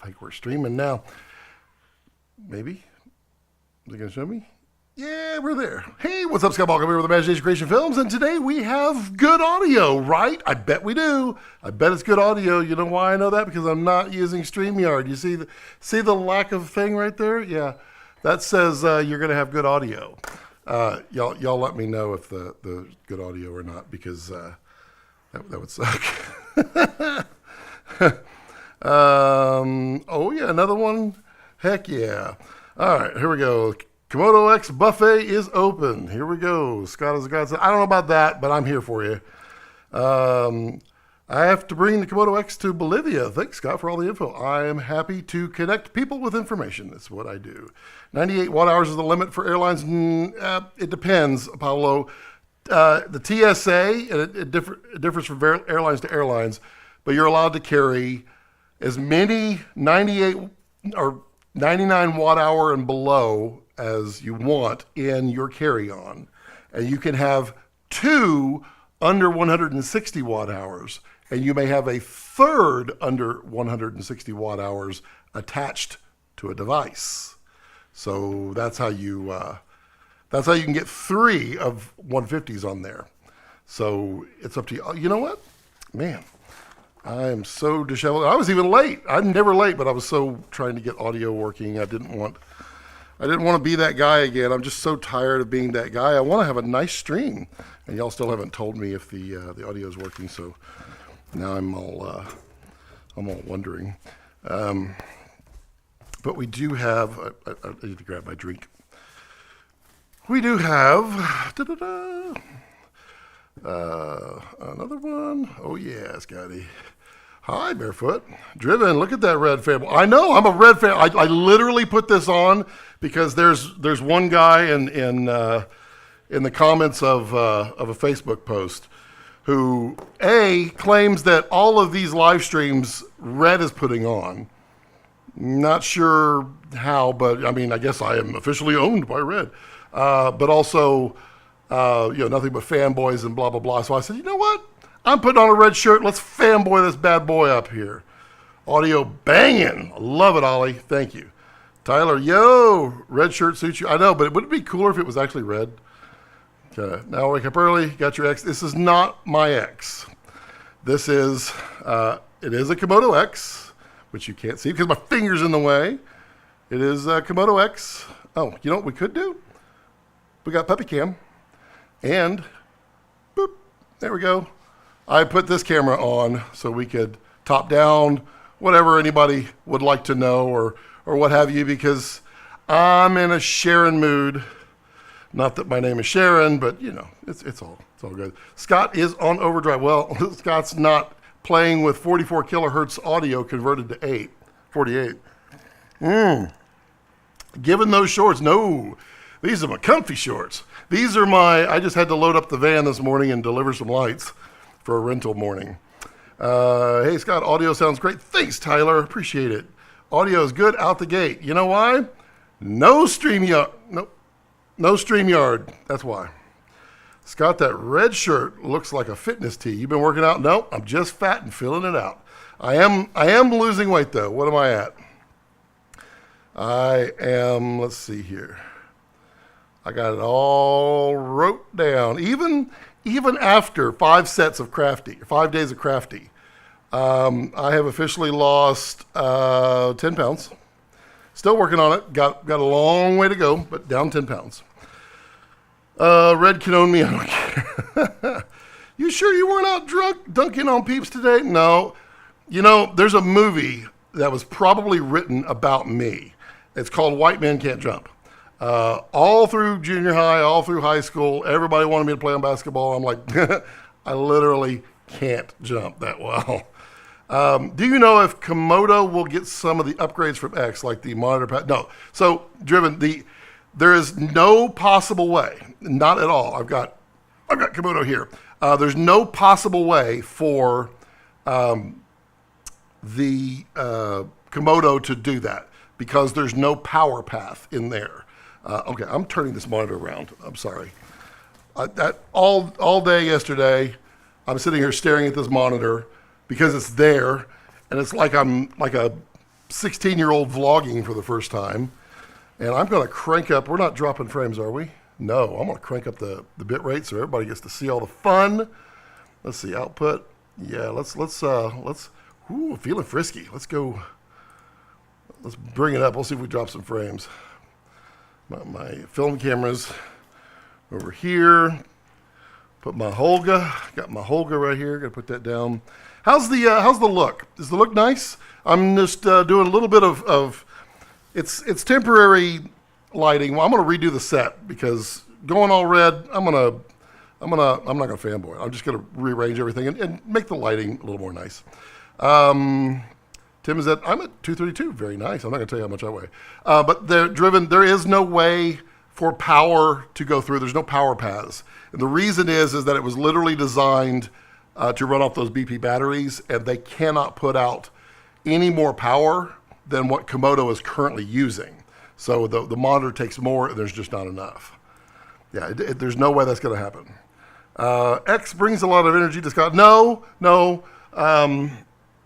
think we're streaming now. Maybe. Is it going to show me? Yeah, we're there. Hey, what's up, Scott Ball? I'm here with Imagination Creation Films, and today we have good audio, right? I bet we do. I bet it's good audio. You know why I know that? Because I'm not using StreamYard. You see the lack of thing right there? Yeah, that says you're going to have good audio. Y'all let me know if the good audio or not, because that would suck. Oh yeah, another one. Heck yeah. All right, here we go. Komodo-X buffet is open. Here we go. Scott is a godsend. I don't know about that, but I'm here for you. I have to bring the Komodo-X to Bolivia. Thanks, Scott, for all the info. I am happy to connect people with information. That's what I do. 98 watt hours is the limit for airlines. It depends, Paulo. The TSA, it differs from airlines to airlines, but you're allowed to carry as many 98 or 99 watt hour and below as you want in your carry-on. And you can have 2 under 160 watt hours, and you may have a third under 160 watt hours attached to a device. So that's how you can get 3 of 150s on there. So it's up to you. You know what? Man, I am so disheveled. I was even late. I'm never late, but I was so trying to get audio working. I didn't want to be that guy again. I'm just so tired of being that guy. I want to have a nice stream, and y'all still haven't told me if the audio is working. So now I'm all wondering. But we do have. I need to grab my drink. We do have another one. Oh yeah, Scotty. Hi, Barefoot. Driven, look at that red fan. I know, I'm a red fan. I literally put this on because there's one guy in the comments of a Facebook post who, A, claims that all of these live streams Red is putting on. Not sure how, but I mean, I guess I am officially owned by Red. But also, nothing but fanboys and blah, blah, blah. So I said, you know what? I'm putting on a red shirt. Let's fanboy this bad boy up here. Audio banging. I love it, Ollie. Thank you. Tyler, yo, red shirt suits you. I know, but wouldn't it be cooler if it was actually red? Okay, now wake up early. Got your X. This is not my X. This is, it is a Komodo-X, which you can't see because my finger's in the way. It is a Komodo-X. Oh, you know what we could do? We got puppy cam. And, boop, there we go. I put this camera on so we could top down whatever anybody would like to know or what have you, because I'm in a Sharon mood. Not that my name is Sharon, but it's all good. Scott is on overdrive. Well, Scott's not playing with 44 kilohertz audio converted to 48. Given those shorts, no, these are my comfy shorts. These are I just had to load up the van this morning and deliver some lights for a rental morning. Hey, Scott, audio sounds great. Thanks, Tyler. Appreciate it. Audio is good out the gate. You know why? No StreamYard. No StreamYard. That's why. Scott, that red shirt looks like a fitness tee. You been working out? No, I'm just fat and filling it out. I am losing weight, though. What am I at? I am, let's see here. I got it all wrote down. Even after 5 days of crafty, I have officially lost 10 pounds. Still working on it. Got a long way to go, but down 10 pounds. Red can own me. I don't care. You sure you weren't out drunk dunking on peeps today? No. There's a movie that was probably written about me. It's called White Men Can't Jump. All through junior high, all through high school, everybody wanted me to play on basketball. I'm like, I literally can't jump that well. Do you know if Komodo will get some of the upgrades from X, like the monitor pad? No. So, Driven, there is no possible way, not at all. I've got Komodo here. There's no possible way for the Komodo to do that because there's no power path in there. Okay, I'm turning this monitor around. I'm sorry. All day yesterday, I'm sitting here staring at this monitor because it's there, and it's like I'm like a 16-year-old vlogging for the first time. And I'm going to crank up. We're not dropping frames, are we? No, I'm going to crank up the bit rate so everybody gets to see all the fun. Let's see, output. Yeah, let's ooh, feeling frisky. Let's go. Let's bring it up. We'll see if we drop some frames. My film camera's over here. Put my Holga. Got my Holga right here. Got to put that down. How's the look? Does the look nice? I'm just doing a little bit of it's temporary lighting. Well, I'm going to redo the set because going all red, I'm not going to fanboy. I'm just going to rearrange everything and make the lighting a little more nice. Tim is I'm at 232. Very nice. I'm not going to tell you how much I weigh. But there is no way for power to go through. There's no power paths. And the reason is that it was literally designed to run off those BP batteries, and they cannot put out any more power than what Komodo is currently using. So the monitor takes more, and there's just not enough. Yeah, there's no way that's going to happen. X brings a lot of energy to Scott. No.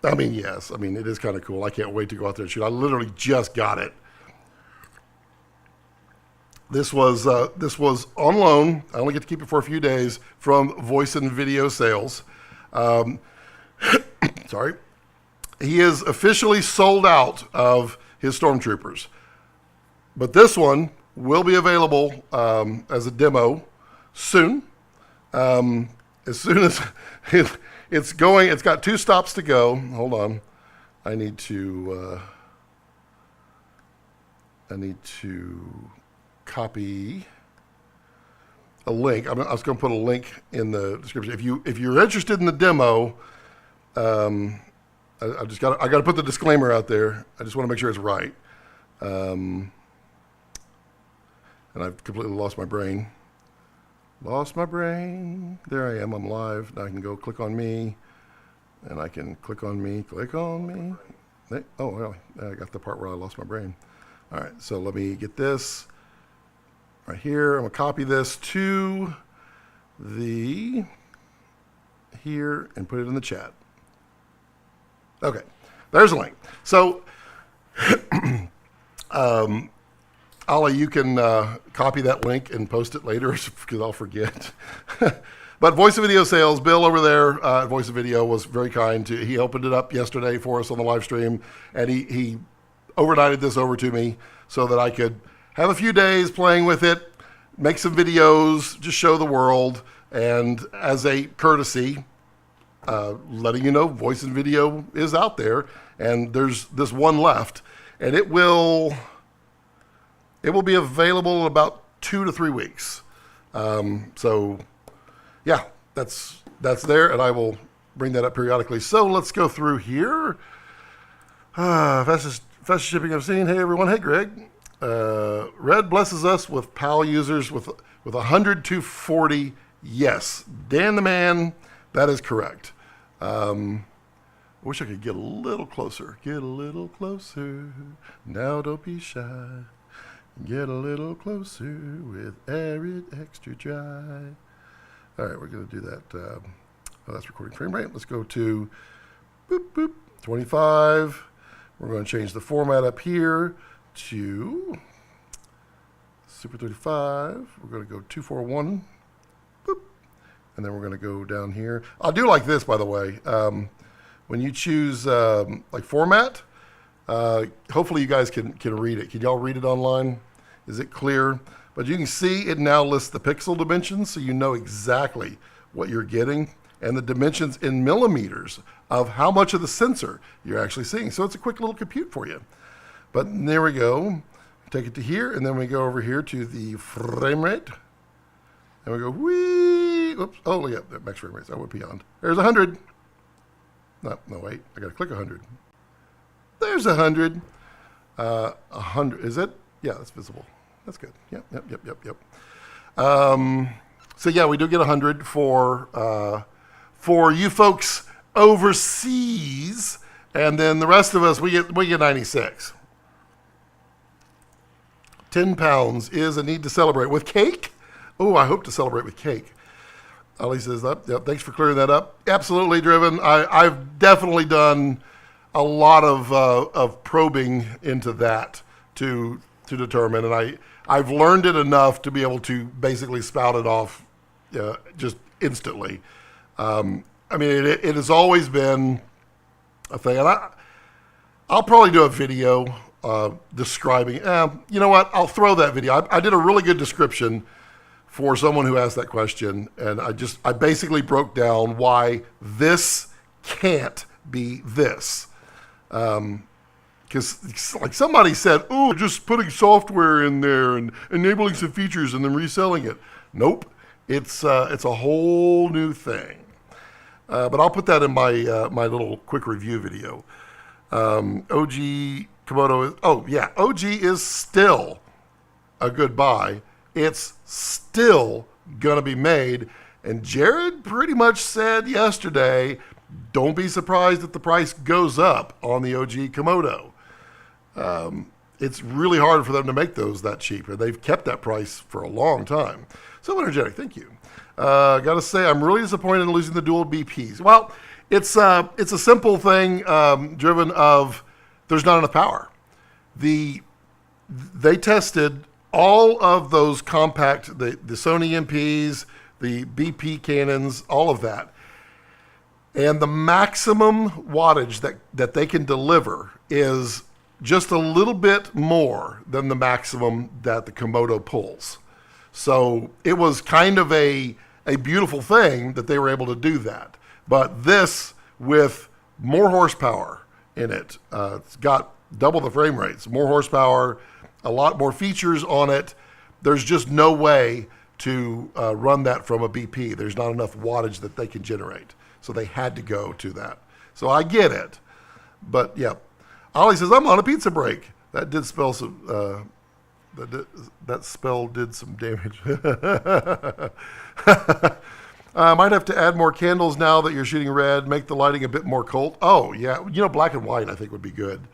I mean, yes. I mean, it is kind of cool. I can't wait to go out there and shoot. I literally just got it. This was on loan. I only get to keep it for a few days from Voice and Video Sales. Sorry. He is officially sold out of his Stormtroopers. But this one will be available as a demo soon. As soon as it's going, it's got 2 stops to go. Hold on. I need to copy a link. I was going to put a link in the description. If you're interested in the demo, I got to put the disclaimer out there. I just want to make sure it's right. And I've completely lost my brain. There I am. I'm live. Now I can go click on me, and I can click on me. Oh, really? I got the part where I lost my brain. All right, so let me get this right here. I'm going to copy this to here and put it in the chat. Okay, there's a link. So, Ollie, you can copy that link and post it later because I'll forget. But Voice of Video Sales, Bill over there at Voice of Video was very kind. He opened it up yesterday for us on the live stream, and he overnighted this over to me so that I could have a few days playing with it, make some videos, just show the world, and as a courtesy, letting you know Voice and Video is out there, and there's this one left, and it will be available in about 2 to 3 weeks. So yeah, that's there, and I will bring that up periodically. So let's go through here. Fastest shipping I've seen. Hey everyone. Hey Greg. Red blesses us with PAL users with 100 to 40. Yes, Dan the man. That is correct. I wish I could get a little closer. Get a little closer. Now don't be shy. Get a little closer with Arid Extra Dry. All right, we're going to do that. Oh, that's recording frame rate. Let's go to 25. We're going to change the format up here to Super 35. We're going to go 241. Boop. And then we're going to go down here. I do like this, by the way. When you choose like format, hopefully you guys can read it. Can y'all read it online? Is it clear? But you can see it now lists the pixel dimensions, so you know exactly what you're getting and the dimensions in millimeters of how much of the sensor you're actually seeing. So it's a quick little compute for you. But there we go. Take it to here, and then we go over here to the frame rate. And we go, whee! Oops. Oh, yeah, max frame rates. I went beyond. There's 100. No, wait. I got to click 100. There's 100. 100. Is it? Yeah, that's visible. That's good. Yep. So yeah, we do get 100 for you folks overseas, and then the rest of us we get 96. 10 pounds is a need to celebrate with cake. Oh, I hope to celebrate with cake. Ali says that. Yep, thanks for clearing that up. Absolutely driven. I've definitely done a lot of probing into that to determine, and I've learned it enough to be able to basically spout it off just instantly. I mean, it has always been a thing, and I'll probably do a video describing. You know what? I'll throw that video. I did a really good description for someone who asked that question, and I basically broke down why this can't be this. Because like somebody said, oh, just putting software in there and enabling some features and then reselling it. Nope, it's a whole new thing. But I'll put that in my my little quick review video. OG Komodo OG is still a good buy. It's still gonna be made, and Jared pretty much said yesterday, don't be surprised if the price goes up on the OG Komodo. It's really hard for them to make those that cheap, and they've kept that price for a long time. So energetic, thank you. Gotta say, I'm really disappointed in losing the dual BPs. Well, it's a simple thing driven of there's not enough power. They tested all of those compact, the Sony MPs, the BP Canons, all of that. And the maximum wattage that they can deliver is just a little bit more than the maximum that the Komodo pulls. So it was kind of a beautiful thing that they were able to do that. But this, with more horsepower in it, it's got double the frame rates, more horsepower, a lot more features on it. There's just no way to run that from a BP. There's not enough wattage that they can generate. So they had to go to that. So I get it. But yeah, Ollie says, I'm on a pizza break. That did spell some, that spell did some damage. Might have to add more candles now that you're shooting red, make the lighting a bit more cold. Oh yeah, you know, black and white I think would be good.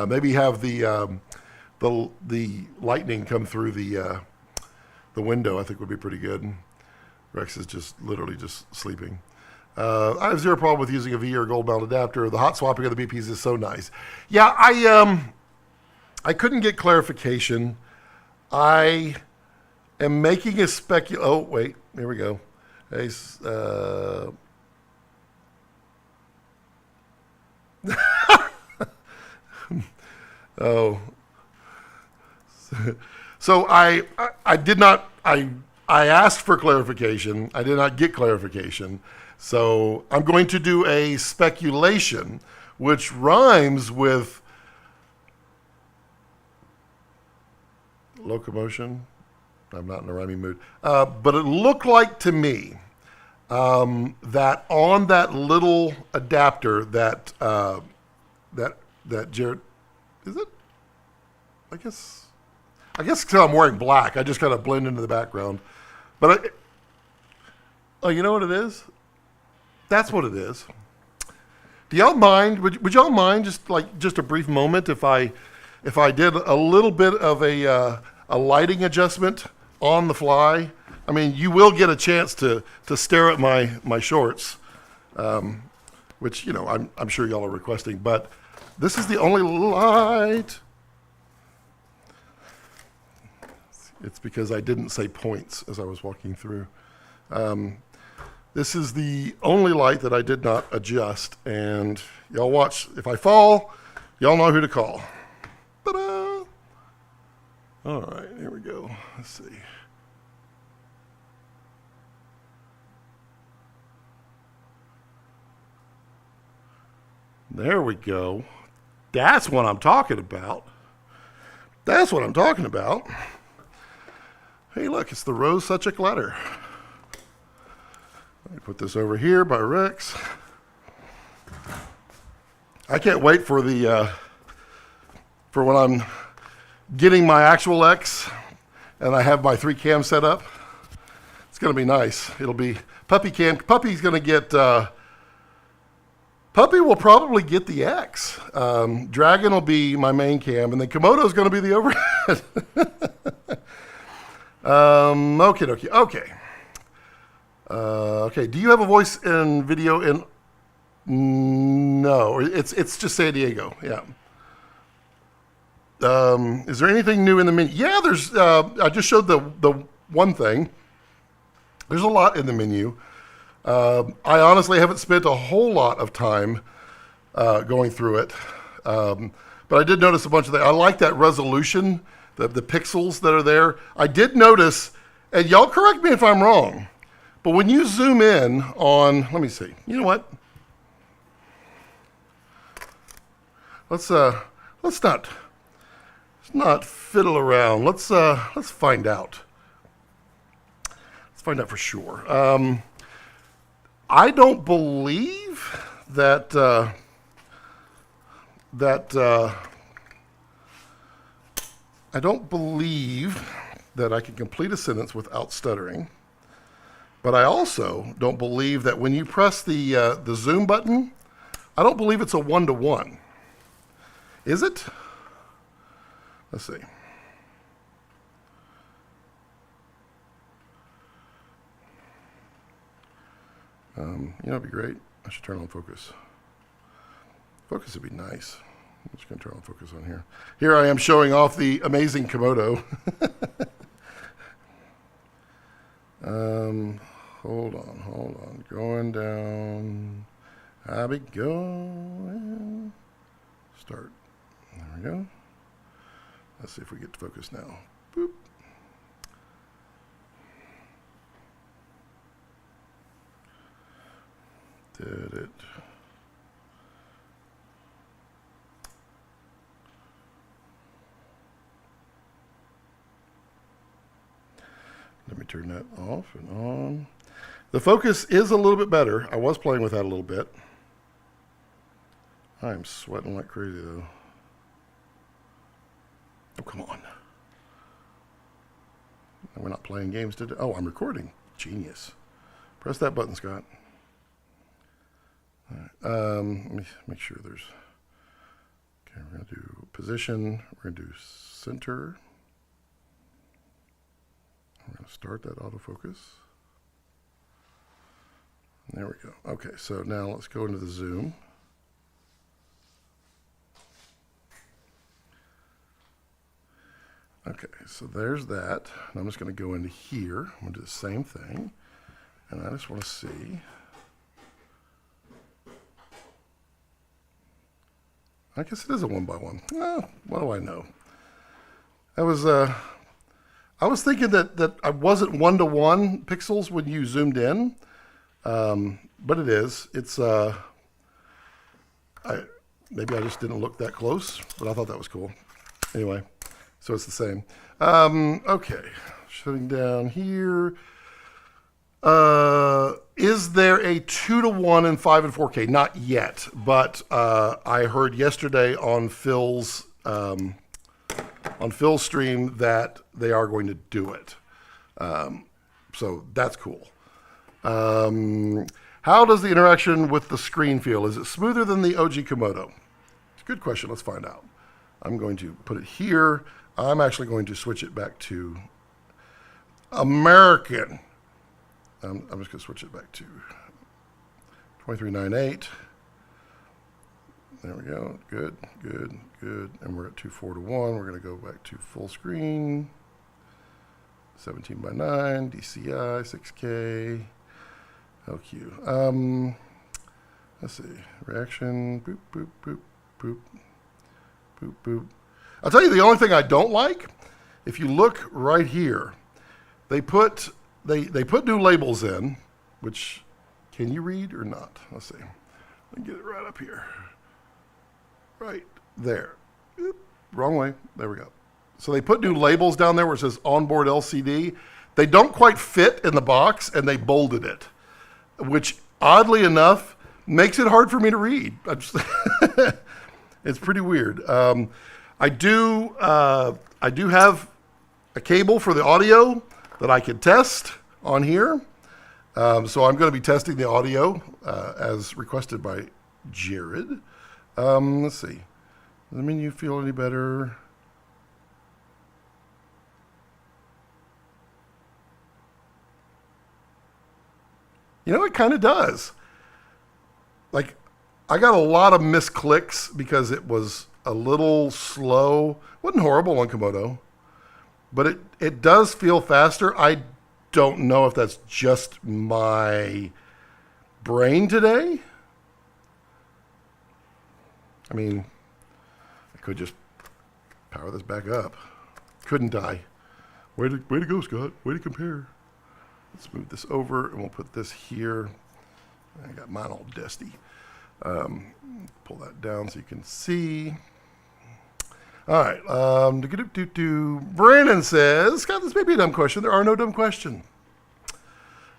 Maybe have the lightning come through the window. I think would be pretty good. Rex is just literally just sleeping. I have zero problem with using a V or gold mount adapter. The hot swapping of the BPs is so nice. Yeah, I couldn't get clarification. I am making a oh wait, here we go. Hey, oh. So I did not, I asked for clarification. I did not get clarification. So I'm going to do a speculation, which rhymes with locomotion. I'm not in a rhyming mood. But it looked like to me that on that little adapter that Jared, is it? I guess because I'm wearing black, I just kind of blend into the background. But oh, you know what it is? That's what it is. Do y'all mind? Would y'all mind just a brief moment if I did a little bit of a lighting adjustment on the fly? I mean, you will get a chance to stare at my shorts, which, you know, I'm sure y'all are requesting, but this is the only light. It's because I didn't say points as I was walking through. This is the only light that I did not adjust, and y'all watch. If I fall, y'all know who to call. Ta-da! All right, here we go. Let's see. There we go. That's what I'm talking about. That's what I'm talking about. Hey, look, it's the Rose Such a Clutter. Let me put this over here by Rex. I can't wait for for when I'm getting my actual X and I have my 3 cam set up. It's going to be nice. It'll be puppy cam. Puppy's going to get, Puppy will probably get the X. Dragon will be my main cam, and then Komodo's going to be the overhead. Okay. Okay, do you have a voice and video in No, it's just San Diego. Yeah. Is there anything new in the menu? Yeah, there's. I just showed the one thing. There's a lot in the menu. I honestly haven't spent a whole lot of time going through it, but I did notice a bunch of things. I like that resolution, the pixels that are there. I did notice, and y'all correct me if I'm wrong, but when you zoom in on, let me see. You know what? Let's not fiddle around. Let's find out. Let's find out for sure. I don't believe that I don't believe that I can complete a sentence without stuttering. But I also don't believe that when you press the zoom button, I don't believe it's a 1-to-1. Is it? Let's see. You know, it'd be great. I should turn on focus. Focus would be nice. I'm just going to turn on focus on here. Here I am showing off the amazing Komodo. Hold on. Going down. I be going. Start. There we go. Let's see if we get to focus now. Boop. Did it. Let me turn that off and on. The focus is a little bit better. I was playing with that a little bit. I'm sweating like crazy though. Oh, come on. We're not playing games today. Oh, I'm recording. Genius. Press that button, Scott. All right. Let me make sure there's... Okay, we're going to do position. We're going to do center. We're going to start that autofocus. There we go. Okay, so now let's go into the zoom. Okay, so there's that. And I'm just going to go into here. I'm going to do the same thing. And I just want to see. I guess it is a 1-by-1. Oh, what do I know? I was thinking that I wasn't 1-to-1 pixels when you zoomed in, but it is. It's maybe I just didn't look that close, but I thought that was cool. Anyway, so it's the same. Okay, shutting down here. Is there a 2-to-1 in 5 and 4K? Not yet, but I heard yesterday on Phil's stream that they are going to do it. So that's cool. How does the interaction with the screen feel? Is it smoother than the OG Komodo? It's a good question. Let's find out. I'm going to put it here. I'm actually going to switch it back to American. I'm just going to switch it back to 2398. There we go. Good. And we're at 2:4:1. We're going to go back to full screen. 17:9, DCI, 6K. LQ. Let's see. Reaction. Boop, boop, boop, boop. Boop, boop. I'll tell you the only thing I don't like, if you look right here, they put new labels in, which, can you read or not? Let's see. Let me get it right up here. Right there. Oop, wrong way. There we go. So they put new labels down there where it says onboard LCD. They don't quite fit in the box, and they bolded it, which oddly enough makes it hard for me to read. It's pretty weird. I do have a cable for the audio that I can test on here. So I'm going to be testing the audio as requested by Jared. Let's see. Does the menu feel any better? You know, it kind of does. Like, I got a lot of misclicks because it was a little slow. Wasn't horrible on Komodo, but it does feel faster. I don't know if that's just my brain today. I mean, I could just power this back up. Couldn't I? Way to go, Scott. Way to compare. Let's move this over, and we'll put this here. I got mine all dusty. Pull that down so you can see. All right. Brandon says, Scott, this may be a dumb question. There are no dumb questions.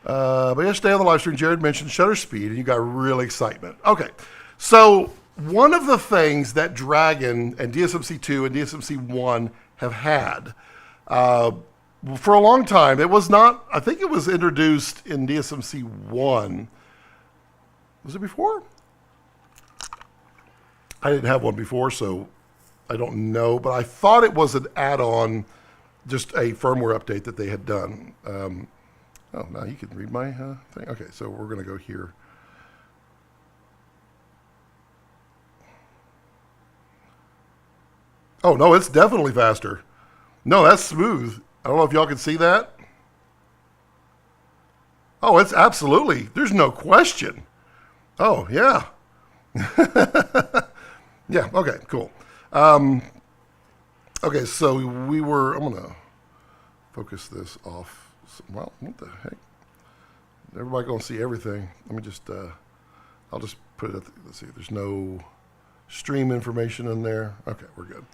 But yesterday on the live stream, Jared mentioned shutter speed, and you got real excitement. Okay. So one of the things that Dragon and DSMC2 and DSMC1 have had for a long time, it was not, I think it was introduced in DSMC1. Was it before? I didn't have one before, so I don't know, but I thought it was an add-on, just a firmware update that they had done. Oh, now you can read my thing. Okay, so we're going to go here. Oh, no, it's definitely faster. No, that's smooth. I don't know if y'all can see that. Oh, it's absolutely, there's no question. Oh, yeah. Yeah, okay, cool. Okay, so I'm going to focus this off. Well, what the heck? Everybody going to see everything. Let me just, I'll just put it, let's see, there's no stream information in there. Okay, we're good.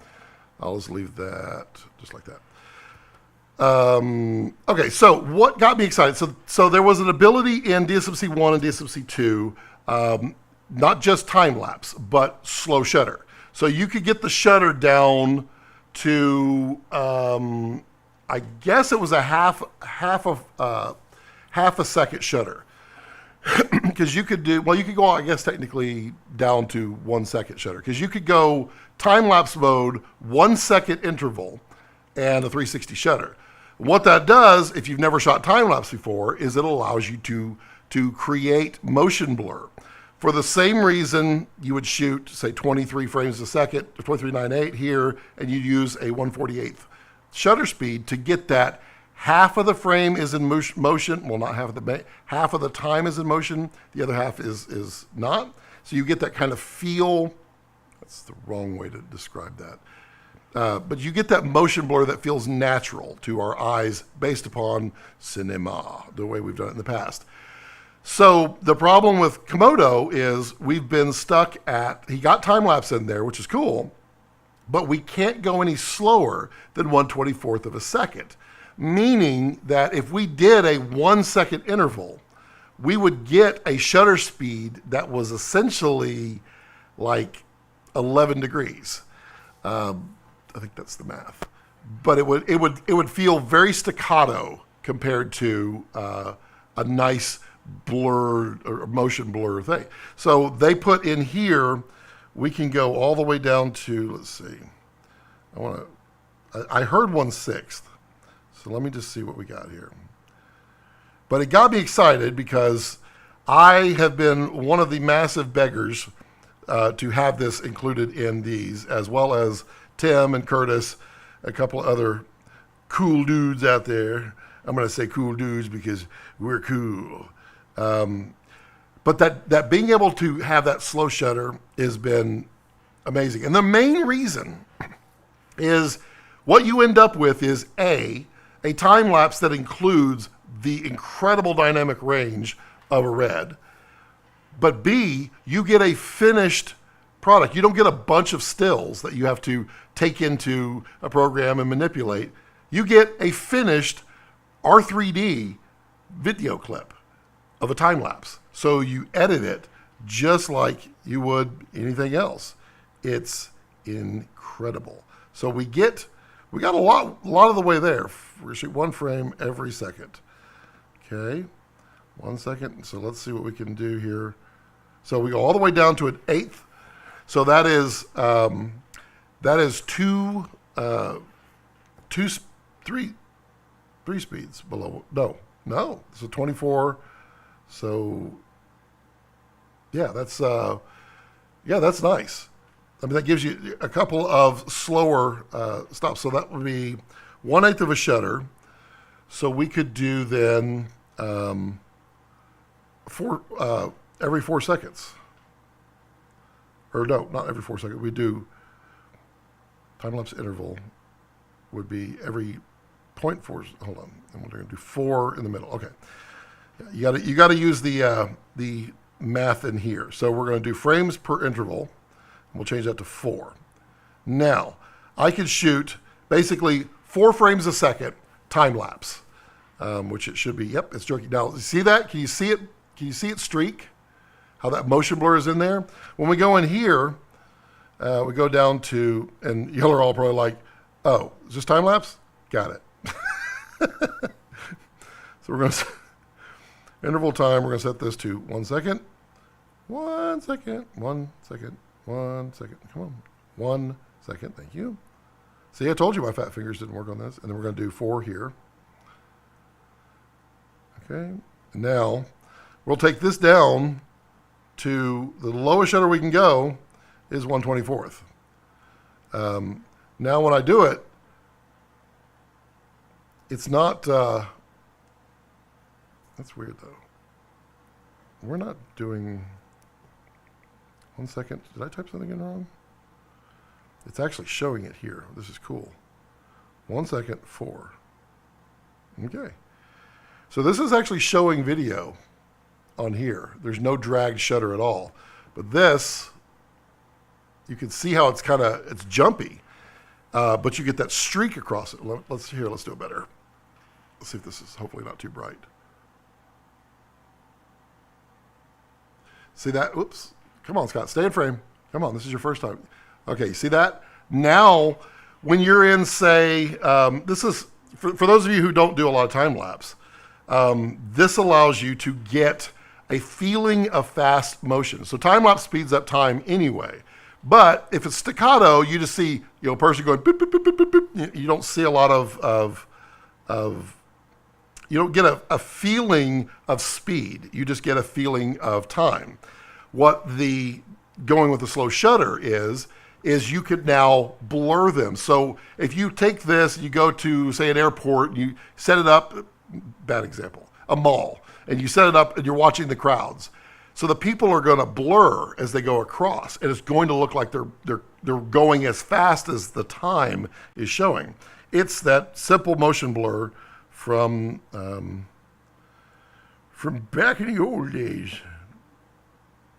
I'll just leave that just like that. Okay, so what got me excited? So there was an ability in DSMC1 and DSMC2, not just time lapse, but slow shutter. So you could get the shutter down to, I guess it was a half a second shutter. Because you could do, well, you could go, I guess, technically down to 1 second shutter. Because you could go time-lapse mode, 1 second interval, and a 360 shutter. What that does, if you've never shot time-lapse before, is it allows you to create motion blur. For the same reason you would shoot, say, 23 frames a second, 23.98 here, and you use a 1/48th shutter speed to get that half of the frame is in motion. Well, not half of the time is in motion. The other half is not. So you get that kind of feel. That's the wrong way to describe that. But you get that motion blur that feels natural to our eyes based upon cinema, the way we've done it in the past. So the problem with Komodo is we've been stuck at, he got time lapse in there, which is cool, but we can't go any slower than 1/24th of a second. Meaning that if we did a 1 second interval, we would get a shutter speed that was essentially like 11 degrees. I think that's the math. But it would feel very staccato compared to a nice blur or motion blur thing. So they put in here, we can go all the way down to, let's see, I heard 1/6. So let me just see what we got here. But it got me excited because I have been one of the massive beggars to have this included in these, as well as Tim and Curtis, a couple of other cool dudes out there. I'm going to say cool dudes because we're cool. But that being able to have that slow shutter has been amazing. And the main reason is what you end up with is a time lapse that includes the incredible dynamic range of a RED, but B, you get a finished product. You don't get a bunch of stills that you have to take into a program and manipulate. You get a finished R3D video clip of a time lapse. So you edit it just like you would anything else. It's incredible. So we got a lot of the way there. We're gonna shoot 1 frame every second. Okay, 1 second. So let's see what we can do here. So we go all the way down to an 1/8. So that is three speeds below. No. So 24. So yeah, that's Yeah, that's nice. I mean, that gives you a couple of slower stops. So that would be 1/8 of a shutter. So we could do then every 4 seconds. Or no, not every 4 seconds. We do time-lapse interval would be every 0.4. Hold on, and we're going to do 4 in the middle. Okay, you got to use the math in here. So we're going to do frames per interval. And we'll change that to 4. Now I could shoot basically 4 frames a second time lapse, which it should be. Yep, it's jerky. Now see that? Can you see it? Can you see it streak? How that motion blur is in there? When we go in here, we go down to, and y'all are all probably like, oh, is this time lapse? Got it. So we're going to, interval time, we're going to set this to 1 second. 1 second, 1 second, 1 second. Come on. 1 second, thank you. See, I told you my fat fingers didn't work on this. And then we're going to do 4 here. Okay. Now, we'll take this down to the lowest shutter we can go is 1/24. Now when I do it, it's not, that's weird though. We're not doing, 1 second, did I type something in wrong? It's actually showing it here. This is cool. 1 second, 4. Okay. So this is actually showing video on here. There's no dragged shutter at all. But this, you can see how it's it's jumpy, but you get that streak across it. Let's do it better. Let's see if this is hopefully not too bright. See that? Oops. Come on, Scott, stay in frame. Come on, this is your first time. Okay, you see that? Now, when you're in, say, this is, for those of you who don't do a lot of time lapse, this allows you to get a feeling of fast motion. So time lapse speeds up time anyway. But if it's staccato, you just see a person going boop, boop, boop, boop, boop, boop. You don't see a lot of you don't get a feeling of speed. You just get a feeling of time. What the going with the slow shutter is you could now blur them. So if you take this, you go to, say, an airport, you set it up, bad example, a mall, and you set it up and you're watching the crowds. So the people are going to blur as they go across, and it's going to look like they're going as fast as the time is showing. It's that simple motion blur from back in the old days.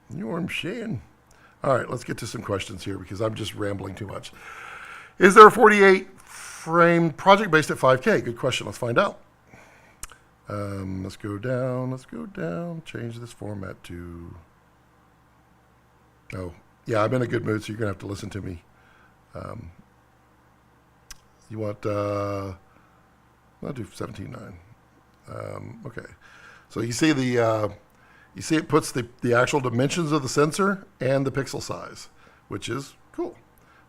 You know what I'm saying? All right, let's get to some questions here because I'm just rambling too much. Is there a 48 frame project based at 5K? Good question. Let's find out. Let's go down, change this format to, oh, yeah, I'm in a good mood, so you're going to have to listen to me. You want, I'll do 17:9. Okay, so you see it puts the actual dimensions of the sensor and the pixel size, which is cool.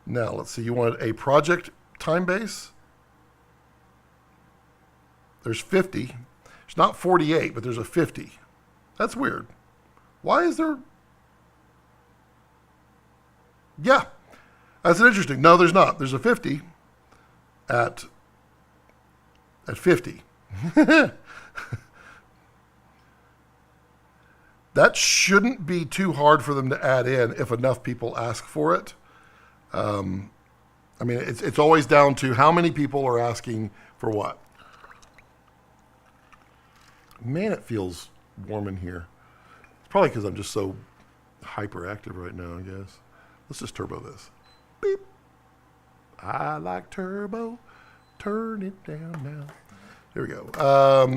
Now, let's see, you want a project time base. There's 50. It's not 48, but there's a 50. That's weird. Why is there? Yeah, that's interesting. No, there's not. There's a 50 at 50. That shouldn't be too hard for them to add in if enough people ask for it. I mean, it's always down to how many people are asking for what. Man, it feels warm in here. It's probably because I'm just so hyperactive right now, I guess. Let's just turbo this. Beep. I like turbo. Turn it down now. Here we go.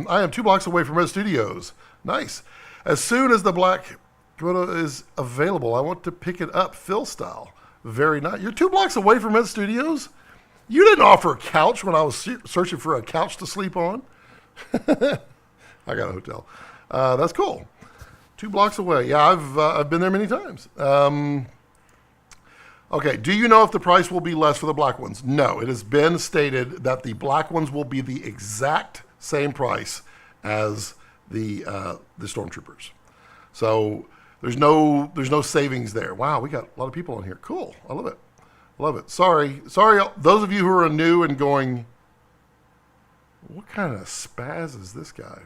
I am 2 blocks away from RED Studios. Nice. As soon as the black Komodo is available, I want to pick it up Phil style. Very nice. You're 2 blocks away from RED Studios? You didn't offer a couch when I was searching for a couch to sleep on? I got a hotel. That's cool. 2 blocks away. Yeah, I've been there many times. Okay, do you know if the price will be less for the black ones? No, it has been stated that the black ones will be the exact same price as the Stormtroopers. So There's no savings there. Wow, we got a lot of people on here. Cool. I love it. I love it. Sorry, those of you who are new and going, what kind of spaz is this guy?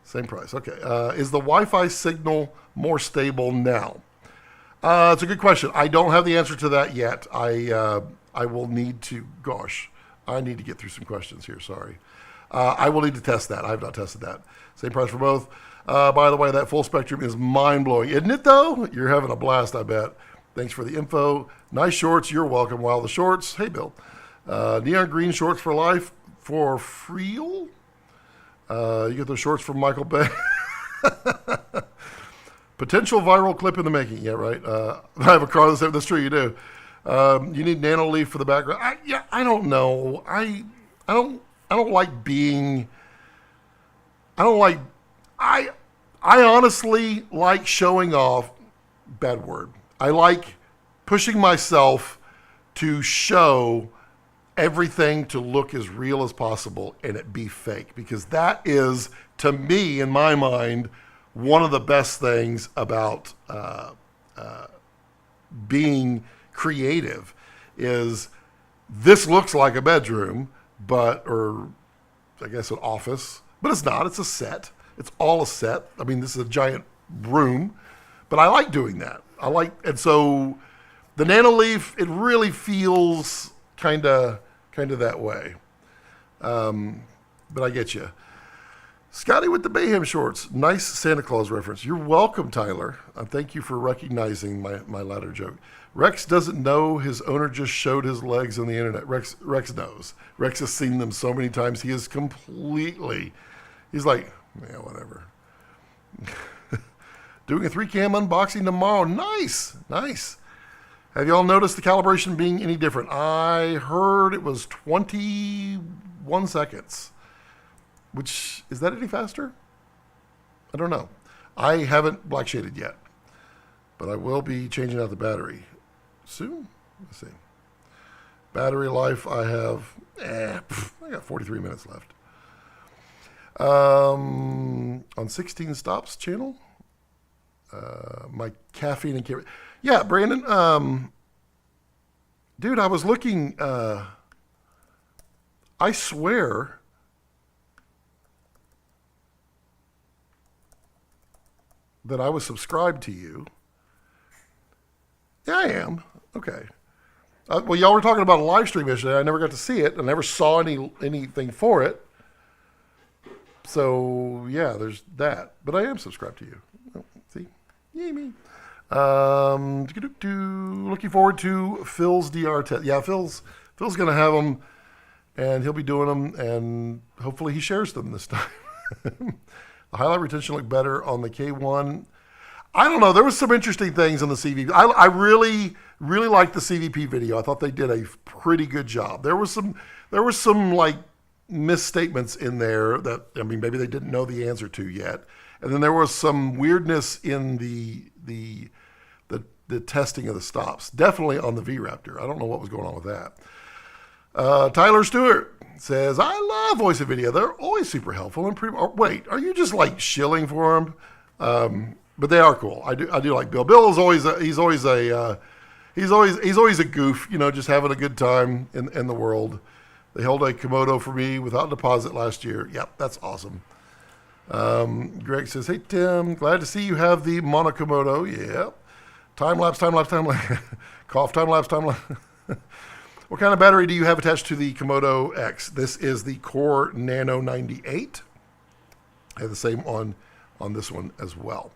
Same price. Okay. Is the Wi-Fi signal more stable now? It's a good question. I don't have the answer to that yet. I will need to, I need to get through some questions here. Sorry. I will need to test that. I have not tested that. Same price for both. By the way, that full spectrum is mind-blowing, isn't it, though? You're having a blast, I bet. Thanks for the info. Nice shorts. You're welcome. While the shorts, hey, Bill. Neon green shorts for life for Freel. You get those shorts from Michael Bay. Potential viral clip in the making. Yeah, right. I have a car that's true. You do. You need nano leaf for the background. I don't know. I don't like being. I honestly like showing off. Bad word. I like pushing myself to show everything to look as real as possible and it be fake, because that is, to me, in my mind, one of the best things about being creative is this looks like a bedroom, or I guess an office, but it's not. It's a set. It's all a set. I mean, this is a giant room, but I like doing that. And so the Nanoleaf, it really feels kind of that way. But I get you. Scotty with the Bayhem shorts. Nice Santa Claus reference. You're welcome, Tyler. Thank you for recognizing my latter joke. Rex doesn't know his owner just showed his legs on the internet. Rex knows. Rex has seen them so many times. He's like, yeah, whatever. Doing a 3-cam unboxing tomorrow. Nice. Have y'all noticed the calibration being any different? I heard it was 21 seconds. Which, is that any faster? I don't know. I haven't black shaded yet. But I will be changing out the battery soon. Let's see. Battery life, I have, I got 43 minutes left. On 16 Stops channel, my caffeine and caffeine. Yeah, Brandon, dude, I was looking, I swear that I was subscribed to you. Yeah, I am. Okay. Well, y'all were talking about a live stream yesterday. I never got to see it. I never saw anything for it. So, yeah, there's that. But I am subscribed to you. Oh, see? Yay, me. Looking forward to Phil's DR test. Yeah, Phil's going to have them, and he'll be doing them, and hopefully he shares them this time. The highlight retention looked better on the K1. I don't know. There was some interesting things on the CVP. I really, really liked the CVP video. I thought they did a pretty good job. There was some like misstatements in there that, I mean, maybe they didn't know the answer to yet. And then there was some weirdness in the testing of the stops. Definitely on the V-RAPTOR. I don't know what was going on with that. Tyler Stewart says, I love voice and video. They're always super helpful and pretty. Wait, are you just like shilling for them? But they are cool. I do like Bill. Bill is always he's always a goof, you know, just having a good time in the world. They held a Komodo for me without deposit last year. Yep, that's awesome. Greg says, hey Tim, glad to see you have the Mono Komodo. Yep. Time lapse. Cough, time lapse. What kind of battery do you have attached to the Komodo-X? This is the Core Nano 98. I have the same on this one as well.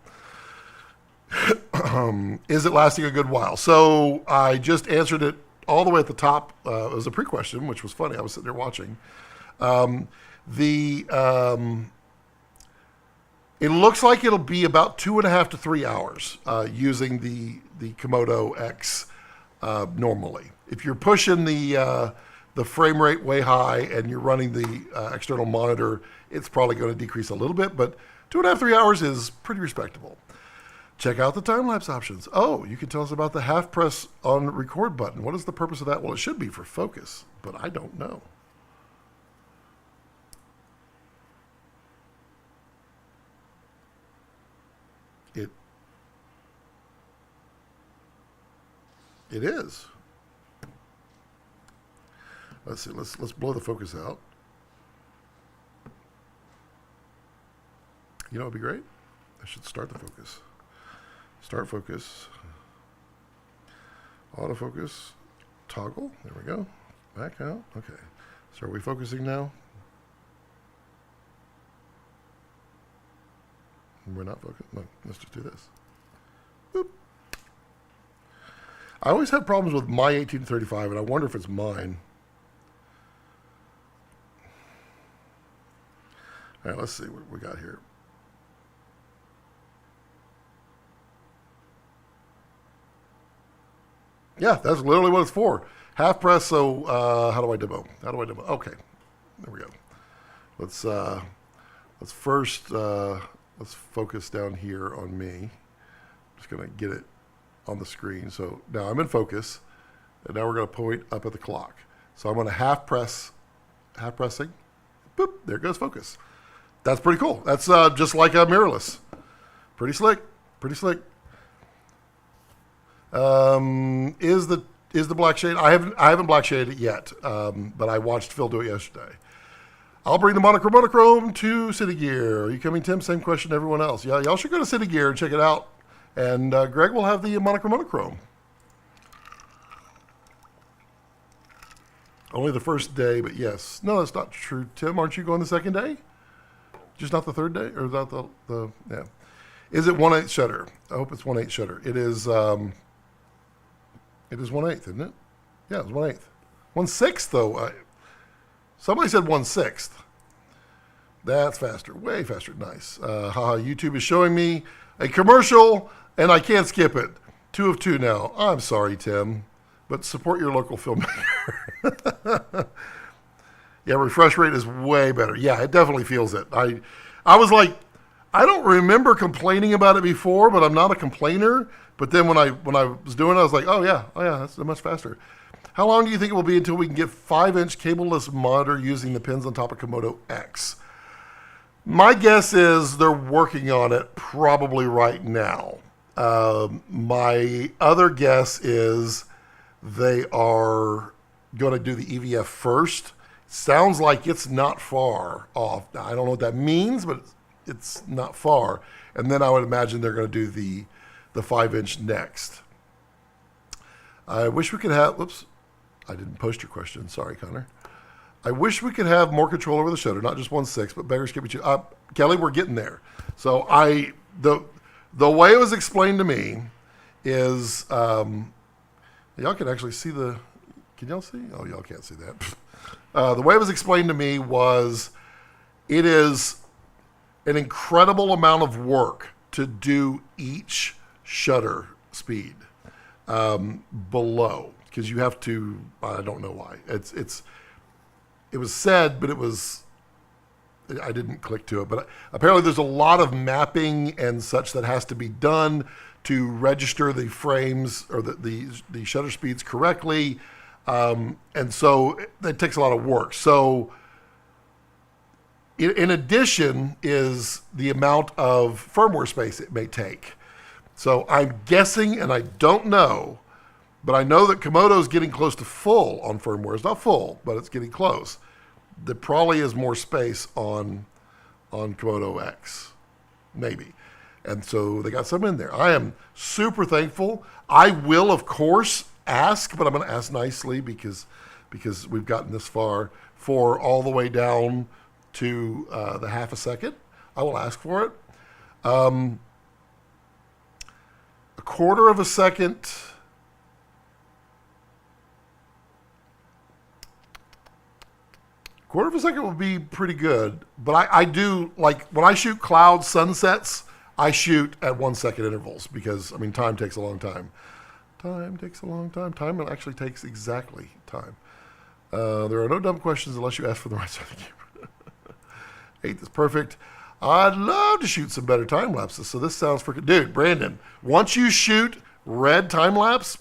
Is it lasting a good while? So I just answered it all the way at the top. It was a pre-question, which was funny. I was sitting there watching. It looks like it'll be about 2.5 to 3 hours using the Komodo-X normally. If you're pushing the frame rate way high and you're running the external monitor, it's probably going to decrease a little bit, but 2.5 to 3 hours is pretty respectable. Check out the time-lapse options. Oh, you can tell us about the half press on record button. What is the purpose of that? Well, it should be for focus, but I don't know. It is. Let's see. Let's blow the focus out. You know, it'd be great. I should start the focus. Start focus. Autofocus. Toggle. There we go. Back out. Okay. So are we focusing now? We're not focused. No, let's just do this. Boop. I always have problems with my 18-35, and I wonder if it's mine. All right, let's see what we got here. Yeah, that's literally what it's for. Half press, so how do I demo? How do I demo? Okay, there we go. Let's first, let's focus down here on me. I'm just gonna get it on the screen. So now I'm in focus, and now we're gonna point up at the clock. So I'm gonna half pressing, boop, there goes focus. That's pretty cool. That's just like a mirrorless. Pretty slick, pretty slick. Is the black shade? I haven't black shaded it yet, but I watched Phil do it yesterday. I'll bring the monochrome to Cine Gear. Are you coming, Tim? Same question to everyone else. Yeah, y'all should go to Cine Gear and check it out. And Greg will have the monochrome. Only the first day, but yes. No, that's not true, Tim. Aren't you going the second day? Just not the third day? Or is that the yeah. Is it 1/8 shutter? I hope it's 1/8 shutter. It is 1/8, isn't it? Yeah, it's 1/8. 1/6 though. Somebody said 1/6. That's faster, way faster. Nice. Haha, YouTube is showing me a commercial and I can't skip it. 2 of 2 now. I'm sorry, Tim, but support your local filmmaker. Yeah, refresh rate is way better. Yeah, it definitely feels it. I was like, I don't remember complaining about it before, but I'm not a complainer. But then when I was doing it, I was like, oh yeah, that's much faster. How long do you think it will be until we can get 5-inch cableless monitor using the pins on top of Komodo-X? My guess is they're working on it probably right now. My other guess is they are going to do the EVF first. Sounds like it's not far off. Now, I don't know what that means, but it's not far. And then I would imagine they're going to do the 5-inch next. I wish we could have, whoops, I didn't post your question. Sorry, Connor. I wish we could have more control over the shutter, not just 1/6, but beggars can't be choosers. Kelly, we're getting there. So the way it was explained to me is, y'all can actually see can y'all see? Oh, y'all can't see that. The way it was explained to me was it is an incredible amount of work to do each shutter speed below, because you have to, I don't know why. It was said, but I didn't click to it. But apparently there's a lot of mapping and such that has to be done to register the frames or the shutter speeds correctly. And so it takes a lot of work. So in addition is the amount of firmware space it may take. So I'm guessing, and I don't know, but I know that Komodo is getting close to full on firmware. It's not full, but it's getting close. There probably is more space on Komodo-X, maybe. And so they got some in there. I am super thankful. I will, of course, ask, but I'm going to ask nicely because we've gotten this far, for all the way down to the half a second. I will ask for it. A quarter of a second. Quarter of a second would be pretty good, but I do, like, when I shoot cloud sunsets, I shoot at 1 second intervals because, I mean, time takes a long time. Time takes a long time. Time actually takes exactly time. There are no dumb questions unless you ask for the right side of the camera. 8 is perfect. I'd love to shoot some better time lapses, so this sounds freaking, dude, Brandon, once you shoot RED time lapse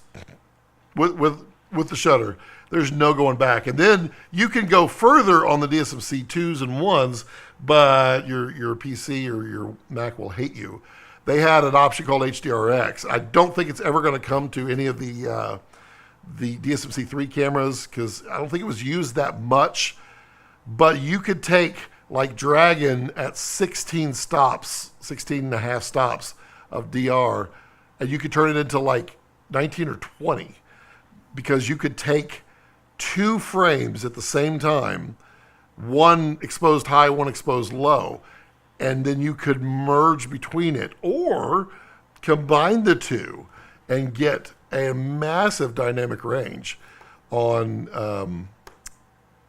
with the shutter, there's no going back. And then you can go further on the DSMC 2s and 1s, but your PC or your Mac will hate you. They had an option called HDRX. I don't think it's ever going to come to any of the the DSMC3 cameras because I don't think it was used that much. But you could take like Dragon at 16 stops, 16 and a half stops of DR, and you could turn it into like 19 or 20 because you could take 2 frames at the same time, one exposed high, one exposed low, and then you could merge between it or combine the two and get a massive dynamic range on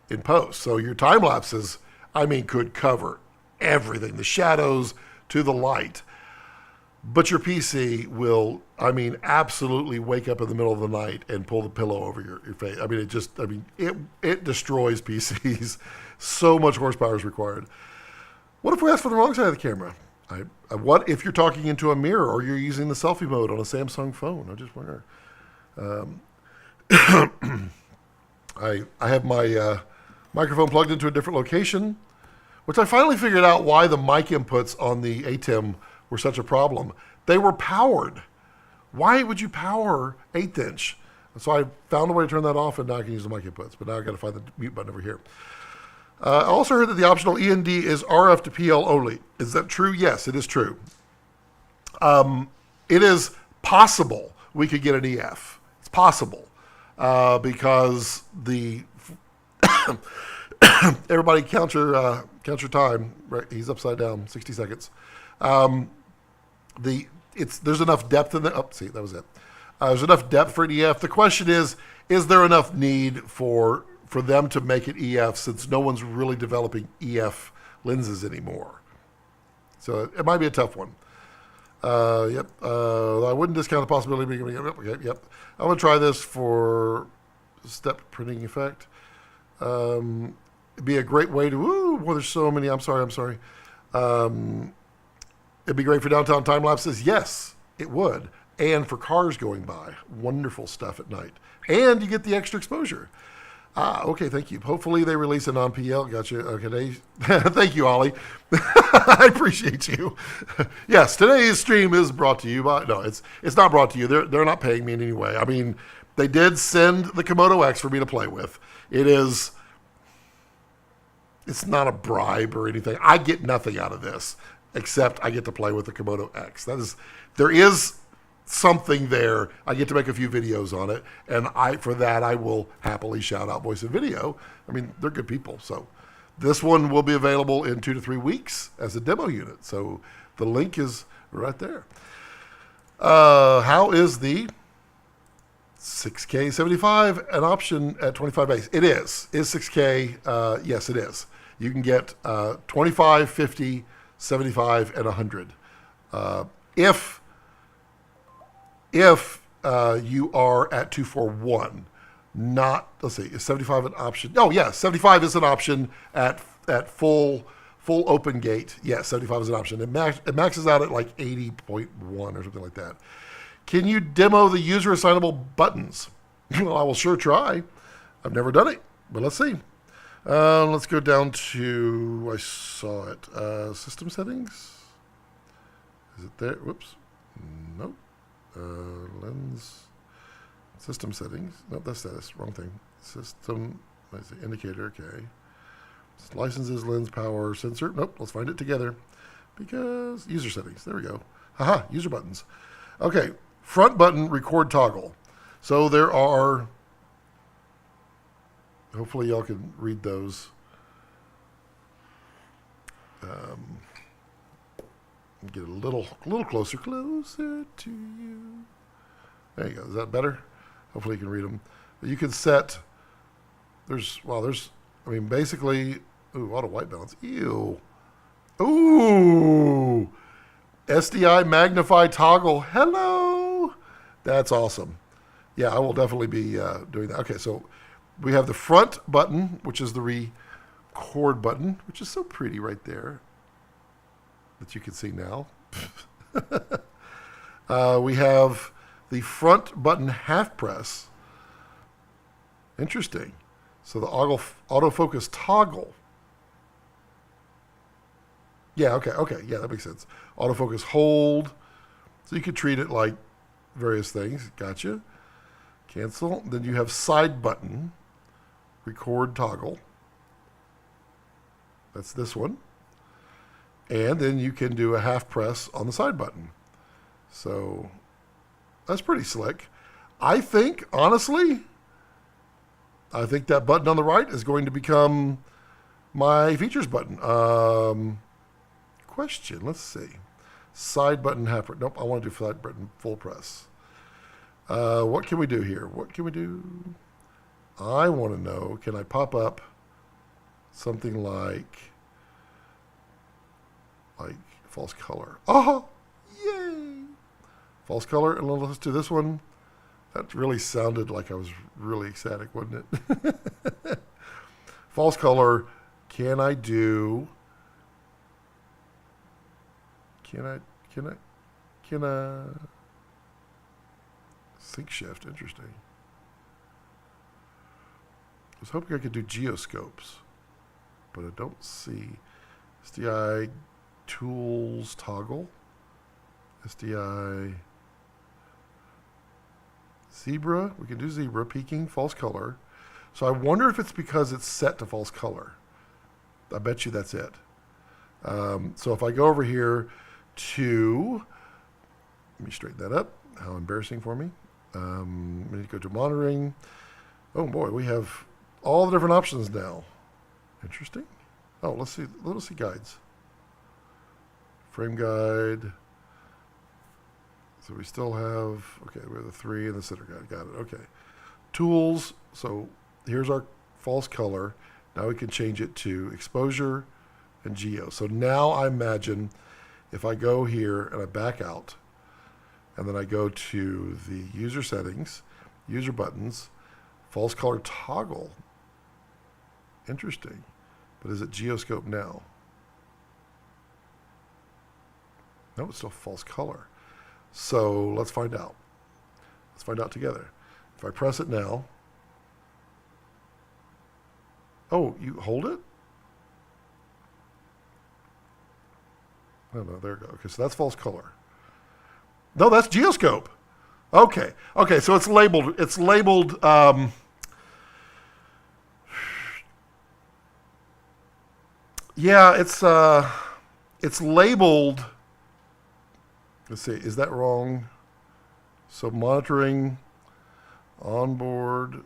in post. So your time lapses, I mean, could cover everything, the shadows to the light. But your PC will, I mean, absolutely wake up in the middle of the night and pull the pillow over your face. I mean, it destroys PCs. So much horsepower is required. What if we ask for the wrong side of the camera? What if you're talking into a mirror or you're using the selfie mode on a Samsung phone? I just wonder. I have my microphone plugged into a different location, which I finally figured out why the mic inputs on the ATEM were such a problem. They were powered. Why would you power 1/8 inch? So I found a way to turn that off, and now I can use the mic inputs. But now I got to find the mute button over here. I also heard that the optional END is RF to PL only. Is that true? Yes, it is true. It is possible we could get an EF. It's possible because the everybody count your time. Right, he's upside down. 60 seconds. There's enough depth in the. Oh, see, that was it. There's enough depth for an EF. The question is there enough need for them to make it EF since no one's really developing EF lenses anymore? So it might be a tough one. Yep. I wouldn't discount the possibility of being. Yep. I'm gonna try this for step printing effect. It'd be a great way to. Well, there's so many. I'm sorry. It'd be great for downtown time lapses. Yes, it would. And for cars going by. Wonderful stuff at night. And you get the extra exposure. Okay, thank you. Hopefully they release a non-PL. Gotcha. Okay, thank you, Ollie. I appreciate you. Yes, today's stream is brought to you by. No, it's not brought to you. They're not paying me in any way. I mean, they did send the Komodo-X for me to play with. It's not a bribe or anything. I get nothing out of this except I get to play with the Komodo-X. There is something there. I get to make a few videos on it, and for that I will happily shout out Voice and Video. I mean, they're good people. So this one will be available in 2 to 3 weeks as a demo unit. So the link is right there. How is the 6K 75 an option at 25 base? It is. Is 6K? Yes, it is. You can get 25, 50, 75, and 100. If you are at 241, let's see, is 75 an option? Oh, yeah, 75 is an option at full open gate. Yes, 75 is an option. It maxes out at like 80.1 or something like that. Can you demo the user assignable buttons? Well, I will sure try. I've never done it, but let's see. Let's go down to, I saw it, system settings. Is it there? Whoops. Nope. Lens, system settings. Nope, that's wrong thing. System, let's see, indicator, okay. Licenses, lens, power, sensor. Nope, let's find it together. Because, user settings, there we go. Haha, user buttons. Okay, front button, record toggle. So there are, hopefully y'all can read those. Get a little closer to you. There you go. Is that better? Hopefully you can read them. You can set. Basically, auto white balance. Ew. Ooh. SDI magnify toggle. Hello. That's awesome. Yeah, I will definitely be doing that. Okay, so we have the front button, which is the record button, which is so pretty right there. That you can see now. We have the front button half press. Interesting. So the autofocus toggle. Yeah, okay. Yeah, that makes sense. Autofocus hold. So you could treat it like various things. Gotcha. Cancel. Then you have side button, record toggle. That's this one. And then you can do a half press on the side button. So that's pretty slick. I think, honestly, I think that button on the right is going to become my features button. Question, let's see. Side button, half press. Nope, I want to do side button, full press. What can we do here? What can we do? I want to know, can I pop up something like false color? Oh, yay! False color, and let's do this one. That really sounded like I was really ecstatic, wasn't it? False color, can I sync shift? Interesting. I was hoping I could do geoscopes, but I don't see. SDI tools toggle. SDI zebra. We can do zebra, peaking, false color. So I wonder if it's because it's set to false color. I bet you that's it. So if I go over here to, let me straighten that up. How embarrassing for me. We need to go to monitoring. Oh boy, we have all the different options now. Interesting. Oh, let's see guides. Frame guide. So we still have, okay, we have the 3 and the center guide. Got it, okay. Tools, so here's our false color. Now we can change it to exposure and geo. So now I imagine if I go here and I back out, and then I go to the user settings, user buttons, false color toggle. Interesting. But is it geoscope now? No, it's still false color. So let's find out. Let's find out together. If I press it now. Oh, you hold it? Oh, no, there we go. Okay, so that's false color. No, that's geoscope. Okay. Okay, so it's labeled. It's labeled. Yeah, it's labeled. Let's see. Is that wrong? So monitoring, onboard.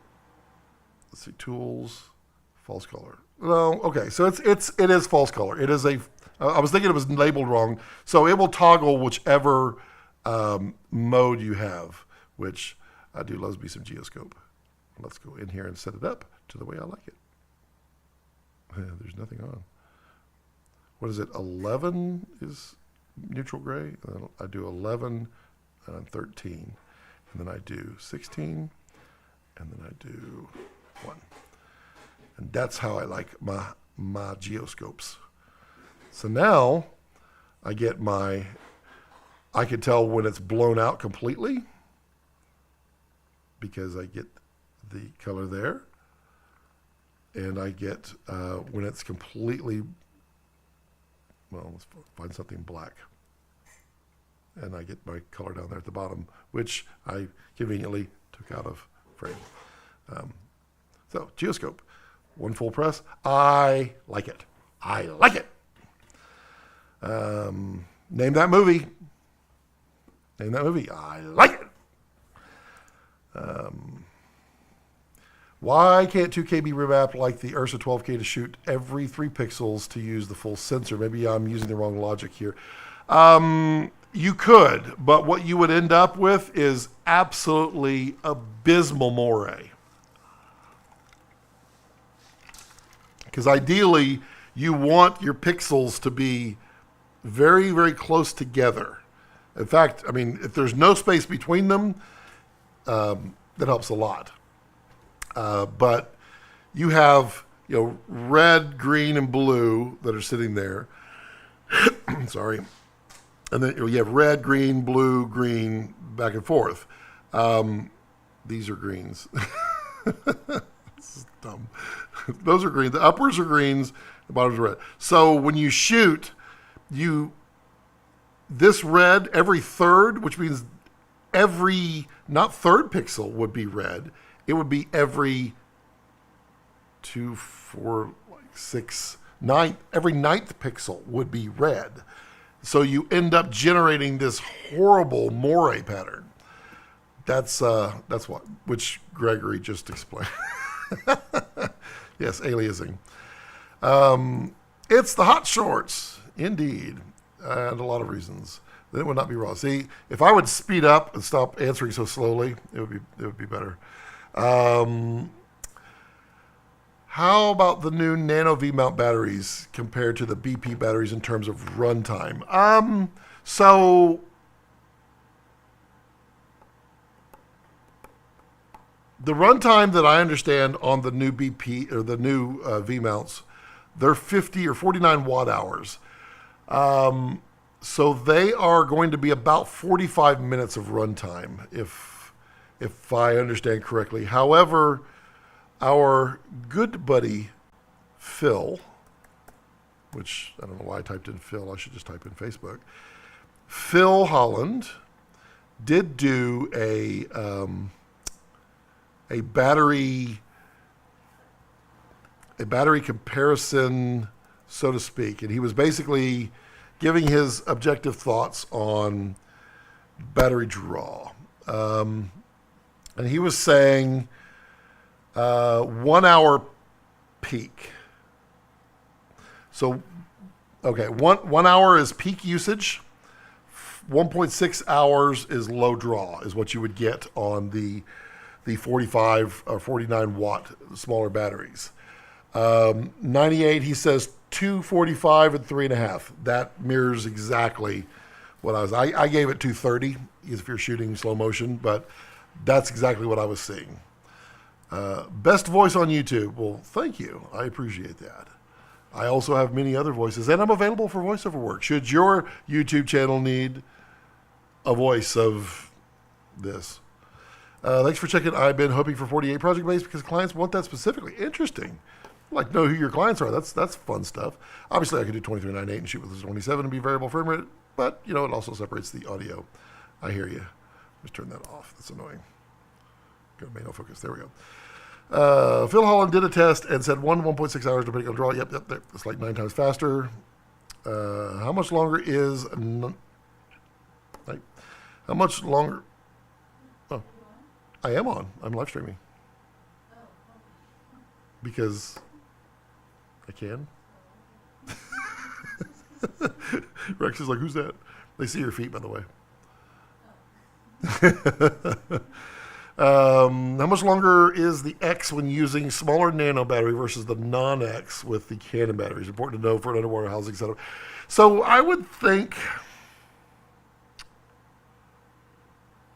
Let's see. Tools, false color. No. Okay. So it is false color. It is a. I was thinking it was labeled wrong. So it will toggle whichever mode you have, which I do loves me some geoscope. Let's go in here and set it up to the way I like it. There's nothing on. What is it? 11 is neutral gray. I do 11 and 13. And then I do 16. And then I do 1. And that's how I like my geoscopes. So now I get I can tell when it's blown out completely because I get the color there. And I get when it's completely, well, let's find something black. And I get my color down there at the bottom, which I conveniently took out of frame. So geoscope, 1 full press. I like it. I like it. Name that movie. Name that movie. I like it. Why can't 2K be remapped like the Ursa 12K to shoot every 3 pixels to use the full sensor? Maybe I'm using the wrong logic here. You could, but what you would end up with is absolutely abysmal moire. Because ideally, you want your pixels to be very, very close together. In fact, I mean, if there's no space between them, that helps a lot. But you have, red, green, and blue that are sitting there. Sorry. And then you have red, green, blue, green, back and forth. These are greens. This is dumb. Those are green. The uppers are greens. The bottoms are red. So when you shoot, this red every third, which means every, not third pixel would be red. It would be every 2, 4, 6, 9, every ninth pixel would be red. So you end up generating this horrible moire pattern. That's what, which Gregory just explained. Yes, aliasing. It's the hot shorts, indeed, and a lot of reasons. Then it would not be raw. See, if I would speed up and stop answering so slowly, it would be better. How about the new Nano V-mount batteries compared to the BP batteries in terms of runtime? So the runtime that I understand on the new BP or the new V-mounts, they're 50 or 49 watt hours. So they are going to be about 45 minutes of runtime, if I understand correctly. However, our good buddy Phil, which I don't know why I typed in Phil, I should just type in Facebook. Phil Holland did do a battery comparison, so to speak, and he was basically giving his objective thoughts on battery draw. And he was saying 1 hour peak. So, okay, one hour is peak usage. 1.6 hours is low draw, is what you would get on the 45 or 49 watt smaller batteries. 98, he says 245 and 3.5. That mirrors exactly what I gave it 230 if you're shooting slow motion, but that's exactly what I was seeing. Best voice on YouTube. Well, thank you. I appreciate that. I also have many other voices, and I'm available for voiceover work. Should your YouTube channel need a voice of this? Thanks for checking. I've been hoping for 48 project base because clients want that specifically. Interesting. I'd like to know who your clients are. That's fun stuff. Obviously, I could do 2398 and shoot with 27 and be variable frame rate, but it also separates the audio. I hear you. Just turn that off. That's annoying. Go to main autofocus. There we go. Phil Holland did a test and said 1.6 hours depending on draw. Yep, it's like 9 times faster. How much longer is... how much longer... Oh, I am on. I'm live streaming. Because I can. Rex is like, who's that? They see your feet, by the way. How much longer is the X when using smaller nano battery versus the non-X with the Canon batteries? Important to know for an underwater housing setup. So I would think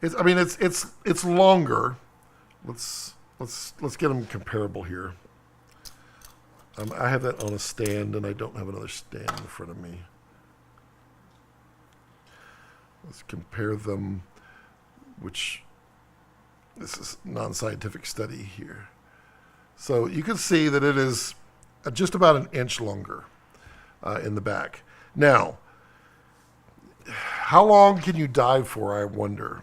it's longer. Let's get them comparable here. I have that on a stand, and I don't have another stand in front of me. Let's compare them, which this is non-scientific study here. So you can see that it is just about an inch longer in the back. Now, how long can you dive for, I wonder?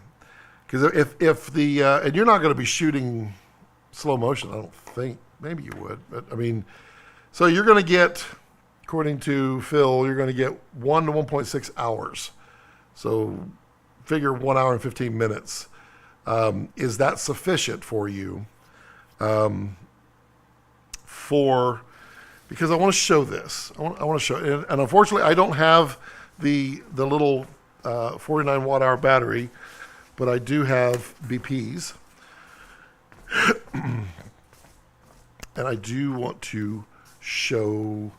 Because if the, and you're not going to be shooting slow motion, I don't think. Maybe you would, but I mean, so you're going to get, according to Phil, you're going to get 1 to 1.6 hours. So figure 1 hour and 15 minutes. Is that sufficient for you? Because I want to show this. I want to show, and unfortunately, I don't have the little 49 watt hour battery, but I do have BPs, and I do want to show.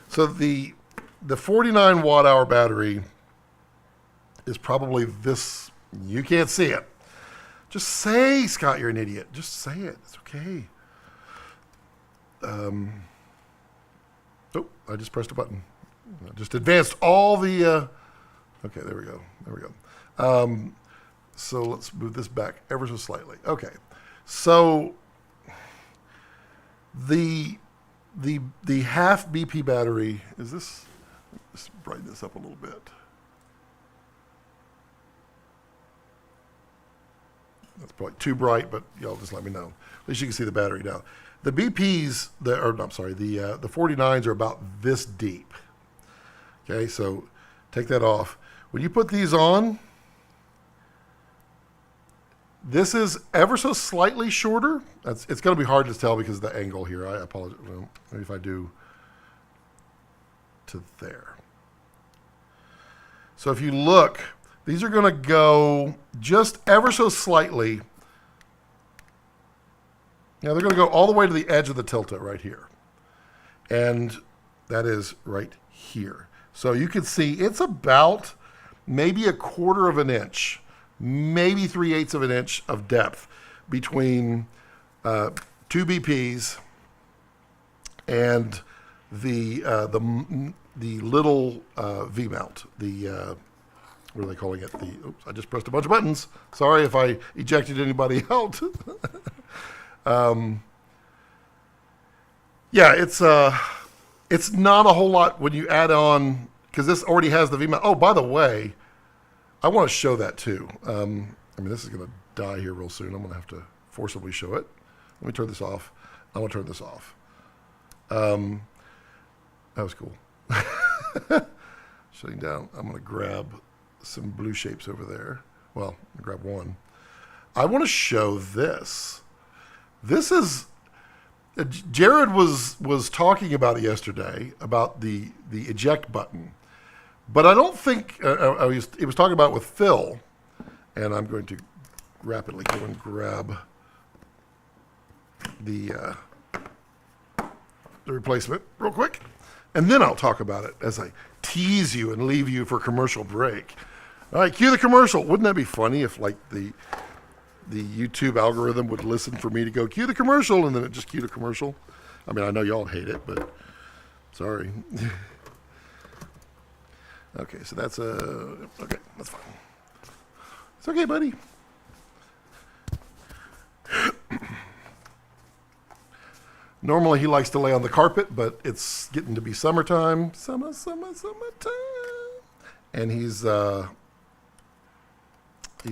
So the 49 watt hour battery is probably this. You can't see it. Just say, Scott, you're an idiot. Just say it. It's okay. Oh, I just pressed a button. I just advanced all the... okay, there we go. There we go. So let's move this back ever so slightly. Okay. So the half BP battery, is this... Let's brighten this up a little bit. That's probably too bright, but y'all just let me know. At least you can see the battery now. The BPs, the 49s are about this deep. Okay, so take that off. When you put these on, this is ever so slightly shorter. It's going to be hard to tell because of the angle here. I apologize. Well, maybe if I do to there. So if you look, these are going to go just ever so slightly. Now they're going to go all the way to the edge of the tilta right here. And that is right here. So you can see it's about maybe 1/4 of an inch, maybe 3/8 of an inch of depth between 2 BPs and the little V mount. What are they calling it? Oops, I just pressed a bunch of buttons. Sorry if I ejected anybody out. Yeah, it's not a whole lot when you add on, because this already has the V mount. Oh, by the way, I want to show that too. I mean, this is going to die here real soon. I'm going to have to forcibly show it. Let me turn this off. I want to turn this off. That was cool. Shutting down. I'm going to grab some blue shapes over there. Well, I'll grab one. I want to show this. This is, Jared was talking about it yesterday, about the eject button. But I don't think, he was talking about it with Phil, and I'm going to rapidly go and grab the replacement real quick. And then I'll talk about it as I tease you and leave you for commercial break. All right, cue the commercial. Wouldn't that be funny if like the YouTube algorithm would listen for me to go cue the commercial and then it just cue the commercial? I mean, I know y'all hate it, but sorry. Okay, so that's okay, that's fine. It's okay, buddy. Normally he likes to lay on the carpet, but it's getting to be summertime. Summertime. And he's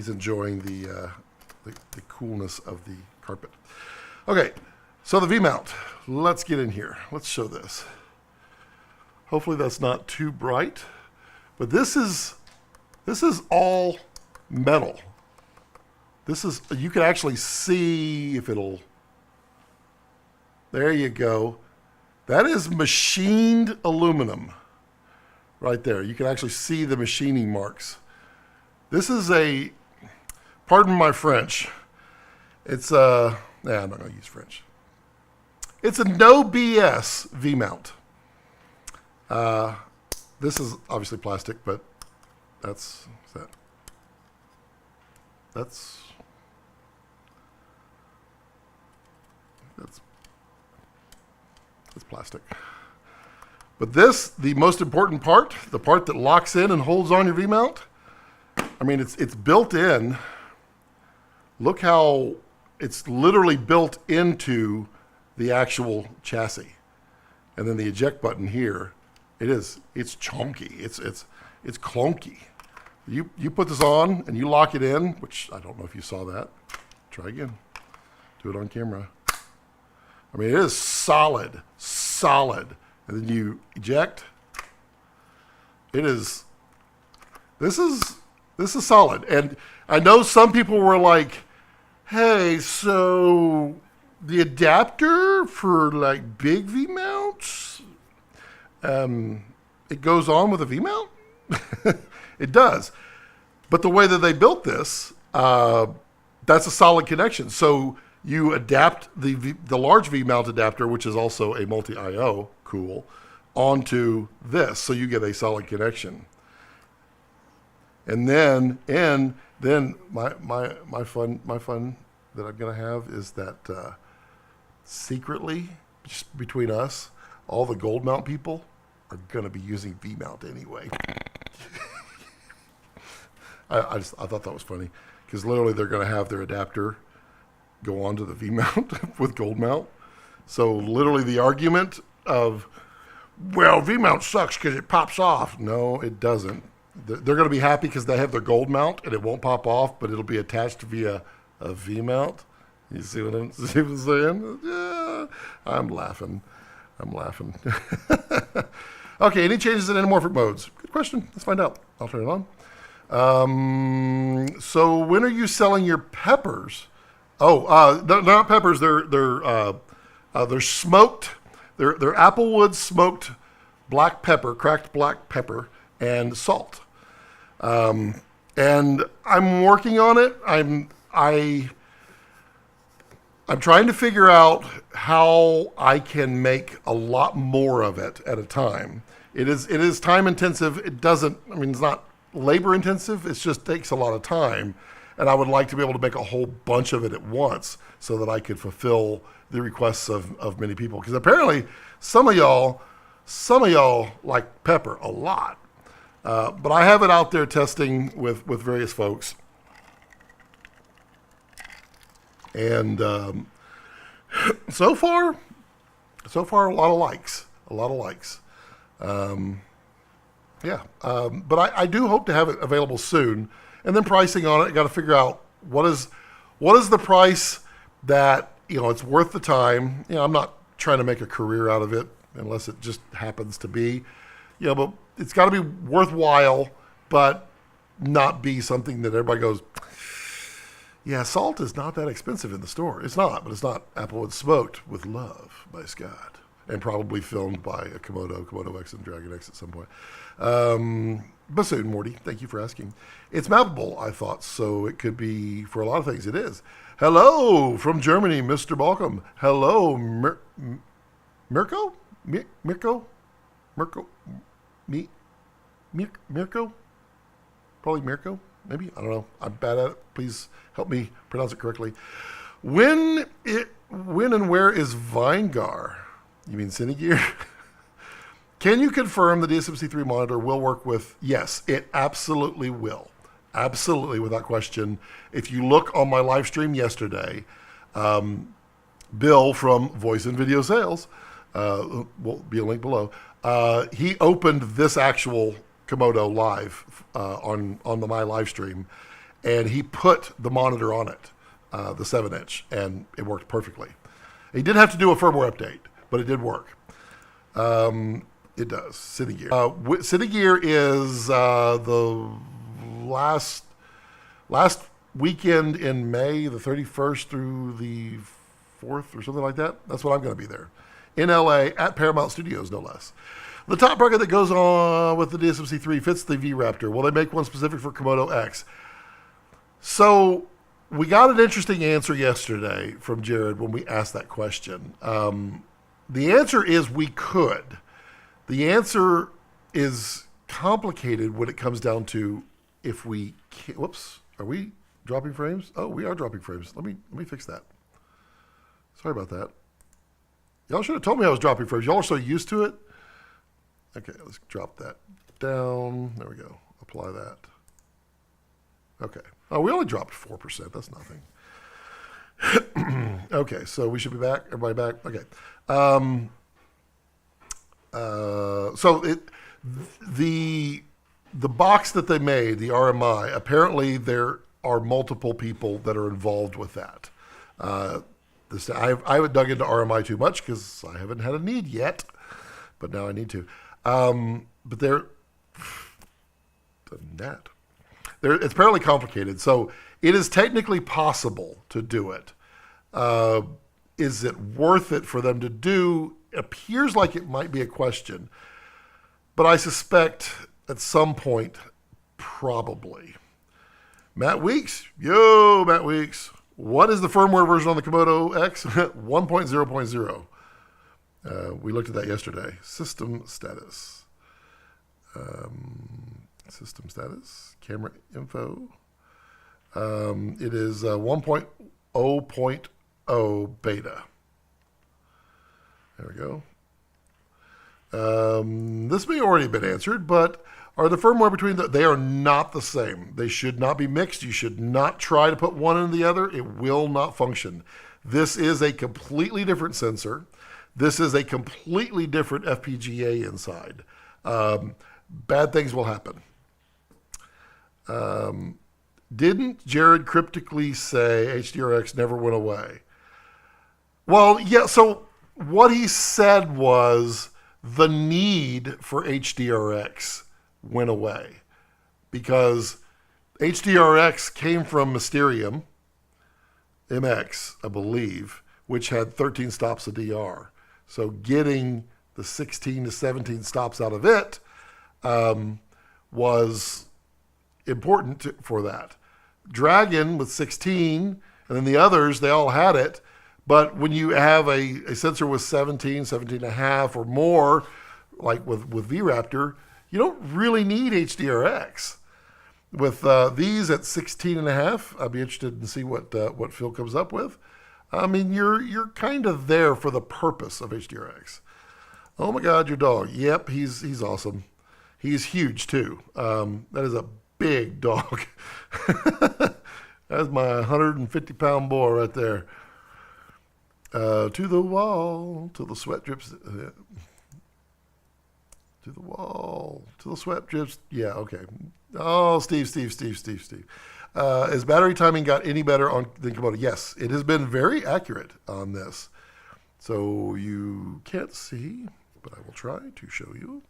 enjoying the coolness of the carpet. Okay, so the V-mount. Let's get in here. Let's show this. Hopefully that's not too bright, but this is all metal. This is, you can actually see if it'll. There you go. That is machined aluminum right there. You can actually see the machining marks. This is a, pardon my French, it's a, I'm not going to use French. It's a no BS V-mount. This is obviously plastic, but that's plastic. But this, the most important part, the part that locks in and holds on your V-mount, I mean, it's built in. Look how it's literally built into the actual chassis. And then the eject button here, it's chunky. It's clunky. You put this on and you lock it in, which I don't know if you saw that. Try again. Do it on camera. I mean, it is solid. And then you eject. This is solid. And I know some people were like, hey, so the adapter for like big V-mounts, it goes on with a V-mount? It does. But the way that they built this, that's a solid connection. So you adapt the large V-mount adapter, which is also a multi-IO, cool, onto this, so you get a solid connection. And then my fun that I'm gonna have is that secretly, just between us, all the gold mount people are gonna be using V-mount anyway. I thought that was funny, because literally they're gonna have their adapter go onto the V-mount with gold mount. So literally the argument of, well, V-mount sucks because it pops off. No, it doesn't. They're going to be happy because they have their gold mount and it won't pop off, but it'll be attached via A V-mount? You see what I'm saying? Yeah, I'm laughing. Okay, any changes in anamorphic modes? Good question. Let's find out. I'll turn it on. So when are you selling your peppers? Oh, they're not peppers. They're smoked. They're applewood smoked black pepper, cracked black pepper, and salt. And I'm working on it. I'm trying to figure out how I can make a lot more of it at a time. It is time intensive. It's not labor intensive. It just takes a lot of time. And I would like to be able to make a whole bunch of it at once so that I could fulfill the requests of many people. Because apparently some of y'all like pepper a lot. But I have it out there testing with various folks. And so far, a lot of likes. But I do hope to have it available soon. And then pricing on it, got to figure out what is the price that, it's worth the time. I'm not trying to make a career out of it unless it just happens to be, but it's got to be worthwhile, but not be something that everybody goes, yeah, salt is not that expensive in the store. It's not, but it's not applewood smoked with love by Scott, and probably filmed by a Komodo-X and Dragon X at some point. But soon, Morty, thank you for asking. It's mappable, I thought, so it could be for a lot of things. It is. Hello from Germany, Mr. Balcom. Hello, Mirko? Probably Mirko, maybe. I don't know. I'm bad at it. Please help me pronounce it correctly. When and where is Vinegar? You mean Cinegear? Can you confirm the DSMC3 monitor will work with? Yes, it absolutely will. Absolutely, without question. If you look on my live stream yesterday, Bill from Voice and Video Sales, will be a link below, he opened this actual Komodo live on my live stream, and he put the monitor on it, the 7-inch, and it worked perfectly. He did have to do a firmware update, but it did work. It does. Cinegear. Cinegear is the last weekend in May, the 31st through the 4th or something like that. That's when I'm going to be there. In LA at Paramount Studios, no less. The top bracket that goes on with the DSMC3 fits the V-RAPTOR. Will they make one specific for Komodo-X? So we got an interesting answer yesterday from Jared when we asked that question. The answer is we could. The answer is complicated when it comes down to if we can. Whoops, are we dropping frames? Oh, we are dropping frames. Let me fix that. Sorry about that. Y'all should have told me I was dropping frames. Y'all are so used to it. Okay, let's drop that down. There we go. Apply that. Okay. Oh, we only dropped 4%. That's nothing. Okay, so we should be back. Everybody back? Okay. The box that they made, the RMI, apparently there are multiple people that are involved with that. I haven't dug into RMI too much because I haven't had a need yet, but now I need to. But it's apparently complicated. So it is technically possible to do it. Is it worth it for them to do? It appears like it might be a question, but I suspect at some point, probably. Matt Weeks. Yo, Matt Weeks. What is the firmware version on the Komodo-X? 1.0.0. We looked at that yesterday. System status. System status. Camera info. It is 1.0.0 beta. There we go. This may already have been answered, but are the firmware between they are not the same. They should not be mixed. You should not try to put one in the other. It will not function. This is a completely different sensor. This is a completely different FPGA inside. Bad things will happen. Didn't Jared cryptically say HDRX never went away? Well, yeah, so what he said was the need for HDRX went away because HDRX came from Mysterium MX, I believe, which had 13 stops of DR. So getting the 16 to 17 stops out of it was important for that. Dragon with 16, and then the others, they all had it. But when you have a sensor with 17, 17 and a half or more, like with V-RAPTOR, you don't really need HDRX. With these at 16 and a half, I'd be interested to see what Phil comes up with. I mean, you're kind of there for the purpose of HDRX. Oh my God, your dog. Yep, he's awesome. He's huge too. That is a big dog. That's my 150-pound boy right there. To the wall, till the sweat drips. To the wall, till the sweat drips. Yeah, okay. Oh, Steve. Has battery timing got any better than Komodo? Yes, it has been very accurate on this. So you can't see, but I will try to show you.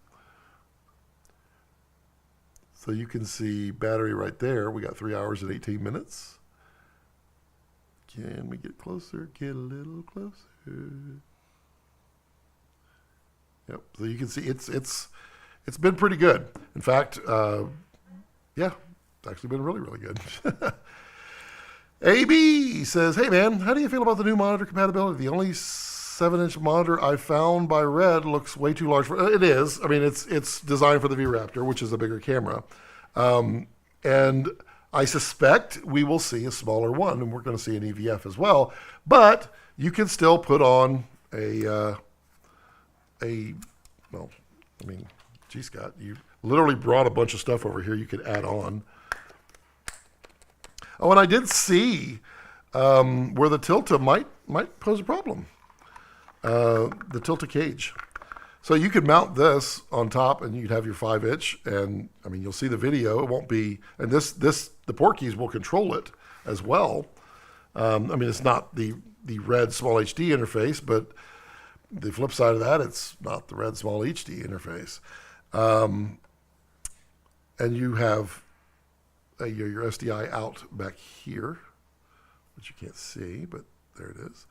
So you can see battery right there. We got 3 hours and 18 minutes. Can we get closer? Get a little closer. Yep. So you can see it's been pretty good. In fact, yeah, it's actually been really, really good. AB says, "Hey man, how do you feel about the new monitor compatibility? The only 7-inch monitor I found by RED looks way too large for it. Is. I mean, it's designed for the V-RAPTOR, which is a bigger camera, and I suspect we will see a smaller one, and we're going to see an EVF as well. But you can still put on well, I mean, gee, Scott, you literally brought a bunch of stuff over here you could add on. Oh, and I did see where the Tilta might pose a problem. The Tilta cage. So you could mount this on top, and you'd have your 5-inch, and I mean, you'll see the video. It won't be, and the port keys will control it as well. I mean, it's not the RED Small HD interface, but the flip side of that, it's not the RED Small HD interface. And you have your SDI out back here, which you can't see, but there it is.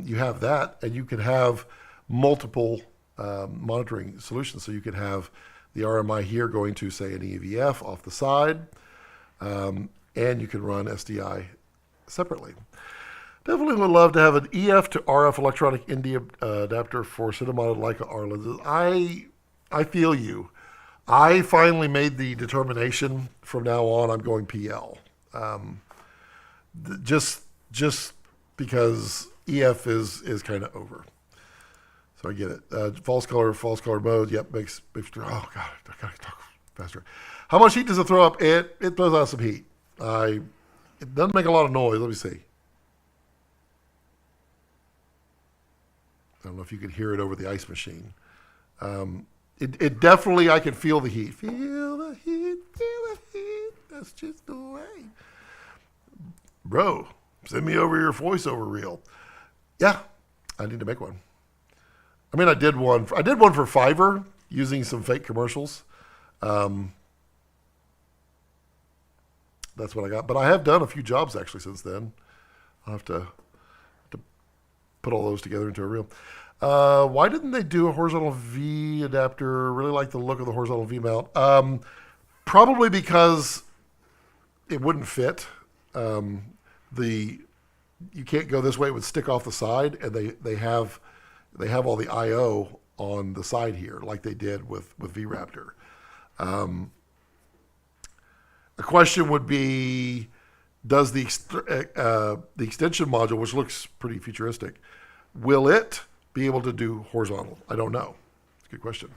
You have that, and you can have multiple monitoring solutions. So you could have the RMI here going to, say, an EVF off the side, and you can run SDI separately. Definitely would love to have an EF to RF electronic India adapter for cinema-mounted Leica R lenses. I feel you. I finally made the determination from now on I'm going PL. Just because EF is kind of over. So I get it. False color mode. Yep, makes oh God, I gotta talk faster. How much heat does it throw up? It throws out some heat. It doesn't make a lot of noise. Let me see. I don't know if you could hear it over the ice machine. It definitely, I can feel the heat. Feel the heat, feel the heat. That's just the way. Bro, send me over your voiceover reel. Yeah, I need to make one. I mean, I did one for Fiverr using some fake commercials. That's what I got. But I have done a few jobs actually since then. I'll have to put all those together into a reel. Why didn't they do a horizontal V adapter? Really like the look of the horizontal V mount. Probably because it wouldn't fit. You can't go this way; it would stick off the side, and they have all the I/O on the side here, like they did with V-RAPTOR. The question would be, does the extension module, which looks pretty futuristic, will it be able to do horizontal? I don't know. It's a good question.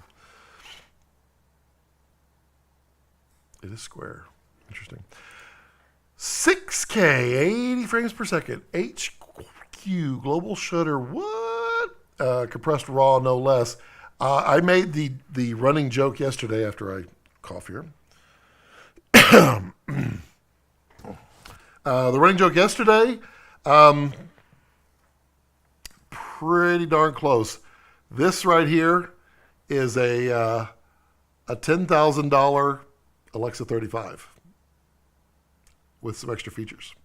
It is square. Interesting. 6K, 80 frames per second. HQ, global shutter. What? Compressed raw, no less. I made the running joke yesterday after I cough here. The running joke yesterday, pretty darn close. This right here is a $10,000 Alexa 35 with some extra features.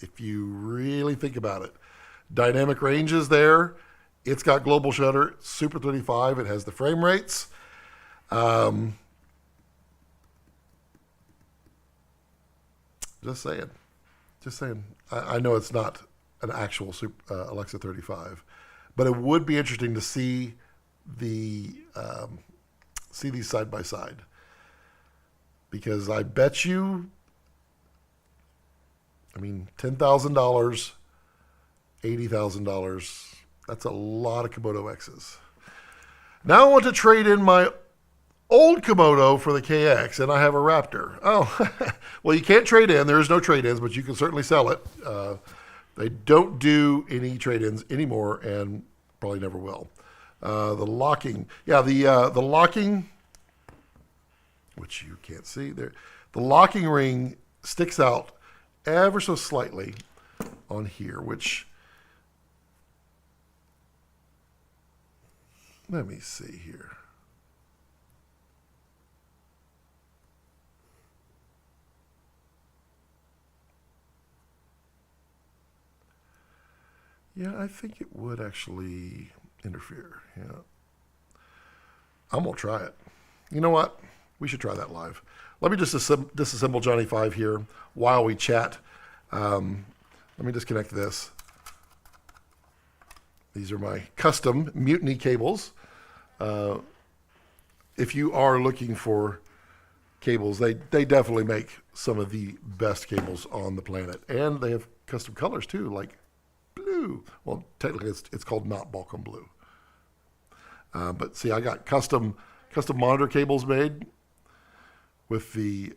If you really think about it, dynamic range is there. It's got global shutter, Super 35. It has the frame rates. Just saying. Just saying. I know it's not an actual Alexa 35, but it would be interesting to see these side by side, because I bet you, I mean, $10,000, $80,000. That's a lot of Komodo-X's. Now I want to trade in my old Komodo for the KX, and I have a Raptor. Oh, well, you can't trade in. There is no trade-ins, but you can certainly sell it. They don't do any trade-ins anymore, and probably never will. The locking, yeah, the locking, which you can't see there, the locking ring sticks out ever so slightly on here, which, let me see here. Yeah, I think it would actually interfere. Yeah. I'm going to try it. You know what? We should try that live. Let me just disassemble Johnny 5 here while we chat. Let me disconnect this. These are my custom Mutiny cables. If you are looking for cables, they definitely make some of the best cables on the planet. And they have custom colors too, like blue. Well, technically it's called not Balkan blue. But see, I got custom monitor cables made with the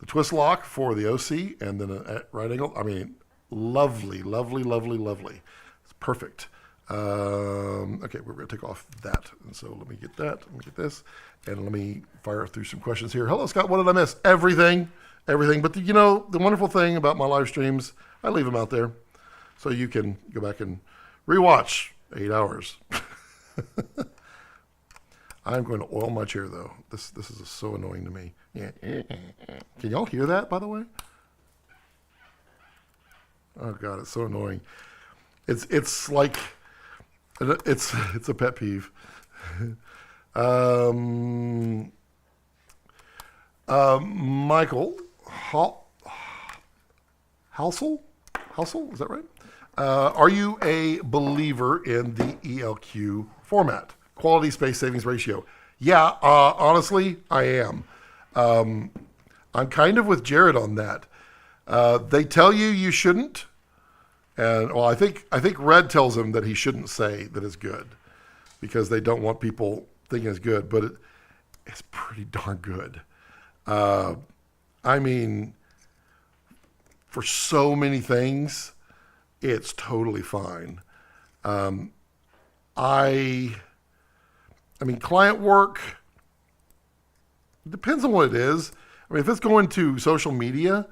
twist lock for the OC and then a right angle. I mean, lovely, lovely, lovely, lovely. It's perfect. Okay, we're going to take off that. And so let me get that. Let me get this. And let me fire through some questions here. Hello, Scott. What did I miss? Everything. But the wonderful thing about my live streams, I leave them out there so you can go back and rewatch 8 hours. I'm going to oil my chair, though. This is so annoying to me. Yeah. Can y'all hear that, by the way? Oh God, it's so annoying. It's like it's a pet peeve. Michael Halsell, is that right? Are you a believer in the ELQ format? Quality space savings ratio. Yeah, honestly, I am. I'm kind of with Jared on that. They tell you shouldn't, and well, I think RED tells him that he shouldn't say that it's good because they don't want people thinking it's good, but it's pretty darn good. I mean, for so many things, it's totally fine. I mean, client work, it depends on what it is. I mean, if it's going to social media,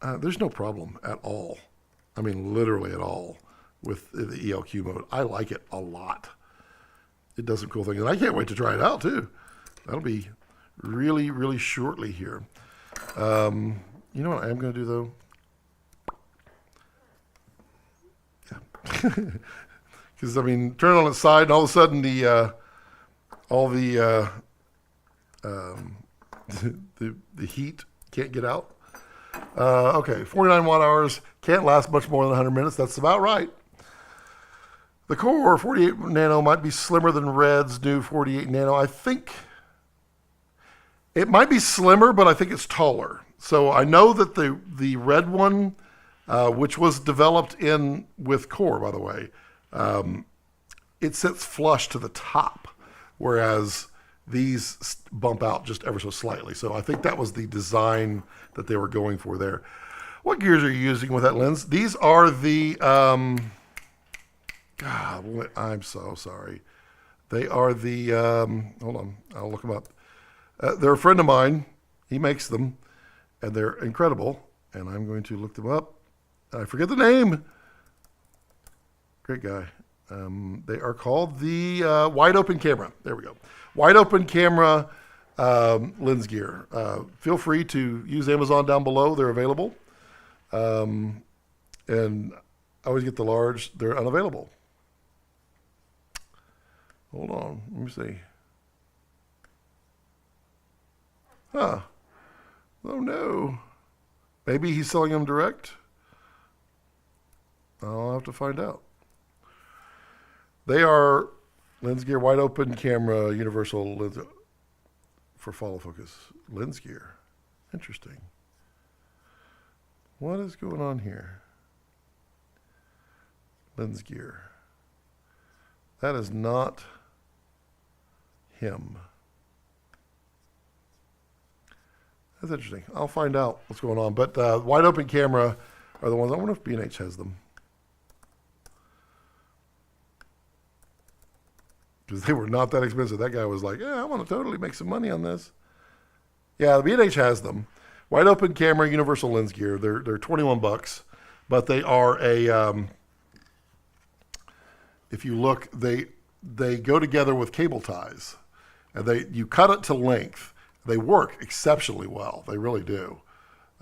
there's no problem at all. I mean, literally at all with the ELQ mode. I like it a lot. It does some cool things. And I can't wait to try it out, too. That'll be really, really shortly here. You know what I am going to do, though? Yeah. Because, I mean, turn it on its side, and all of a sudden the heat can't get out. Okay, 49 watt hours, can't last much more than 100 minutes. That's about right. The Core 48 nano might be slimmer than RED's new 48 nano. I think it might be slimmer, but I think it's taller. So I know that the RED one, which was developed with Core, by the way, it sits flush to the top, whereas these bump out just ever so slightly. So I think that was the design that they were going for there. What gears are you using with that lens? These are the, God, I'm so sorry. They are the, hold on, I'll look them up. They're a friend of mine. He makes them, and they're incredible. and I'm going to look them up. I forget the name. Great guy. They are called the wide open camera. There we go. Wide open camera lens gear. Feel free to use Amazon down below. They're available. And I always get the large. They're unavailable. Hold on. Let me see. Huh. Oh, no. Maybe he's selling them direct? I'll have to find out. They are lens gear, wide open camera, universal lens for follow focus. Lens gear. Interesting. What is going on here? Lens gear. That is not him. That's interesting. I'll find out what's going on. But wide open camera are the ones. I wonder if B&H has them. Because they were not that expensive. That guy was like, yeah, I want to totally make some money on this. Yeah, the B&H has them. Wide open camera, universal lens gear. They're $21, but they are a. If you look, they go together with cable ties, and you cut it to length. They work exceptionally well. They really do.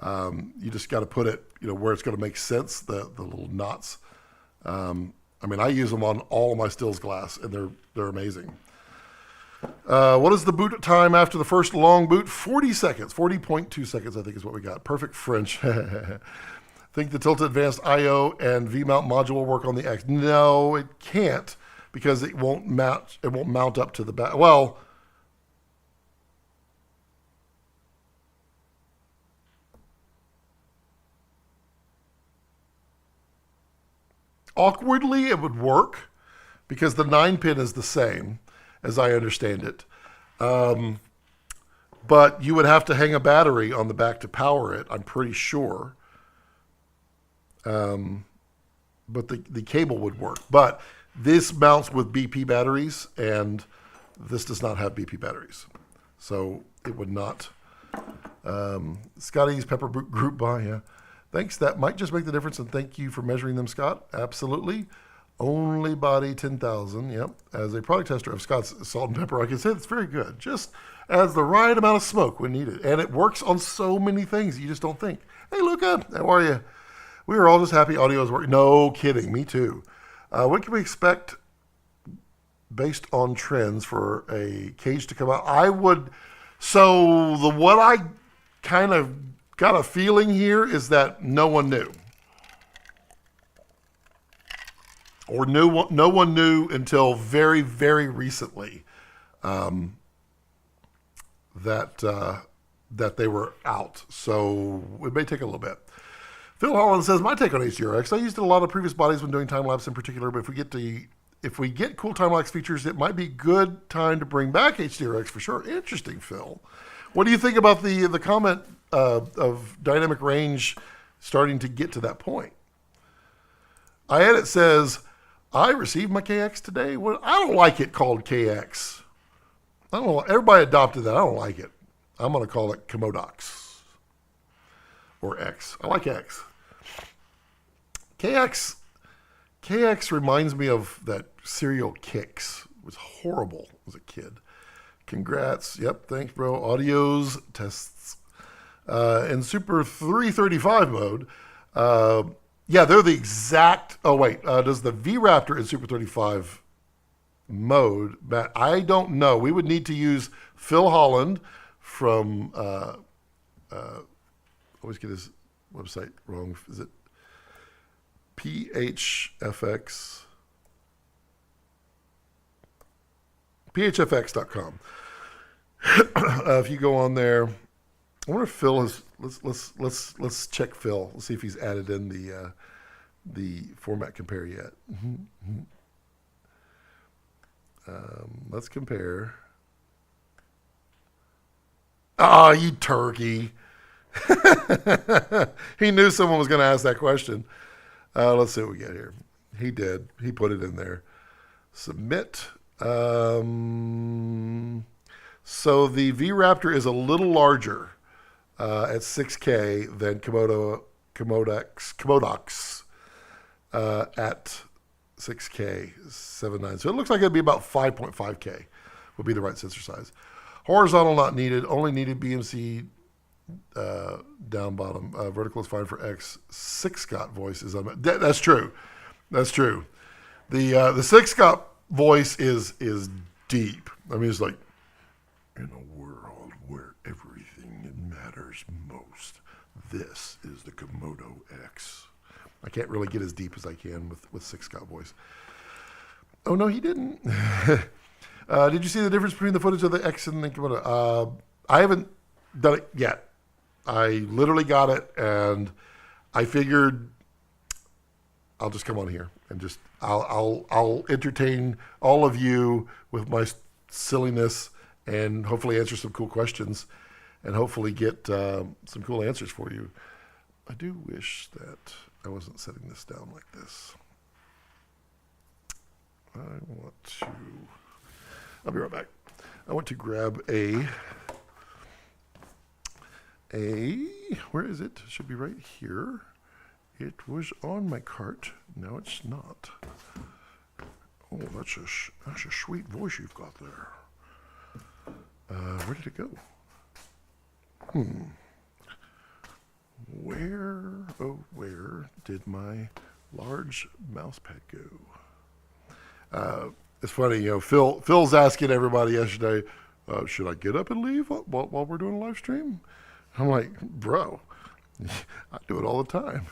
You just got to put it, where it's going to make sense. The little knots. I mean, I use them on all of my stills glass, and they're amazing. What is the boot time after the first long boot? 40 seconds. 40.2 seconds, I think, is what we got. Perfect French. Think the Tilt Advanced I/O and V-mount module will work on the X? No, it can't, because it won't mount. It won't mount up to the back. Well, awkwardly, it would work because the 9-pin is the same, as I understand it. But you would have to hang a battery on the back to power it, I'm pretty sure. But the cable would work. But this mounts with BP batteries, and this does not have BP batteries. So it would not. Scotty's Pepper Group buy, yeah. Thanks, that might just make the difference, and thank you for measuring them, Scott. Absolutely. Only body 10,000, yep. As a product tester of Scott's salt and pepper, I can say it's very good. Just adds the right amount of smoke when needed. And it works on so many things you just don't think. Hey, Luca, how are you? We were all just happy audio is working. No kidding, me too. What can we expect based on trends for a cage to come out? What I kind of got a feeling here is that no one knew. Or no one knew until very, very recently that they were out. So it may take a little bit. Phil Holland says, my take on HDRX, I used it a lot of previous bodies when doing time-lapse in particular, but if we get cool time-lapse features, it might be good time to bring back HDRX for sure. Interesting, Phil. What do you think about the comment of dynamic range starting to get to that point? It says, I received my KX today. Well, I don't like it called KX. I don't know. Everybody adopted that. I don't like it. I'm going to call it Komodo-X or X. I like X. KX reminds me of that cereal Kix. It was horrible as a kid. Congrats. Yep. Thanks, bro. Audios tests. In Super 335 mode, yeah, they're the exact. Oh, wait. Does the V-RAPTOR in Super 35 mode, Matt? I don't know. We would need to use Phil Holland from. Always get his website wrong. Is it PHFX? PHFX.com. If you go on there, I wonder if Phil has. Let's check Phil. Let's see if he's added in the format compare yet. Let's compare. Ah, you turkey. He knew someone was going to ask that question. Let's see what we get here. He did. He put it in there. Submit. So the V-RAPTOR is a little larger. at 6K than Komodo-X at 6K 7.9. So it looks like it'd be about 5.5K would be the right sensor size. Horizontal not needed, only needed BMC down bottom. Vertical is fine for X. 6-Scott voice is on. That's true. That's true. The 6-Scott voice is deep. I mean, it's like, in a world where everything matters most, this is the Komodo-X. I can't really get as deep as I can with 6-Scott voice. Oh, no, he didn't. Did you see the difference between the footage of the X and the Komodo? I haven't done it yet. I literally got it, and I figured I'll just come on here and just I'll entertain all of you with my silliness and hopefully answer some cool questions and hopefully get some cool answers for you. I do wish that I wasn't setting this down like this. I'll be right back. I want to grab where is it? It should be right here. It was on my cart. Now it's not. Oh, that's a sweet voice you've got there. Where did it go? Where did my large mouse pad go? It's funny, you know, Phil's asking everybody yesterday, should I get up and leave while we're doing a live stream? I'm like, bro, I do it all the time.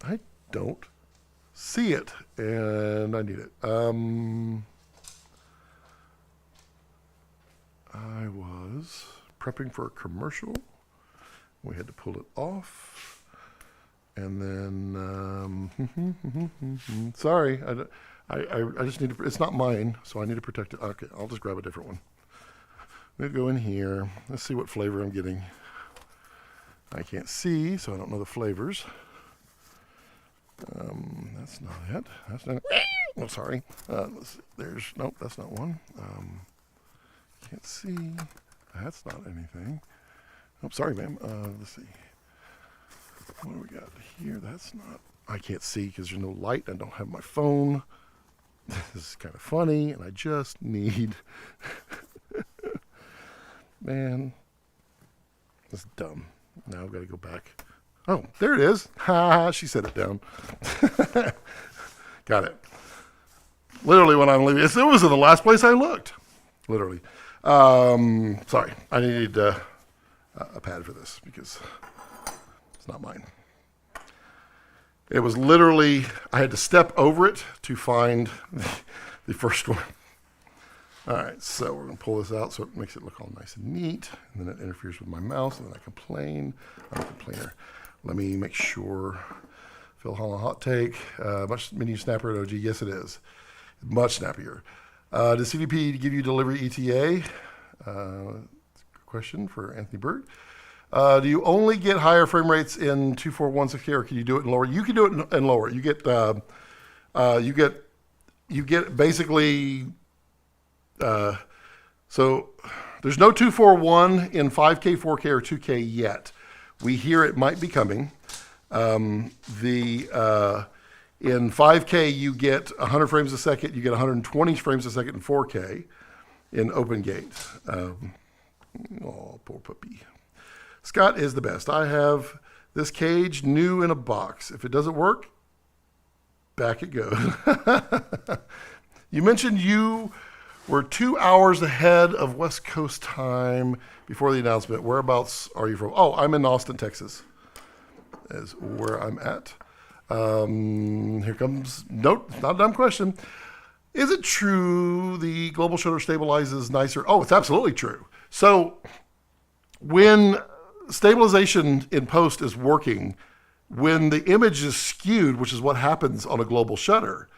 I don't see it, and I need it. I was prepping for a commercial. We had to pull it off, and then sorry, I just need to. It's not mine, so I need to protect it. Okay, I'll just grab a different one. I'm gonna go in here. Let's see what flavor I'm getting. I can't see, so I don't know the flavors. That's not it. That's not it. Oh, sorry. Nope, that's not one. Can't see. That's not anything. Oh, sorry, ma'am. Let's see. What do we got here? That's not. I can't see because there's no light. I don't have my phone. This is kind of funny, and I just need. Man, that's dumb. Now I've got to go back. Oh, there it is. Ha! She set it down. Got it. Literally, when I'm leaving, it was in the last place I looked. Literally. Sorry, I need a pad for this because it's not mine. It was literally, I had to step over it to find the first one. All right, so we're going to pull this out so it makes it look all nice and neat, and then it interferes with my mouse, and then I complain. I'm a complainer. Let me make sure. Phil Holland hot take. Much menu snapper at OG. Yes, it is. Much snappier. Does CDP give you delivery ETA? Question for Anthony Bird. Do you only get higher frame rates in 241/6K, or can you do it in lower? You can do it in lower. You get basically. So there's no 241 in 5K, 4K, or 2K yet. We hear it might be coming. In 5K, you get 100 frames a second. You get 120 frames a second in 4K in open gate. Oh, poor puppy. Scott is the best. I have this cage new in a box. If it doesn't work, back it goes. You mentioned you were 2 hours ahead of West Coast time before the announcement. Whereabouts are you from? Oh, I'm in Austin, Texas. Is where I'm at. Here comes, nope, not a dumb question. Is it true the global shutter stabilizes nicer? Oh, it's absolutely true. So when stabilization in post is working, when the image is skewed, which is what happens on a global shutter,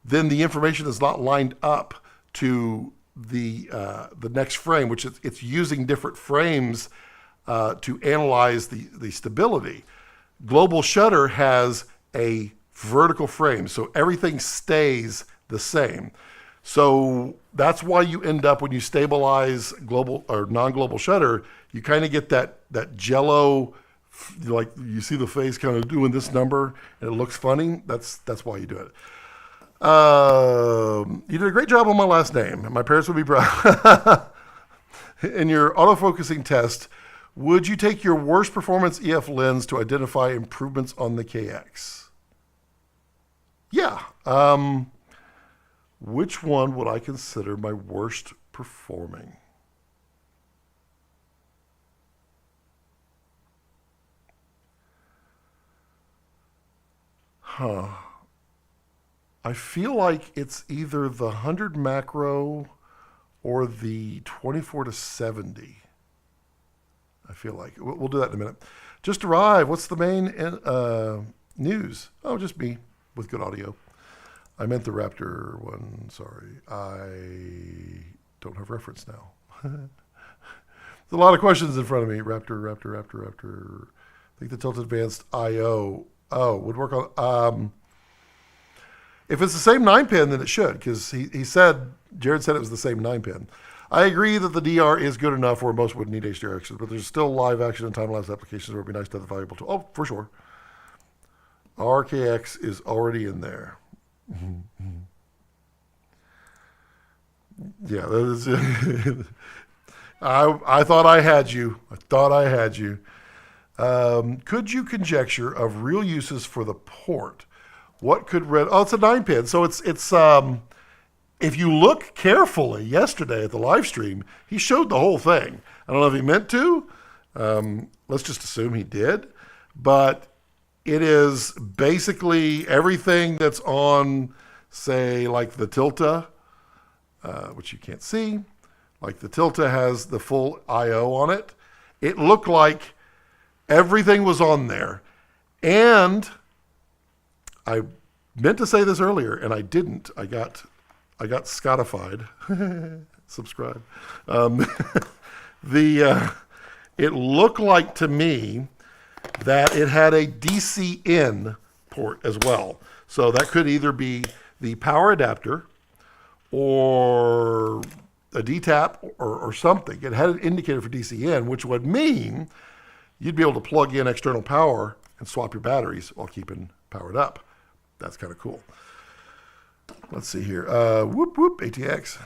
then the information is not lined up to the next frame, which it's using different frames to analyze the stability. Global shutter has a vertical frame, so everything stays the same. So that's why you end up, when you stabilize global or non-global shutter, you kind of get that jello, like you see the face kind of doing this number and it looks funny. That's why you do it. You did a great job on my last name. My parents would be proud. In your autofocusing test, would you take your worst performance EF lens to identify improvements on the KX? Yeah. Which one would I consider my worst performing? I feel like it's either the 100 macro or the 24-70. I feel like we'll do that in a minute. Just arrived. What's the main news? Oh, just me with good audio. I meant the Raptor one. Sorry, I don't have reference now. There's a lot of questions in front of me. Raptor. I think the Tilt Advanced I/O. Oh, would work on. If it's the same 9-pin, then it should, because Jared said it was the same 9-pin. I agree that the DR is good enough where most would need HDR action, but there's still live action and time-lapse applications where it would be nice to have a valuable tool. Oh, for sure. RKX is already in there. Yeah, that is it. I thought I had you. Could you conjecture of real uses for the port? What could RED? Oh, it's a 9-pin. So it's if you look carefully yesterday at the live stream, he showed the whole thing. I don't know if he meant to. Let's just assume he did. But it is basically everything that's on, say, like the Tilta, which you can't see. Like the Tilta has the full I/O on it. It looked like everything was on there. And I meant to say this earlier, and I didn't. I got Scottified. Subscribe. It looked like to me that it had a DC in port as well. So that could either be the power adapter or a DTAP or something. It had an indicator for DC in, which would mean you'd be able to plug in external power and swap your batteries while keeping powered up. That's kind of cool. Let's see here. ATX.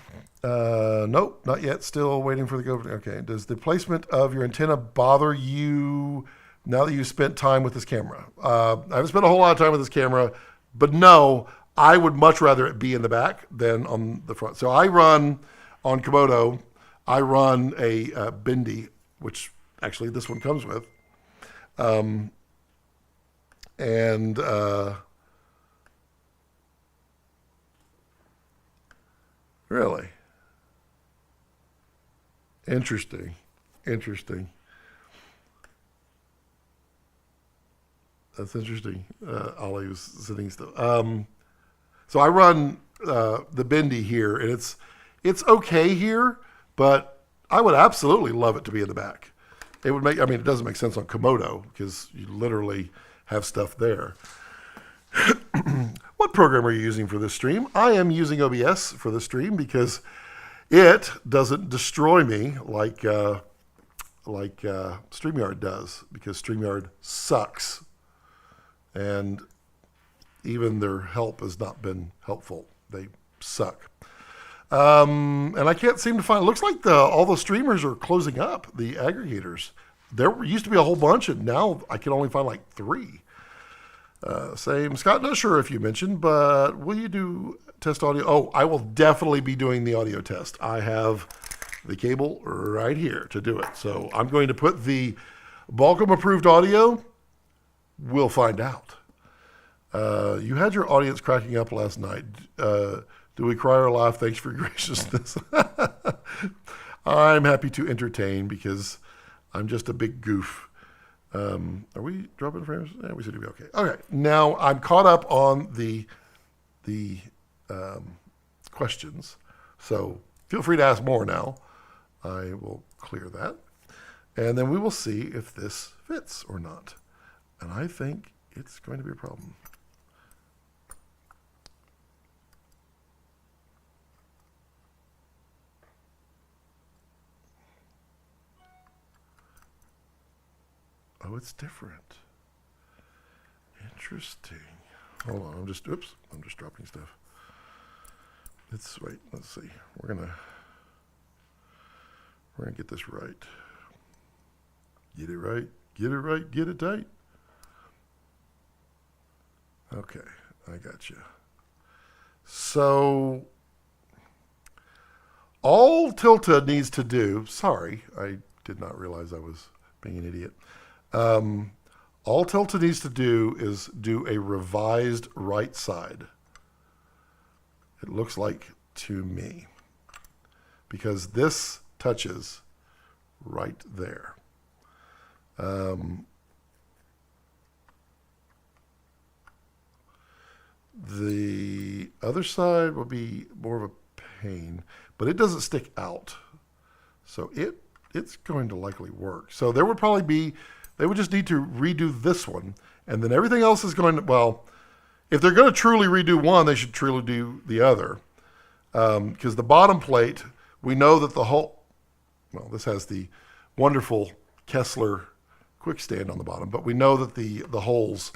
Nope, not yet. Still waiting for the go. Okay. Does the placement of your antenna bother you now that you spent time with this camera? I haven't spent a whole lot of time with this camera, but no, I would much rather it be in the back than on the front. So I run on Komodo, I run a Bindi, which actually this one comes with. Really? Interesting. That's interesting. Ollie was sitting still. So I run the Bindi here, and it's okay here, but I would absolutely love it to be in the back. It would make, I mean, it doesn't make sense on Komodo because you literally have stuff there. What program are you using for this stream? I am using OBS for the stream because it doesn't destroy me like StreamYard does, because StreamYard sucks. And even their help has not been helpful. They suck. And I can't seem to find, it looks like all the streamers are closing up, the aggregators. There used to be a whole bunch, and now I can only find like 3. Same. Scott, not sure if you mentioned, but will you do test audio? Oh, I will definitely be doing the audio test. I have the cable right here to do it. So I'm going to put the Balcom approved audio. We'll find out. You had your audience cracking up last night. Do we cry or laugh? Thanks for your graciousness. I'm happy to entertain because I'm just a big goof. Are we dropping frames? Yeah, we should be okay. Okay, now I'm caught up on the questions, so feel free to ask more now. I will clear that, and then we will see if this fits or not. And I think it's going to be a problem. Oh, it's different. Interesting. Hold on, I'm just dropping stuff. Wait, let's see. We're gonna get this right. Get it right, get it right, get it tight. Okay, I got you. So all Tilta needs to do, sorry, I did not realize I was being an idiot. All Tilta needs to do is do a revised right side. It looks like to me, because this touches right there. The other side will be more of a pain, but it doesn't stick out. So it's going to likely work. So there would probably be, they would just need to redo this one, and then everything else is going to, well, if they're going to truly redo one, they should truly do the other. Because the bottom plate, we know that the whole, well, this has the wonderful Kessler quick stand on the bottom, but we know that the holes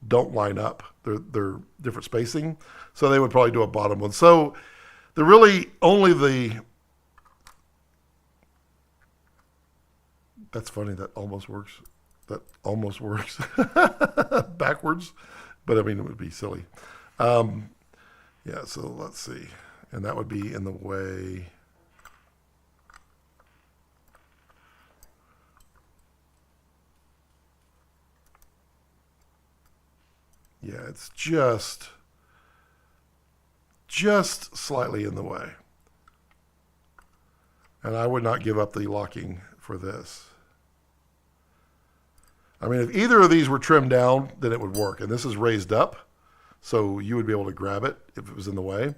don't line up. They're different spacing, so they would probably do a bottom one. So they're really only the, that's funny, that almost works. That almost works backwards, but I mean, it would be silly. Yeah, so let's see. And that would be in the way. Yeah, it's just slightly in the way. And I would not give up the locking for this. I mean, if either of these were trimmed down, then it would work. And this is raised up, so you would be able to grab it if it was in the way.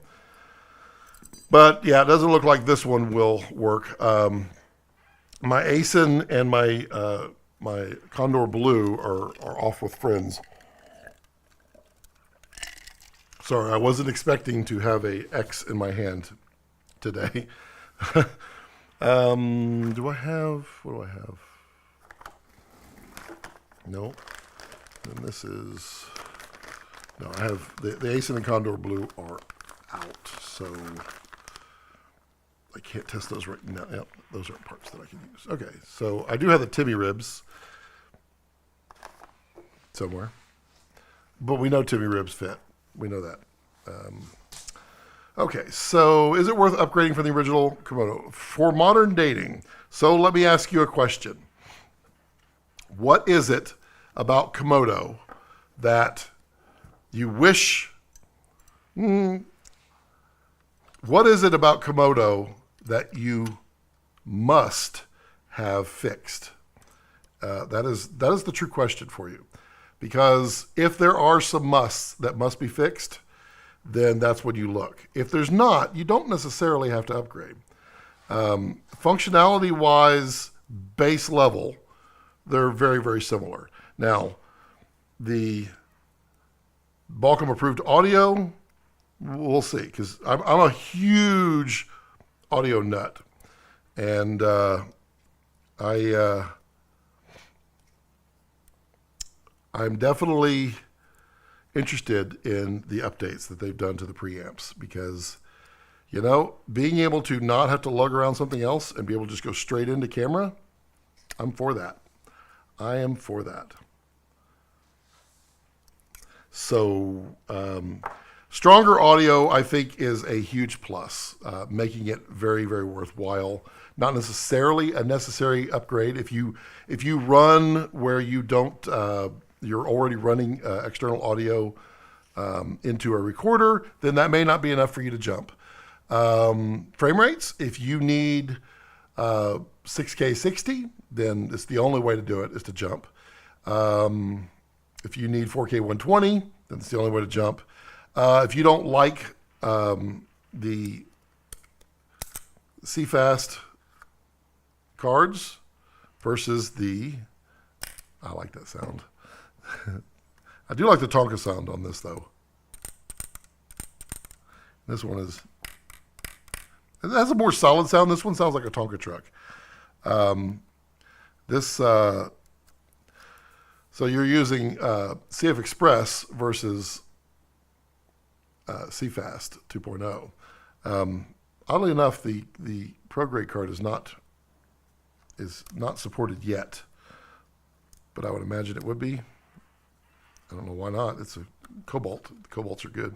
But yeah, it doesn't look like this one will work. My ASIN and my Condor Blue are off with friends. Sorry, I wasn't expecting to have a X in my hand today. What do I have? No. And this is, no, I have, the ASIN and Condor Blue are out, so I can't test those right now. Yep, those aren't parts that I can use. Okay, so I do have the Timmy ribs somewhere, but we know Timmy ribs fit. We know that. Okay, so is it worth upgrading from the original Komodo? For modern dating, so let me ask you a question. What is it about Komodo that you wish... what is it about Komodo that you must have fixed? That is the true question for you. Because if there are some musts that must be fixed, then that's when you look. If there's not, you don't necessarily have to upgrade. Functionality-wise, base level, they're very, very similar. Now, the Balcom approved audio, we'll see, because I'm a huge audio nut, and I'm definitely interested in the updates that they've done to the preamps, because, you know, being able to not have to lug around something else and be able to just go straight into camera, I'm for that. I am for that. So stronger audio, I think, is a huge plus, making it very, very worthwhile. Not necessarily a necessary upgrade. If you run where you don't, you're already running external audio into a recorder, then that may not be enough for you to jump. Frame rates, if you need 6K 60, then it's the only way to do it is to jump. If you need 4K 120, then it's the only way to jump. If you don't like the CFast cards versus the, I like that sound. I do like the Tonka sound on this, though. This one is, it has a more solid sound. This one sounds like a Tonka truck. So you're using CF Express versus CFast 2.0. Oddly enough, the Pro Grade card is not supported yet, but I would imagine it would be. I don't know why not. It's a Cobalt. The Cobalts are good.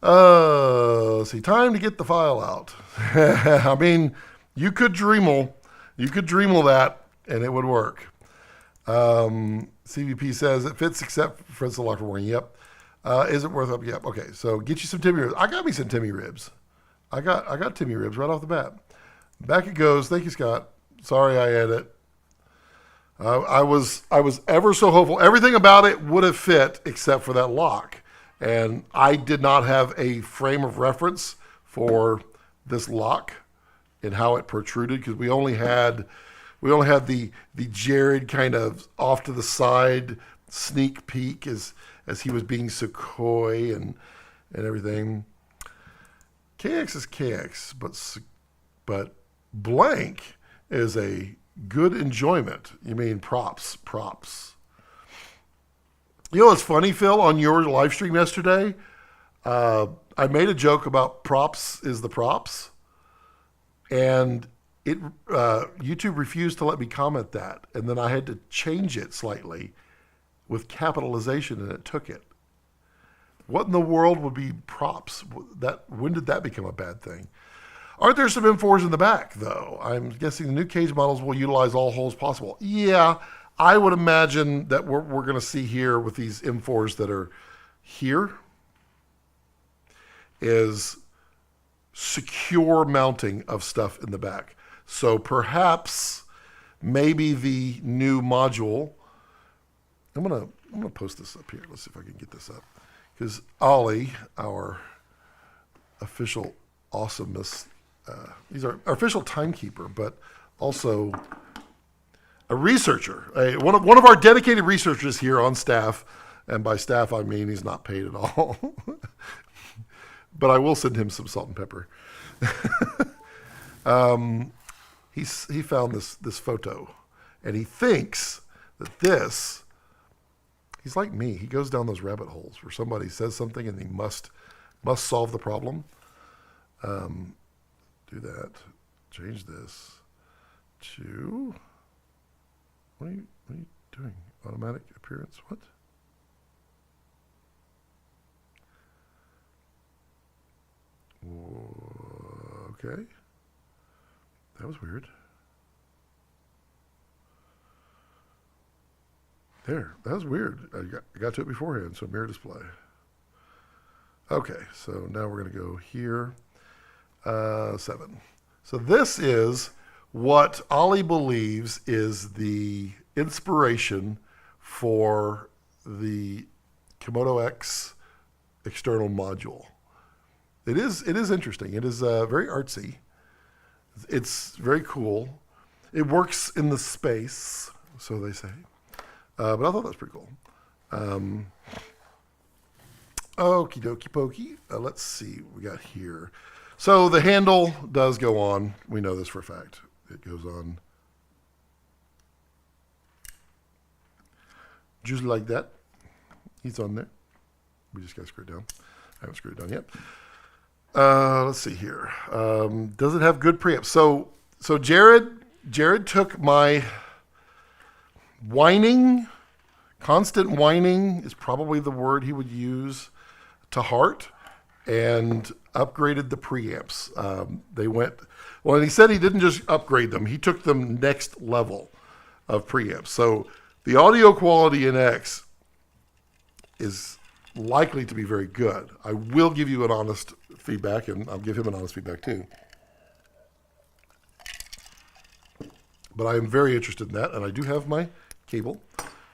Let's see. Time to get the file out. I mean, you could Dremel that, and it would work. CVP says it fits except for the locker warning. Yep. Is it worth up? Yep. Okay. So get you some Timmy ribs. I got me some Timmy ribs. I got Timmy ribs right off the bat. Back it goes. Thank you, Scott. Sorry I had it. I was ever so hopeful. Everything about it would have fit except for that lock. And I did not have a frame of reference for this lock and how it protruded, because we only had the Jared kind of off to the side sneak peek as he was being so coy and everything. KX is KX, but blank is a good enjoyment. You mean props. You know what's funny, Phil, on your live stream yesterday? I made a joke about props is the props, and YouTube refused to let me comment that, and then I had to change it slightly with capitalization, and it took it. What in the world would be props? When did that become a bad thing? Aren't there some M4s in the back, though? I'm guessing the new cage models will utilize all holes possible. Yeah, I would imagine that we're going to see here with these M4s that are here is secure mounting of stuff in the back. So perhaps maybe the new module, I'm gonna post this up here. Let's see if I can get this up. Because Ollie, our official awesomeness, he's our official timekeeper, but also a researcher, one of our dedicated researchers here on staff, and by staff I mean he's not paid at all. But I will send him some salt and pepper. He found this photo, and he thinks that he's like me. He goes down those rabbit holes where somebody says something and he must solve the problem. Do that. Change this to. What are you doing? Automatic appearance? What? Okay. That was weird. There. That was weird. I got to it beforehand, so mirror display. Okay, so now we're going to go here. 7. So this is what Ollie believes is the inspiration for the Komodo-X external module. It is interesting. It is very artsy. It's very cool. It works in the space, so they say. But I thought that was pretty cool. Okie dokie pokey. Let's see what we got here. So the handle does go on. We know this for a fact. It goes on just like that. He's on there. We just got to screw it down. I haven't screwed it down yet. Let's see here. Does it have good preamps? So Jared took my constant whining is probably the word he would use, to heart, and upgraded the preamps. And he said he didn't just upgrade them, he took them next level of preamps. So the audio quality in X is likely to be very good. I will give you an honest feedback, and I'll give him an honest feedback too. But I am very interested in that, and I do have my cable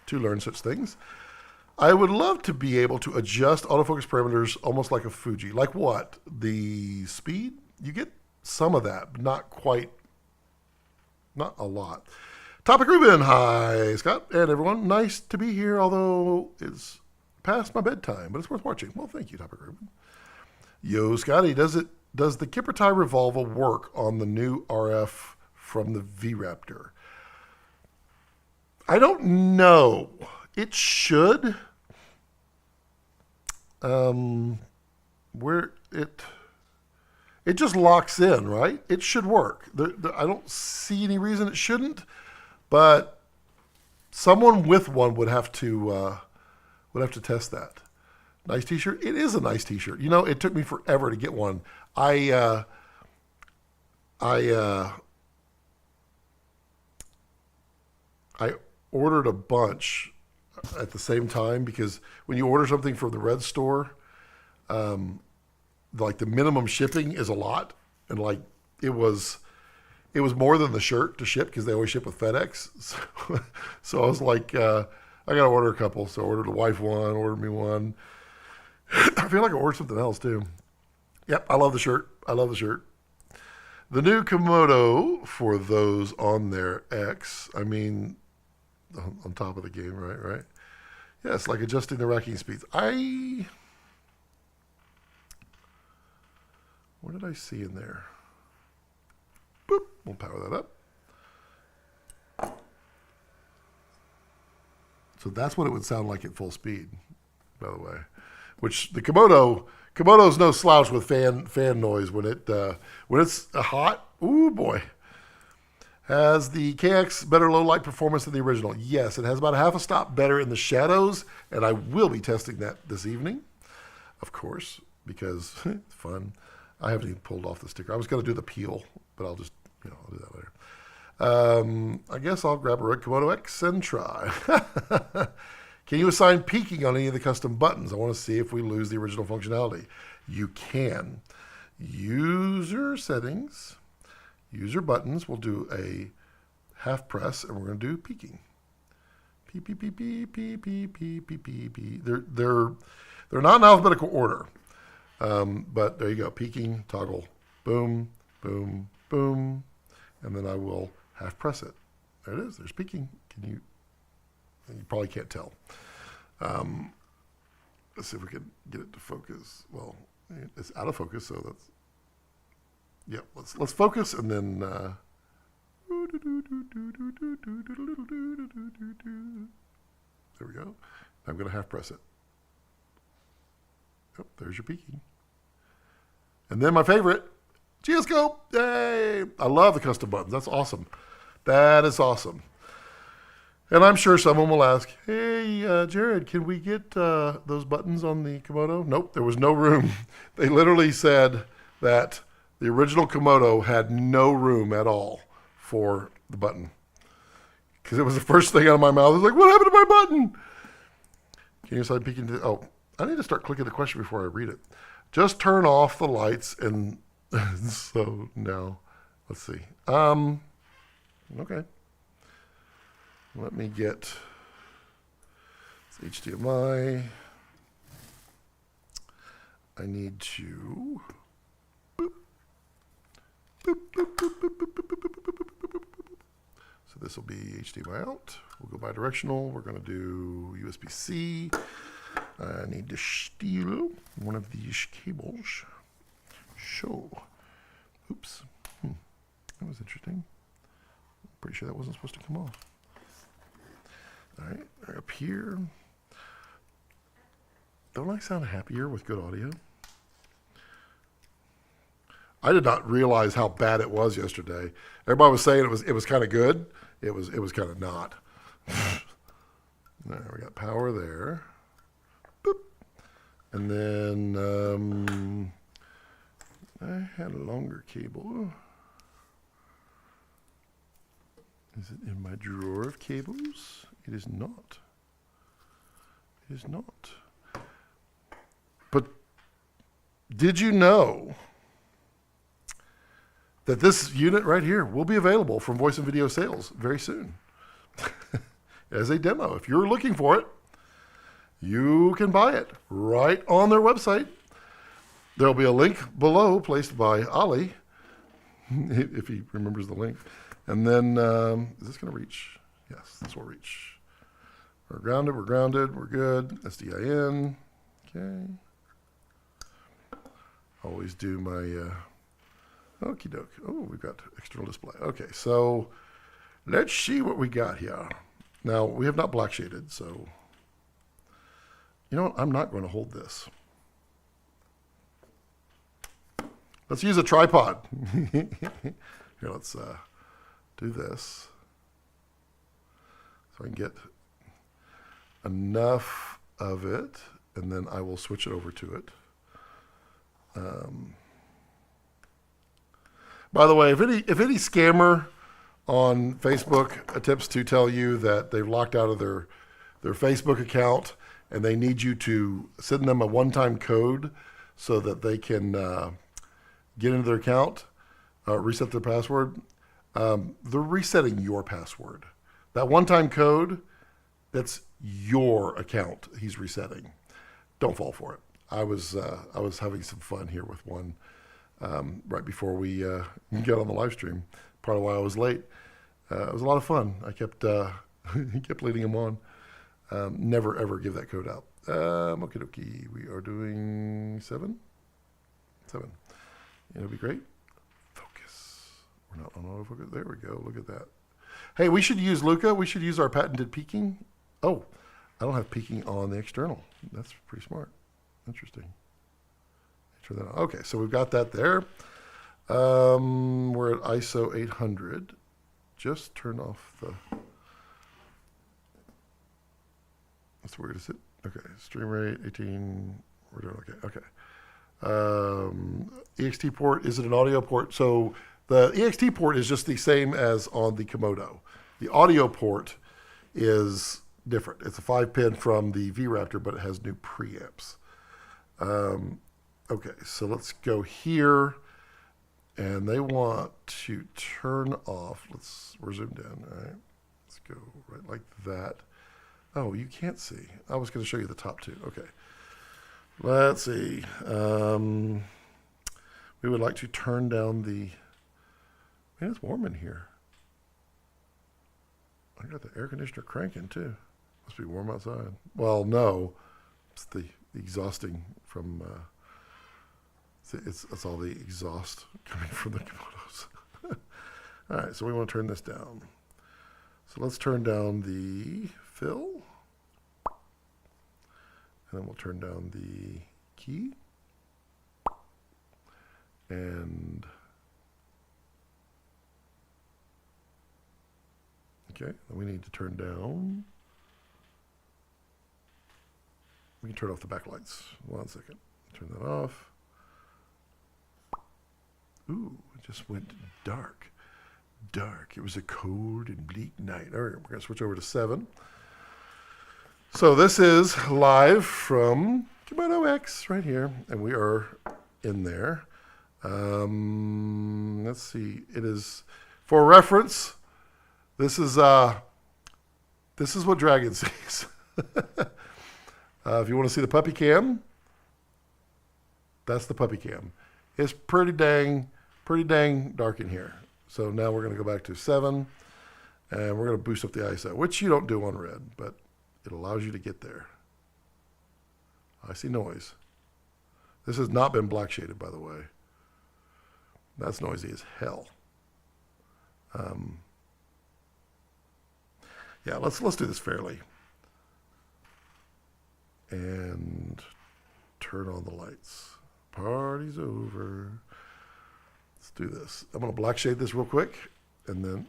to learn such things. I would love to be able to adjust autofocus parameters almost like a Fuji. Like what? The speed? You get some of that, but not a lot. Topic Ruben, hi Scott and everyone. Nice to be here, although it's past my bedtime, but it's worth watching. Well, thank you, Topic Ruben. Yo, Scotty, does the Kippertie Revolva work on the new RF from the V-RAPTOR? I don't know. It should. Where it just locks in, right? It should work. I don't see any reason it shouldn't, but someone with one would have to test that. Nice T-shirt. It is a nice T-shirt. You know, it took me forever to get one. I ordered a bunch at the same time because when you order something from the Red store, like the minimum shipping is a lot, and like it was more than the shirt to ship because they always ship with FedEx. So I was like, I gotta order a couple. So I ordered the wife one, ordered me one. I feel like I ordered something else too. Yep, I love the shirt. I love the shirt. The new Komodo, for those on their X, I mean, on top of the game, right? Yeah, it's like adjusting the racking speeds. What did I see in there? Boop, we'll power that up. So that's what it would sound like at full speed, by the way. Which the Komodo's no slouch with fan noise when it's hot. Ooh boy. Has the KX better low light performance than the original? Yes, it has about a half a stop better in the shadows, and I will be testing that this evening, of course, because it's fun. I haven't even pulled off the sticker. I was going to do the peel, but I'll just, I'll do that later. I guess I'll grab a RED Komodo-X and try. Can you assign peaking on any of the custom buttons? I want to see if we lose the original functionality. You can. User settings, user buttons. We'll do a half press, and we're going to do peaking. P. They're not in alphabetical order, but there you go. Peaking, toggle, boom, boom, boom, and then I will half press it. There it is. There's peaking. You probably can't tell. Let's see if we can get it to focus. Well, it's out of focus, so that's, yeah, let's focus, and then there we go. I'm going to half press it. Yep, there's your peaking. And then my favorite, Geoscope. Yay! I love the custom buttons. That's awesome. That is awesome. And I'm sure someone will ask, hey, Jared, can we get those buttons on the Komodo? Nope, there was no room. They literally said that the original Komodo had no room at all for the button. Because it was the first thing out of my mouth. I was like, what happened to my button? Can you assign peeking to... Oh, I need to start clicking the question before I read it. Just turn off the lights and... So, now, let's see. Okay. Let me get it's HDMI. I need to boop, boop, boop, boop, boop, boop, boop, boop, boop, boop, boop. So this will be HDMI out. We'll go bi-directional. We're going to do USB-C. I need to steal one of these cables. So, oops. That was interesting. Pretty sure that wasn't supposed to come off. All right, up here. Don't I sound happier with good audio? I did not realize how bad it was yesterday. Everybody was saying it was kind of good. It was kind of not. There, we got power there. Boop. And then I had a longer cable. Is it in my drawer of cables? It is not. It is not. But did you know that this unit right here will be available from Voice and Video Sales very soon as a demo? If you're looking for it, you can buy it right on their website. There'll be a link below placed by Ali, if he remembers the link. And then, is this going to reach? Yes, this will reach. We're grounded, we're good. SDIN, okay. Always do my, okie doke. Oh, we've got external display. Okay, so let's see what we got here. Now, we have not black shaded, so you know what? I'm not going to hold this. Let's use a tripod. Here, let's do this so I can get enough of it, and then I will switch it over to it. By the way, if any scammer on Facebook attempts to tell you that they've locked out of their Facebook account and they need you to send them a one-time code so that they can get into their account, reset their password, they're resetting your password. That one-time code, that's your account he's resetting. Don't fall for it. I was having some fun here with one right before we got on the live stream. Part of why I was late. It was a lot of fun. I kept kept leading him on. Never ever give that code out. Okie dokie. We are doing 7. It'll be great. Focus. We're not on autofocus. There we go. Look at that. Hey, we should use Luca. We should use our patented peaking. Oh, I don't have peaking on the external. That's pretty smart. Interesting. Turn that on. Okay, so we've got that there. We're at ISO 800. Just turn off the... That's where is it? Okay, stream rate 18. We're doing okay. EXT port, is it an audio port? So the EXT port is just the same as on the Komodo. The audio port is different. It's a 5-pin from the V-RAPTOR, but it has new preamps. Okay, so let's go here, and they want to turn off. We're zoomed in, all right? Let's go right like that. Oh, you can't see. I was going to show you the top two. Okay, let's see. We would like to turn down the. Man, it's warm in here. I got the air conditioner cranking too. Must be warm outside. Well, no, it's the exhausting from. It's all the exhaust coming from the Komodos. All right, so we want to turn this down. So let's turn down the fill. And then we'll turn down the key. And okay, then we need to turn down. We can turn off the backlights. 1 second. Turn that off. Ooh, it just went dark. Dark. It was a cold and bleak night. All right, we're going to switch over to 7. So this is live from Komodo-X right here, and we are in there. Let's see. It is, for reference, this is what Dragon sees. If you want to see the puppy cam, that's the puppy cam. It's pretty dang dark in here. So now we're going to go back to 7, and we're going to boost up the ISO, which you don't do on RED, but it allows you to get there. I see noise. This has not been black shaded, by the way. That's noisy as hell. Yeah, let's do this fairly. And turn on the lights. Party's over. Let's do this. I'm going to black shade this real quick, and then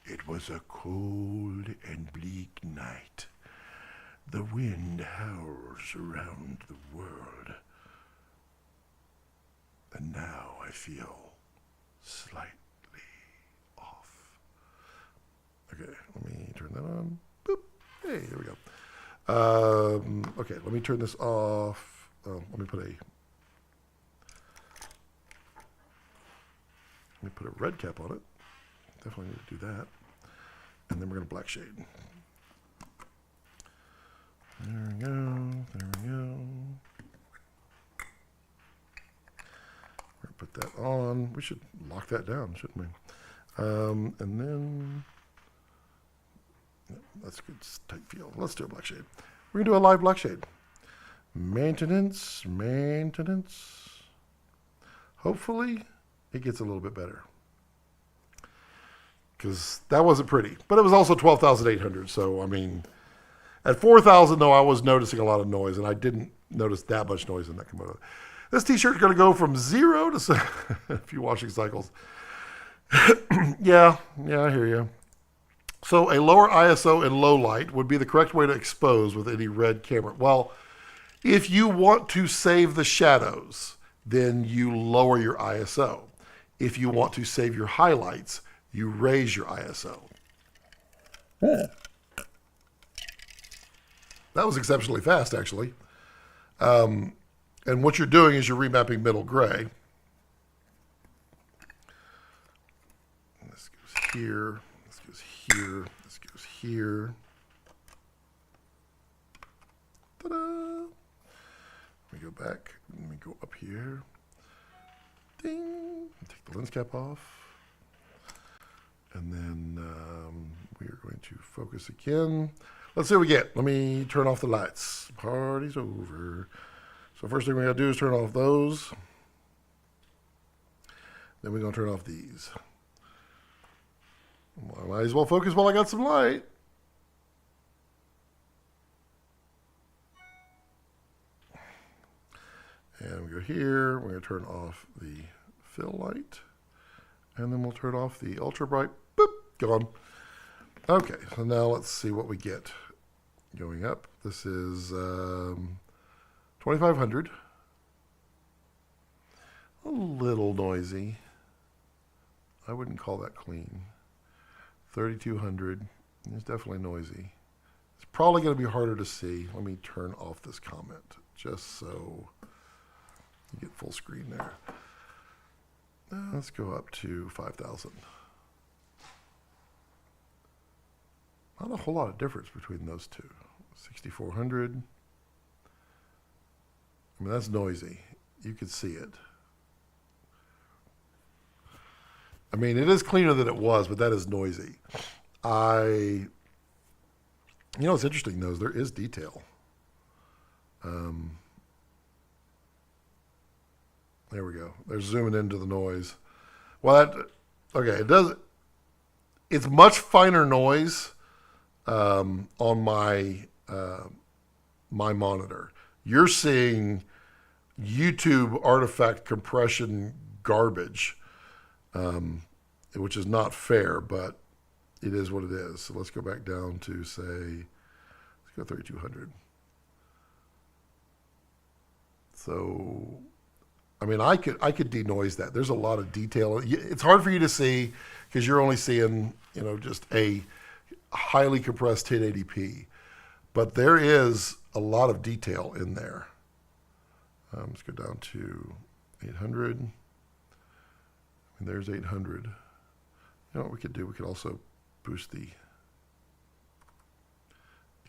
it was a cold and bleak night. The wind howls around the world. And now I feel slightly off. Okay, let me turn that on. Boop. Hey, there we go. Okay, let me turn this off. Let me put a red cap on it. Definitely need to do that. And then we're going to black shade. There we go. There we go. We're going to put that on. We should lock that down, shouldn't we? And then, that's a good tight feel. Let's do a black shade. We're going to do a live black shade. Maintenance. Hopefully, it gets a little bit better. because that wasn't pretty. But it was also 12,800. So, I mean, at 4,000, though, I was noticing a lot of noise, and I didn't notice that much noise in that Komodo. This t-shirt is going to go from 0 to a few washing cycles. Yeah, I hear you. So a lower ISO and low light would be the correct way to expose with any RED camera. Well, if you want to save the shadows, then you lower your ISO. If you want to save your highlights, you raise your ISO. Yeah. That was exceptionally fast, actually. And what you're doing is you're remapping middle gray. This goes here. This goes here. This goes here. Ta-da! Let me go back. Let me go up here. Ding! Take the lens cap off. And then we are going to focus again. Let's see what we get. Let me turn off the lights. Party's over. So first thing we gotta do is turn off those. Then we're gonna turn off these. Well, I might as well focus while I got some light. And we go here, we're gonna turn off the fill light. And then we'll turn off the ultra bright. Boop, gone. Okay, so now let's see what we get going up. This is 2500. A little noisy. I wouldn't call that clean. 3200. It's definitely noisy. It's probably going to be harder to see. Let me turn off this comment just so you get full screen there. Let's go up to 5000. Not a whole lot of difference between those two. 6400. I mean, that's noisy. You could see it. I mean, it is cleaner than it was, but that is noisy. You know, it's interesting, though, is there is detail. There we go. They're zooming into the noise. Well, okay, it does. It's much finer noise on my my monitor. You're seeing YouTube artifact compression garbage, which is not fair, but it is what it is. So let's go back down to say, let's go 3200. So, I mean, I could denoise that. There's a lot of detail. It's hard for you to see because you're only seeing, you know, just a highly compressed 1080p. But there is a lot of detail in there. Let's go down to 800. And there's 800. You know what we could do? We could also boost get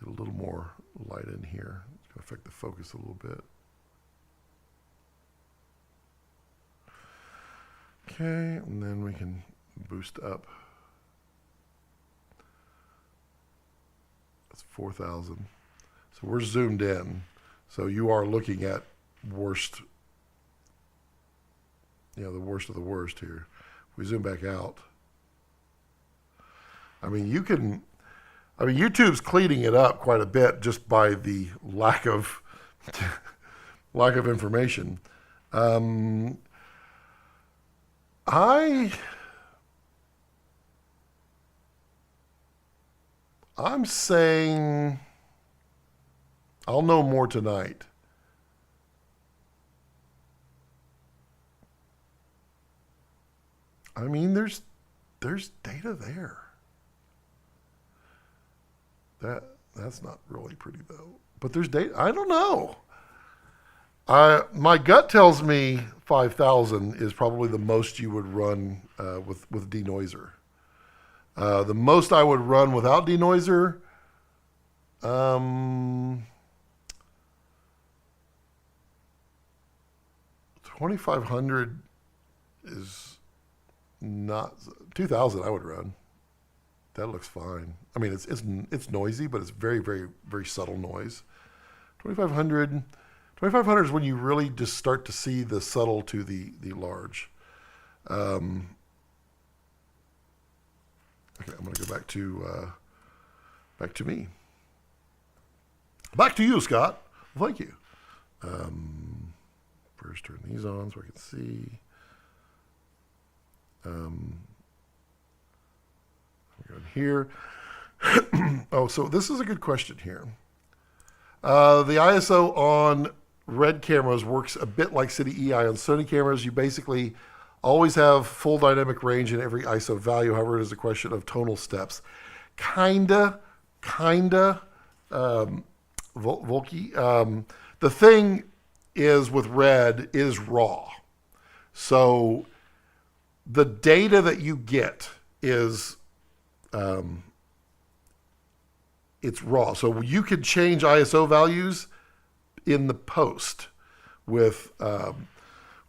a little more light in here. It's going to affect the focus a little bit. Okay, and then we can boost up. That's 4000. So we're zoomed in. So you are looking at worst, you know, the worst of the worst here. If we zoom back out, I mean, YouTube's cleaning it up quite a bit just by the lack of information. I'm saying I'll know more tonight. I mean, there's data there. That's not really pretty though. But there's data. I don't know. My gut tells me 5000 is probably the most you would run with denoiser. The most I would run without denoiser, 2500 is not 2000. I would run. That looks fine. I mean, it's noisy, but it's very, very, very subtle noise. 2500 is when you really just start to see the subtle to the large. Okay, I'm going to go back to me. Back to you, Scott. Well, thank you. First, turn these on so I can see. I'm going here. Oh, so this is a good question here. The ISO on RED cameras works a bit like Cine EI on Sony cameras. You basically always have full dynamic range in every ISO value. However, it is a question of tonal steps. Kinda, Volky. The thing is with RED is raw. So the data that you get is it's raw. So you can change ISO values in the post with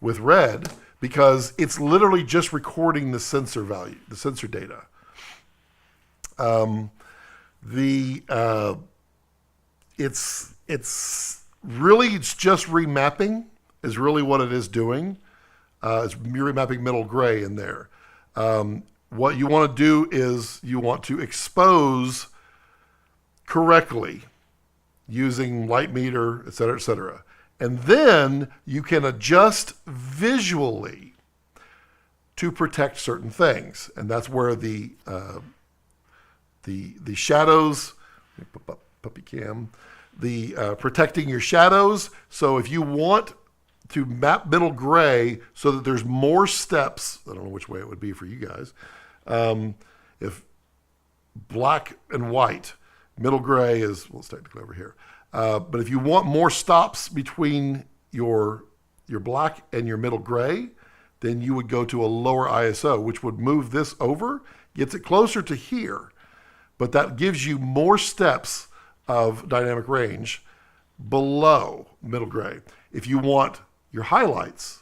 RED because it's literally just recording the sensor value, the sensor data. It's just remapping is really what it is doing. It's remapping middle gray in there. What you want to do is you want to expose correctly using light meter, et cetera, et cetera. And then you can adjust visually to protect certain things. And that's where the shadows, puppy cam, protecting your shadows. So if you want to map middle gray so that there's more steps, I don't know which way it would be for you guys. If black and white, middle gray is, well, it's technically over here. But if you want more stops between your black and your middle gray, then you would go to a lower ISO, which would move this over, gets it closer to here. But that gives you more steps of dynamic range below middle gray. If you want your highlights,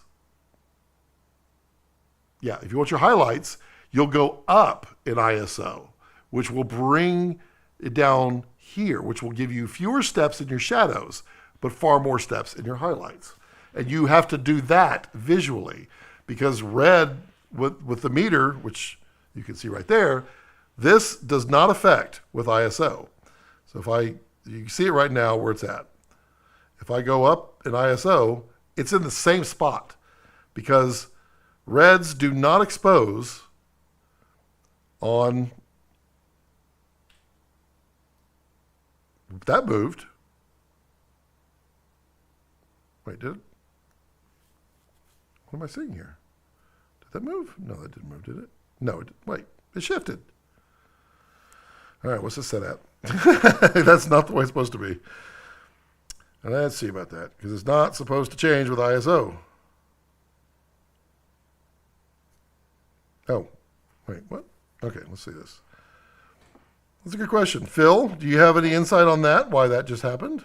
you'll go up in ISO, which will bring it down here, which will give you fewer steps in your shadows, but far more steps in your highlights. And you have to do that visually because RED with the meter, which you can see right there, this does not affect with ISO. So you can see it right now where it's at. If I go up in ISO, it's in the same spot because REDs do not expose on, that moved. Wait, did it? What am I seeing here? Did that move? No, that didn't move, did it? No, wait, it shifted. All right, what's this set at? That's not the way it's supposed to be. And let's see about that, because it's not supposed to change with ISO. Oh, wait, what? Okay, let's see this. That's a good question. Phil, do you have any insight on that, why that just happened?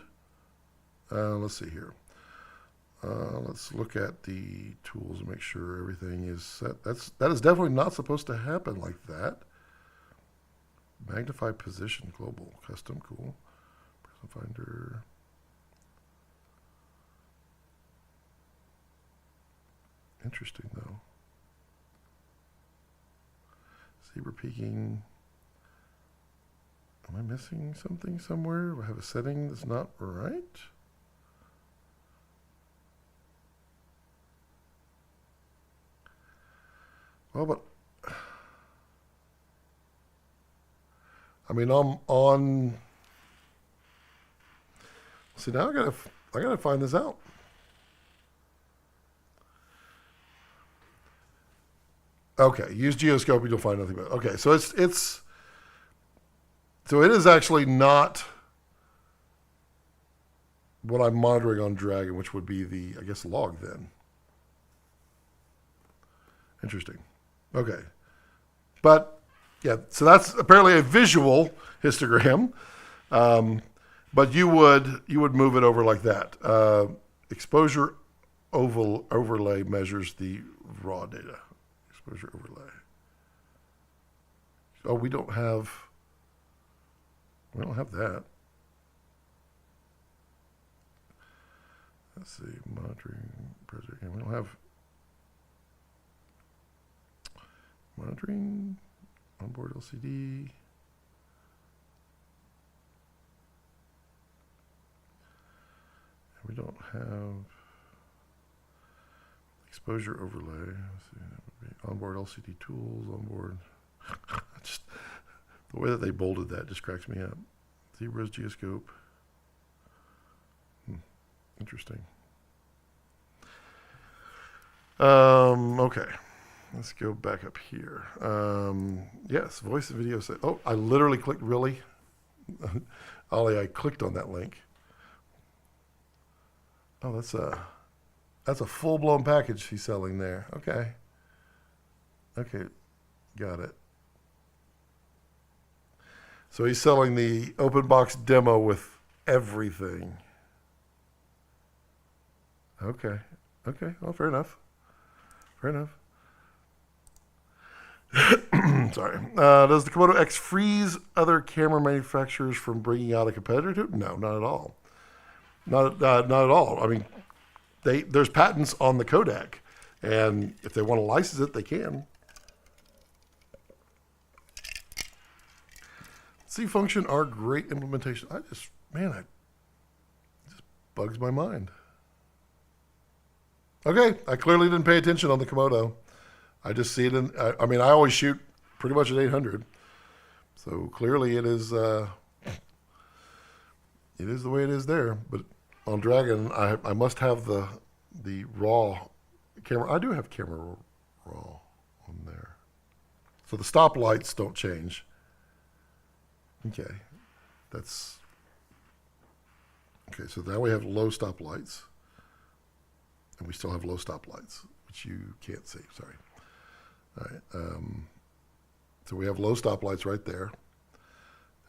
Let's see here. Let's look at the tools and make sure everything is set. That is definitely not supposed to happen like that. Magnify position global custom, cool. Person finder. Interesting though. Zebra peaking. Am I missing something somewhere? Do I have a setting that's not right? Well, but I mean, I'm on. See, now I gotta find this out. Okay, use geoscoping, you'll find nothing but. Okay, so so it is actually not what I'm monitoring on Dragon, which would be the, I guess, log then. Interesting. Okay, but yeah, so that's apparently a visual histogram, but you would move it over like that. Exposure overlay measures the raw data. Exposure overlay. Oh, we don't have that. Let's see, monitoring, preservation. We don't have monitoring. Onboard LCD. We don't have exposure overlay. Let's see, that would be onboard LCD tools, onboard. Just the way that they bolded that just cracks me up. Z-Res geoscope. Interesting. Okay. Let's go back up here. Yes, voice and video. Oh, I literally clicked, really? Ollie, I clicked on that link. Oh, that's a full-blown package he's selling there. Okay. Okay, got it. So he's selling the open box demo with everything. Okay. Okay, well, fair enough. Fair enough. Sorry. Does the Komodo-X freeze other camera manufacturers from bringing out a competitor to it? No, not at all. Not at all. I mean, there's patents on the codec, and if they want to license it, they can. C function are great implementation. It just bugs my mind. Okay, I clearly didn't pay attention on the Komodo. I just see it in, I mean, I always shoot pretty much at 800. So clearly it is the way it is there. But on Dragon, I must have the raw camera. I do have camera raw on there. So the stoplights don't change. Okay, okay, so now we have low stoplights. And we still have low stoplights, which you can't see, sorry. All right, so we have low stoplights right there.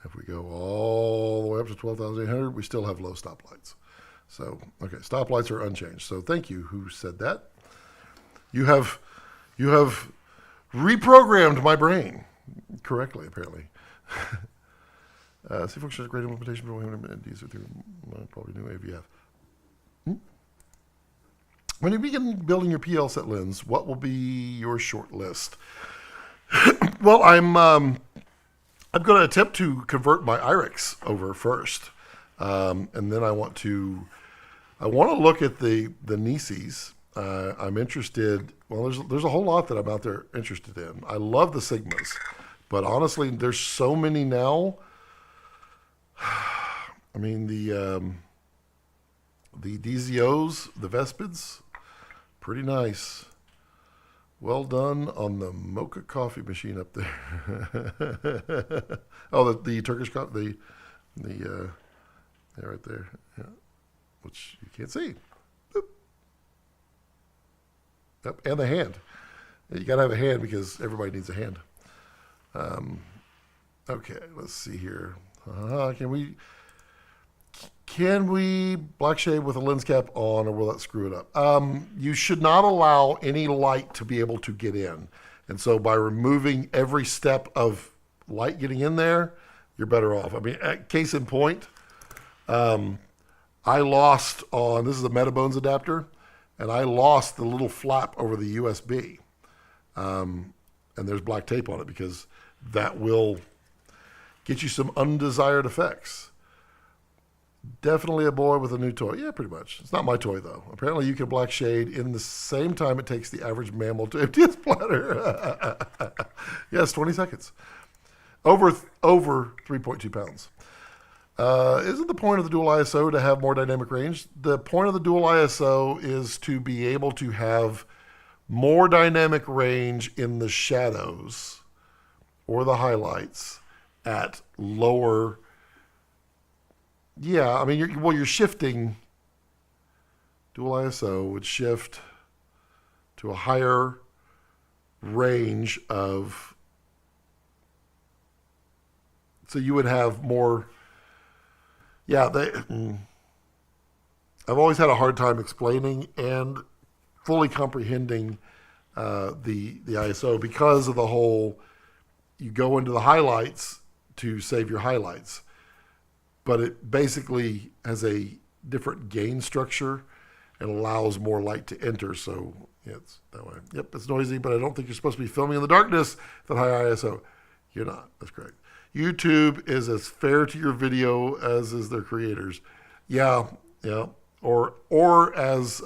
If we go all the way up to 12,800, we still have low stoplights. So, okay, stoplights are unchanged. So thank you, who said that. You have reprogrammed my brain correctly, apparently. C function is great implementation for women these are through probably new AVF. When you begin building your PL set lens, what will be your short list? Well, I'm going to attempt to convert my IRIX over first, and then I want to look at the Nices. I'm interested. Well, there's a whole lot that I'm out there interested in. I love the Sigmas, but honestly, there's so many now. I mean the DZOs, the Vespids, pretty nice. Well done on the mocha coffee machine up there. Oh, the Turkish coffee, yeah, right there, yeah, which you can't see. Boop. Yep, and the hand. You got to have a hand because everybody needs a hand. Okay, let's see here. Can we black shade with a lens cap on, or will that screw it up? You should not allow any light to be able to get in. And so by removing every step of light getting in there, you're better off. I mean, case in point, I lost on, this is a Metabones adapter, and I lost the little flap over the USB. And there's black tape on it because that will get you some undesired effects. Definitely a boy with a new toy. Yeah, pretty much. It's not my toy, though. Apparently, you can black shade in the same time it takes the average mammal to empty its bladder. Yes, 20 seconds. Over 3.2 pounds. Isn't the point of the dual ISO to have more dynamic range? The point of the dual ISO is to be able to have more dynamic range in the shadows or the highlights at lower. Yeah, I mean, you're shifting. Dual ISO would shift to a higher range of. So you would have more. Yeah, I've always had a hard time explaining and fully comprehending the ISO because of the whole. You go into the highlights to save your highlights, but it basically has a different gain structure and allows more light to enter. So yeah, it's that way. Yep, it's noisy, but I don't think you're supposed to be filming in the darkness at high ISO. You're not. That's correct. YouTube is as fair to your video as is their creators. Yeah, yeah. Or as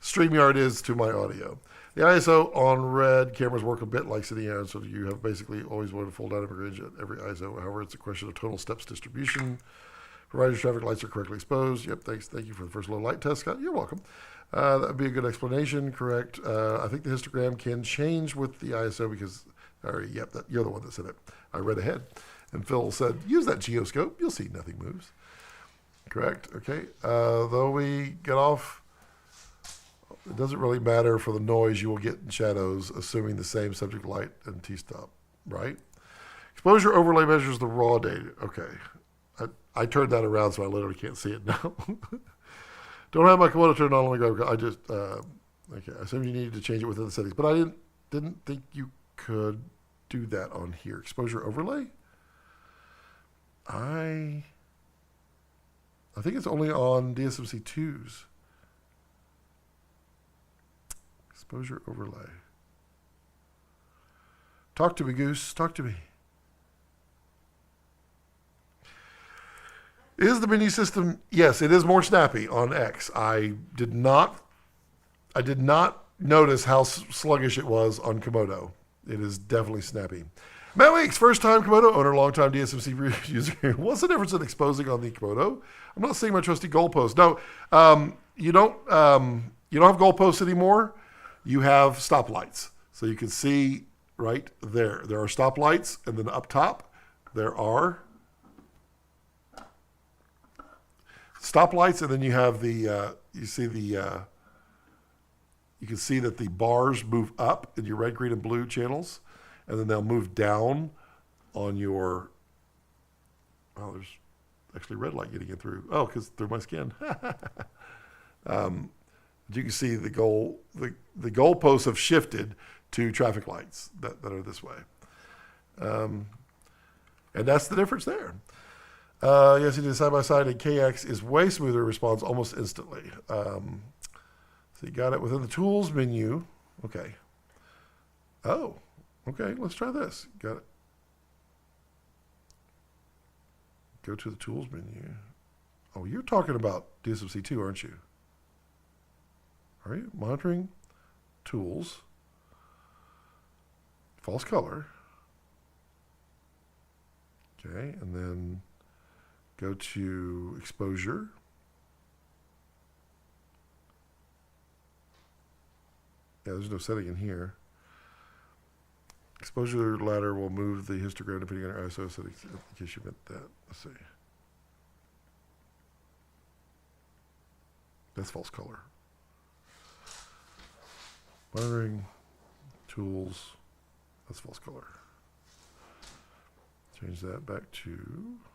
StreamYard is to my audio. The ISO on RED cameras work a bit like Cine, so you have basically always one full dynamic range at every ISO. However, it's a question of total steps distribution. Provided your traffic lights are correctly exposed. Yep, thanks. Thank you for the first low light test, Scott. You're welcome. That would be a good explanation. Correct. I think the histogram can change with the ISO because, yep, you're the one that said it. I read ahead. And Phil said, use that geoscope. You'll see nothing moves. Correct. Okay. Though we get off, it doesn't really matter for the noise you will get in shadows, assuming the same subject light and T-stop, right? Exposure overlay measures the raw data. Okay. I turned that around so I literally can't see it now. Don't have my Komodo turned on. Let me go. I just, okay. I assume you needed to change it within the settings, but I didn't think you could do that on here. Exposure overlay? I think it's only on DSMC 2s. Exposure overlay. Talk to me, Goose. Talk to me. Is the menu system? Yes, it is more snappy on X. I did not notice how sluggish it was on Komodo. It is definitely snappy. Matt Weeks, first time Komodo owner, long time DSMC user. What's the difference in exposing on the Komodo? I'm not seeing my trusty goalpost. No, you don't have goalposts anymore. You have stoplights. So you can see right there. There are stoplights, and then up top there are stoplights, and then you have the you can see that the bars move up in your red, green, and blue channels, and then they'll move down on your. Oh, there's actually red light getting in through. Oh, because through my skin. You can see the goalposts have shifted to traffic lights that are this way, and that's the difference there. Yes, he did side by side, and KX is way smoother, responds almost instantly. So you got it within the tools menu. Okay. Oh, okay. Let's try this. Got it. Go to the tools menu. Oh, you're talking about DSMC 2, aren't you? All right, monitoring, tools, false color. Okay, and then go to exposure. Yeah, there's no setting in here. Exposure ladder will move the histogram depending on our ISO settings, in case you meant that. Let's see. That's false color. Monitoring, tools, that's false color. Change that back to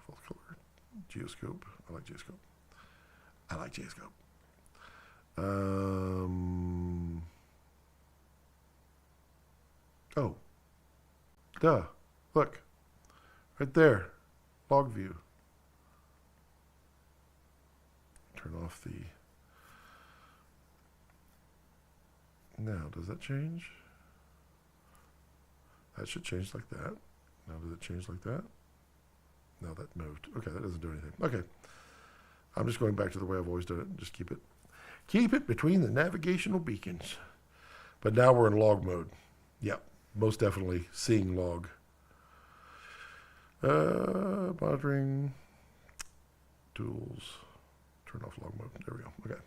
false color. Geoscope. I like geoscope. I like geoscope. Oh. Duh. Look. Right there. Log view. Turn off the... Now, does that change? That should change like that. Now, does it change like that? No, that moved. Okay, that doesn't do anything. Okay. I'm just going back to the way I've always done it and just keep it between the navigational beacons. But now we're in log mode. Yep, most definitely seeing log. Monitoring, tools, turn off log mode. There we go. Okay.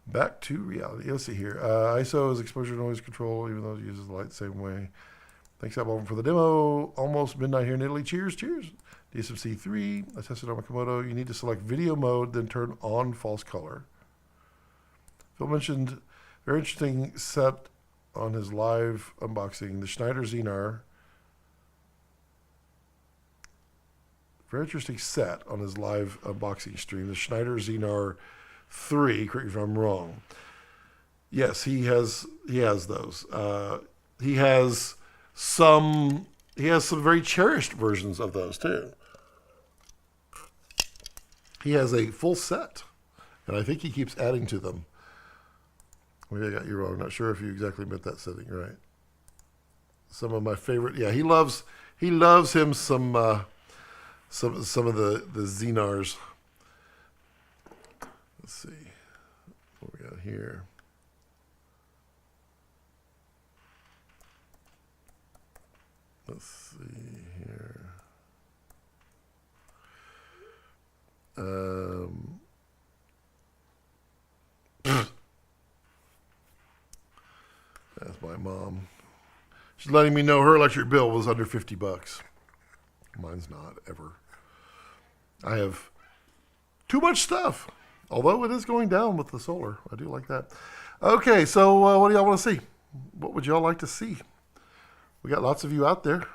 Back to reality. Let's see here. ISO is exposure noise control, even though it uses the light the same way. Thanks, Apple, for the demo. Almost midnight here in Italy. Cheers, cheers. DSMC 3. I tested on my Komodo. You need to select video mode, then turn on false color. Phil mentioned very interesting set on his live unboxing. The Schneider Xenar. Very interesting set on his live unboxing stream. The Schneider Xenar 3, correct me if I'm wrong. Yes, he has those. He has some very cherished versions of those too. He has a full set, and I think he keeps adding to them. Maybe I got you wrong. Not sure if you exactly meant that setting right. Some of my favorite. Yeah, he loves He loves him some of the Xenars. Let's see what we got here. Let's see here. That's my mom. She's letting me know her electric bill was under $50. Mine's not, ever. I have too much stuff. Although it is going down with the solar. I do like that. Okay, so what do y'all want to see? What would y'all like to see? We got lots of you out there.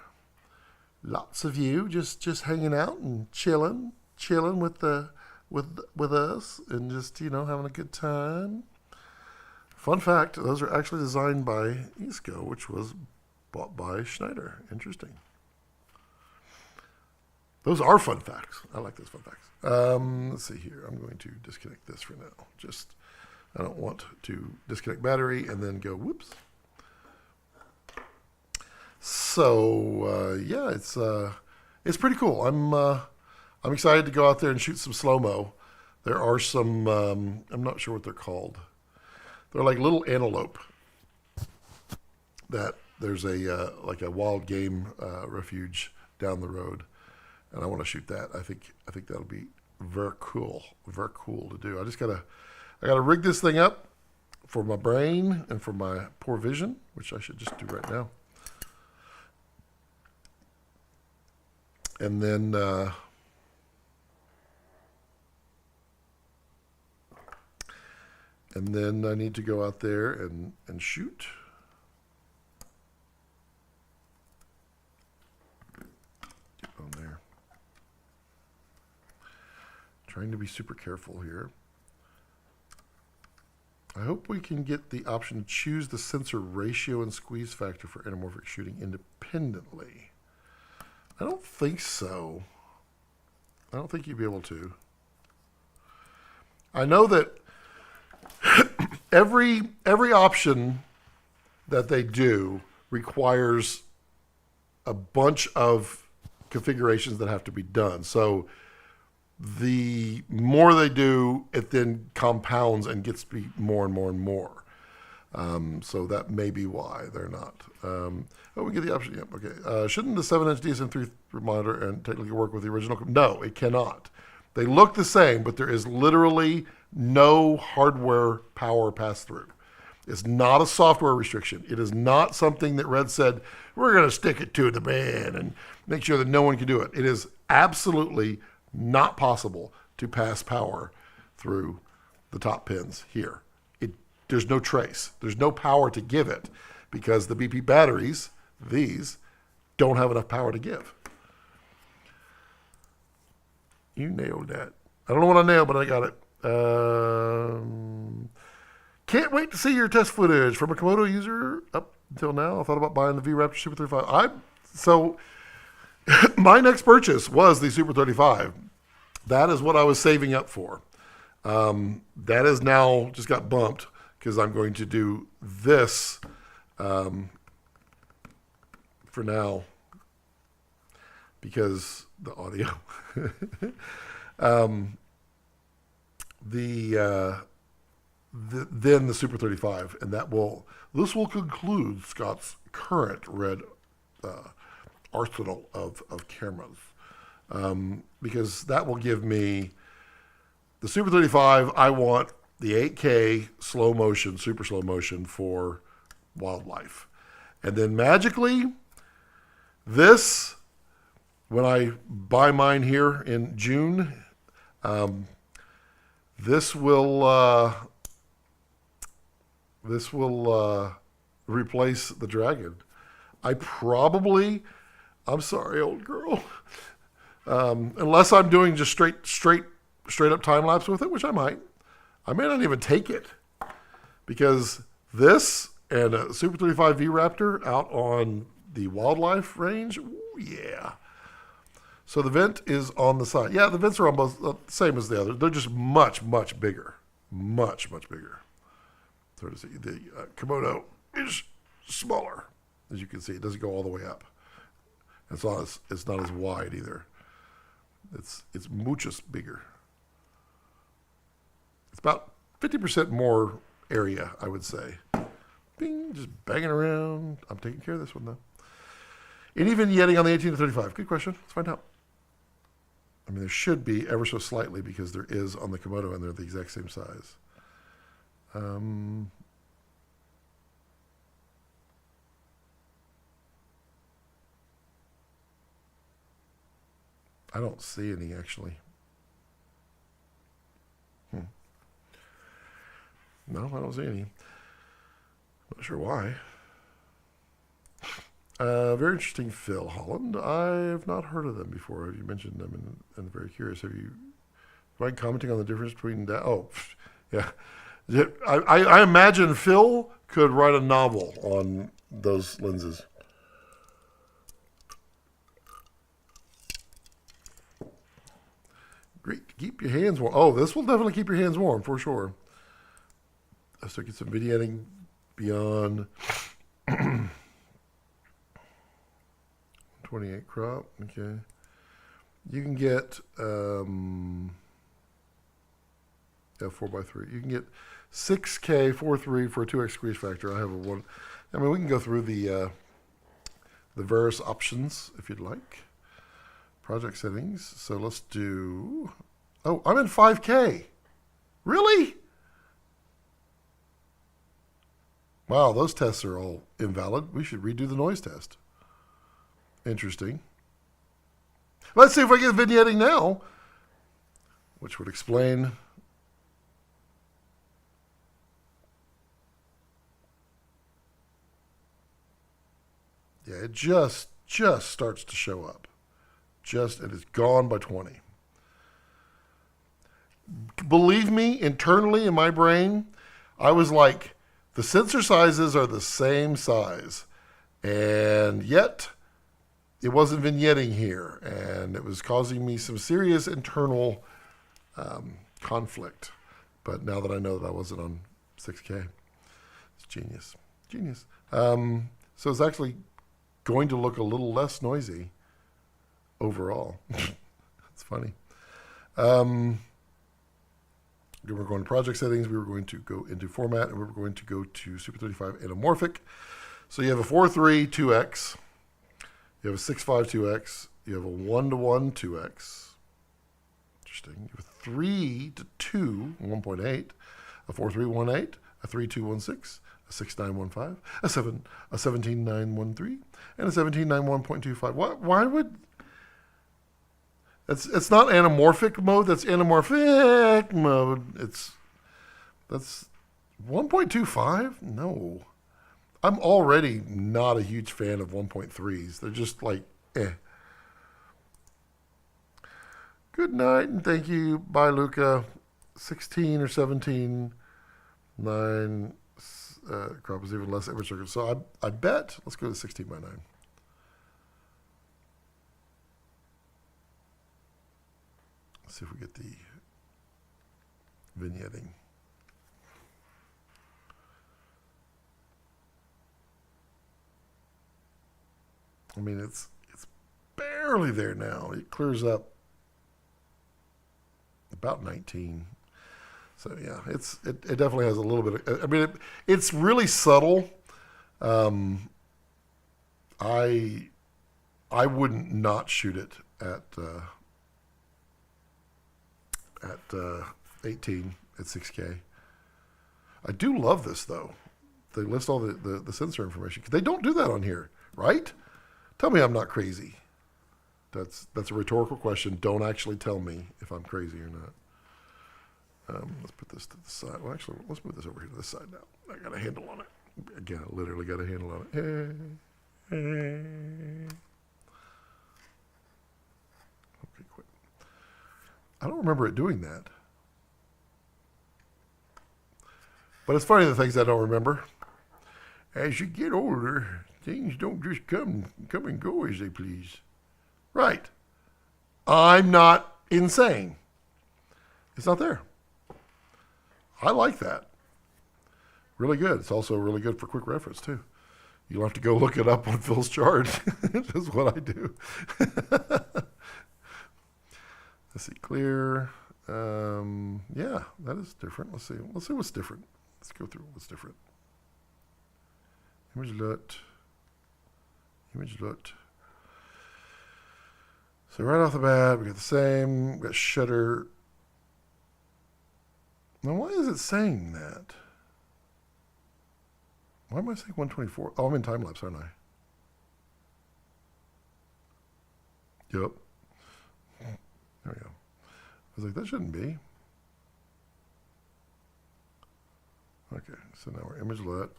Lots of you just hanging out and chilling with us and just, you know, having a good time. Fun fact, those are actually designed by Isco, which was bought by Schneider. Interesting. Those are fun facts. I like those fun facts. Let's see here. I'm going to disconnect this for now. I don't want to disconnect battery and then go whoops. So yeah, it's pretty cool. I'm excited to go out there and shoot some slow-mo. There are some I'm not sure what they're called. They're like little antelope that there's a like a wild game refuge down the road, and I want to shoot that. I think that'll be very cool to do. I gotta rig this thing up for my brain and for my poor vision, which I should just do right now. And then I need to go out there and shoot. Get on there. Trying to be super careful here. I hope we can get the option to choose the sensor ratio and squeeze factor for anamorphic shooting independently. I don't think so. I don't think you'd be able to. I know that every option that they do requires a bunch of configurations that have to be done. So the more they do, it then compounds and gets to be more and more and more. So that may be why they're not. We get the option. Yep. Okay. Shouldn't the 7-inch DSM-3 monitor and technically work with the original? No, it cannot. They look the same, but there is literally no hardware power pass-through. It's not a software restriction. It is not something that Red said, we're going to stick it to the man and make sure that no one can do it. It is absolutely not possible to pass power through the top pins here. There's no trace. There's no power to give it because the BP batteries, these, don't have enough power to give. You nailed that. I don't know what I nailed, but I got it. Can't wait to see your test footage from a Komodo user up until now. I thought about buying the V-RAPTOR Super 35. So my next purchase was the Super 35. That is what I was saving up for. That is now just got bumped because I'm going to do this for now because the audio. Then the Super 35, and this will conclude Scott's current RED arsenal of cameras, because that will give me the Super 35. I want the 8K slow motion, super slow motion for wildlife, and then magically, this, when I buy mine here in June, this will replace the Dragon. I'm sorry, old girl. Unless I'm doing just straight up time lapse with it, which I may not even take it, because this and a Super 35 V-RAPTOR out on the wildlife range, ooh, yeah. So the vent is on the side. Yeah, the vents are almost the same as the other. They're just much bigger, much bigger. So to see, the Komodo is smaller, as you can see. It doesn't go all the way up. It's not as wide either. It's muchos bigger. It's about 50% more area, I would say. Bing, just banging around. I'm taking care of this one though. Any vignetting on the 18 to 35? Good question. Let's find out. I mean, there should be ever so slightly because there is on the Komodo and they're the exact same size. I don't see any actually. No, I don't see any. Not sure why. Very interesting, Phil Holland. I've not heard of them before. You mentioned them, and I'm very curious. Have you mind commenting on the difference between that? Oh, yeah. I imagine Phil could write a novel on those lenses. Great. Keep your hands warm. Oh, this will definitely keep your hands warm for sure. So get some vignetting beyond 28 crop. Okay. You can get 4x3. You can get 6K 4.3 for a 2x squeeze factor. I have a 1. I mean, we can go through the various options if you'd like. Project settings. So let's do. Oh, I'm in 5K. Really? Wow, those tests are all invalid. We should redo the noise test. Interesting. Let's see if I get vignetting now, which would explain. Yeah, it just starts to show up. And it's gone by 20. Believe me, internally in my brain, I was like, the sensor sizes are the same size, and yet it wasn't vignetting here, and it was causing me some serious internal conflict. But now that I know that I wasn't on 6K, it's genius. So it's actually going to look a little less noisy overall. It's funny. We were going to project settings. We were going to go into format, and we were going to go to Super 35 anamorphic. So you have a 4.3 2x. You have a 6.5 2x. You have a 1:1 2x. Interesting. You have a 3 to 2 1.8, a 4.3 1.8, a 3.2 1.6, a 6.9 1.5, a 17.9 1.3, and a 17.9 1.25. Why would it's not anamorphic mode, that's anamorphic mode. That's 1.25? No. I'm already not a huge fan of 1.3s. They're just like, eh. Good night and thank you. Bye, Luca. 16 or 17, 9, crop is even less image circuit. So I bet, let's go to 16 by 9. Let's see if we get the vignetting. I mean, it's barely there now. It clears up about 19. So yeah, it definitely has a little bit of, I mean, it's really subtle. I wouldn't not shoot it at 18 at 6K. I do love this though. They list all the sensor information because they don't do that on here, right? Tell me I'm not crazy. That's a rhetorical question. Don't actually tell me if I'm crazy or not. Let's put this to the side. Well, actually, let's move this over here to this side now. I got a handle on it. Again, I literally got a handle on it. Okay, quick. I don't remember it doing that. But it's funny the things I don't remember. As you get older, things don't just come and go as they please. Right. I'm not insane. It's not there. I like that. Really good. It's also really good for quick reference, too. You'll have to go look it up on Phil's chart. That's what I do. Let's see, clear. Yeah, that is different. Let's see what's different. Let's go through what's different. Image LUT. Image LUT. So right off the bat, we got the same. We got shutter. Now, why is it saying that? Why am I saying 124? Oh, I'm in time lapse, aren't I? Yep. There we go. I was like, that shouldn't be. Okay, so now we're image LUT.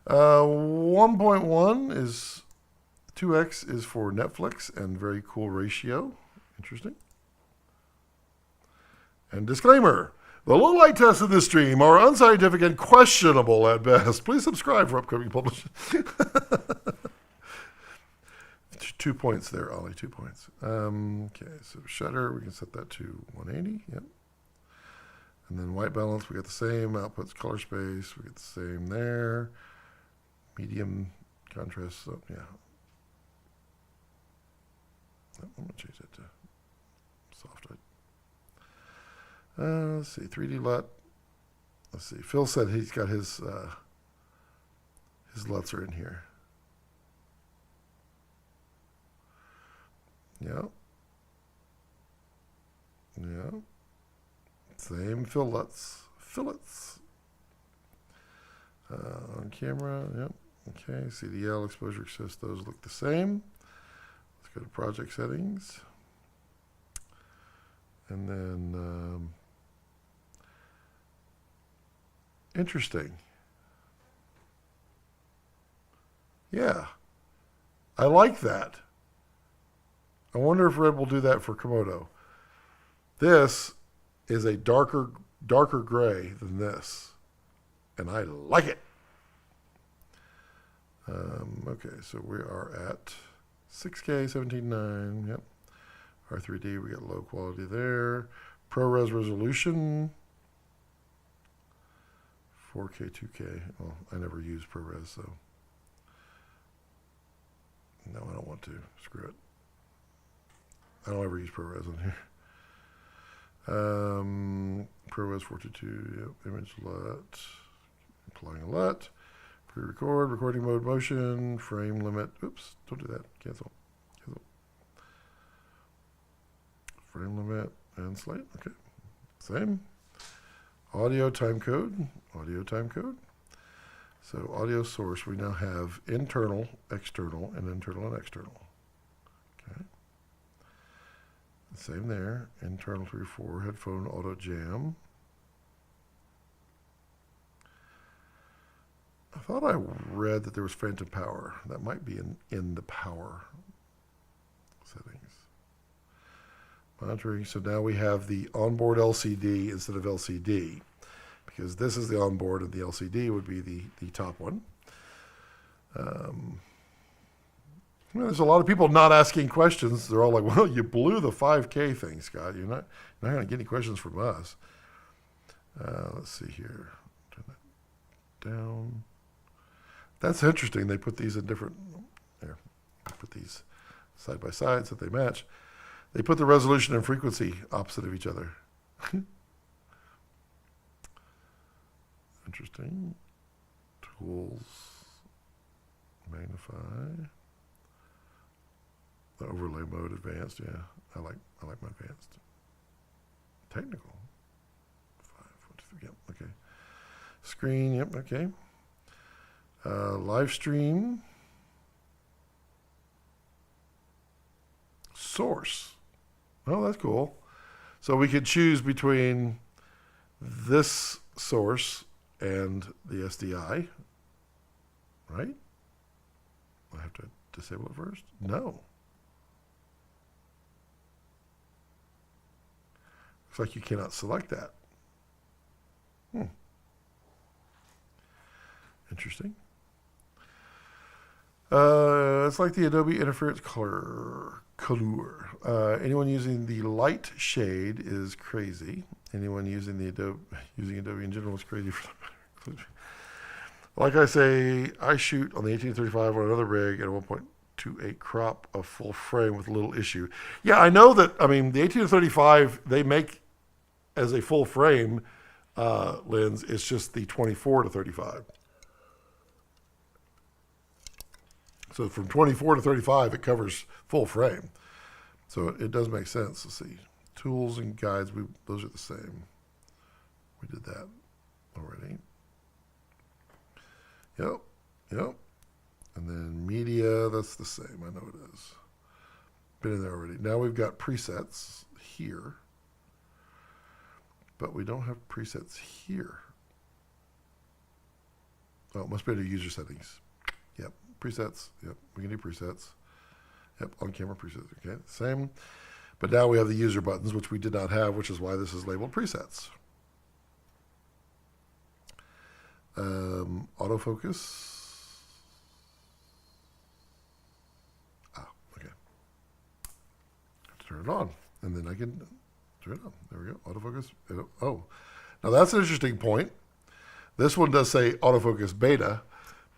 1.1 is 2x is for Netflix and very cool ratio. Interesting. And disclaimer. The low light tests in this stream are unscientific and questionable at best. Please subscribe for upcoming publishing. 2 points there, Ollie, 2 points. Okay, so shutter, we can set that to 180, yep. And then white balance, we got the same. Outputs, color space, we get the same there. Medium contrast, so yeah. I'm going to change that to soft white. Let's see, 3D LUT. Let's see. Phil said he's got his LUTs are in here. Yep. Yep. Same Phil LUTs. Fillets. On camera, yep. Okay, CDL, exposure assist, those look the same. Let's go to project settings. And then, interesting. Yeah, I like that. I wonder if Red will do that for Komodo. This is a darker gray than this, and I like it. Okay, so we are at 6K, 17.9, yep. R3D, we got low quality there. ProRes resolution. 4K, 2K. Well, I never use ProRes, so. No, I don't want to. Screw it. I don't ever use ProRes on here. ProRes 422, yep. Image LUT. Applying a LUT. Pre-record, recording mode motion, frame limit. Oops, don't do that. Cancel. Frame limit and slate. Okay. Same. Audio time code. Audio time code. So audio source, we now have internal, external, and internal and external. Okay. Same there. Internal 3.4, headphone auto jam. I thought I read that there was phantom power. That might be in the power settings. Monitoring, so now we have the onboard LCD instead of LCD, because this is the onboard and the LCD would be the top one. There's a lot of people not asking questions. They're all like, well, you blew the 5K thing, Scott. You're not going to get any questions from us. Let's see here. Turn that down. That's interesting. They put these in different, there, put these side by side so that they match. They put the resolution and frequency opposite of each other. Interesting. Tools, magnify. The overlay mode, advanced. Yeah, I like my advanced. Technical. 5, 1, 2, 3. Yep. Okay. Screen. Yep. Okay. Live stream. Source. Oh, that's cool. So we could choose between this source and the SDI, right? I have to disable it first? No. Looks like you cannot select that. Interesting. It's like the Adobe interference color. Anyone using the light shade is crazy. Anyone using Adobe in general is crazy for the Like I say, I shoot on the 1835 on another rig at a 1.28 crop of full frame with little issue. Yeah, I know that. I mean, the 1835 they make as a full frame lens. It's just the 24 to 35. So from 24 to 35, it covers full frame. So it does make sense. Let's see. Tools and guides, those are the same. We did that already. Yep, yep. And then media, that's the same. I know it is. Been in there already. Now we've got presets here. But we don't have presets here. Oh, it must be under user settings. Yep, presets. Yep, we can do presets. Yep, on camera presets. Okay, same. But now we have the user buttons, which we did not have, which is why this is labeled presets. Autofocus. Ah, okay. Turn it on, and then I can turn it on. There we go. Autofocus. Oh, now that's an interesting point. This one does say autofocus beta.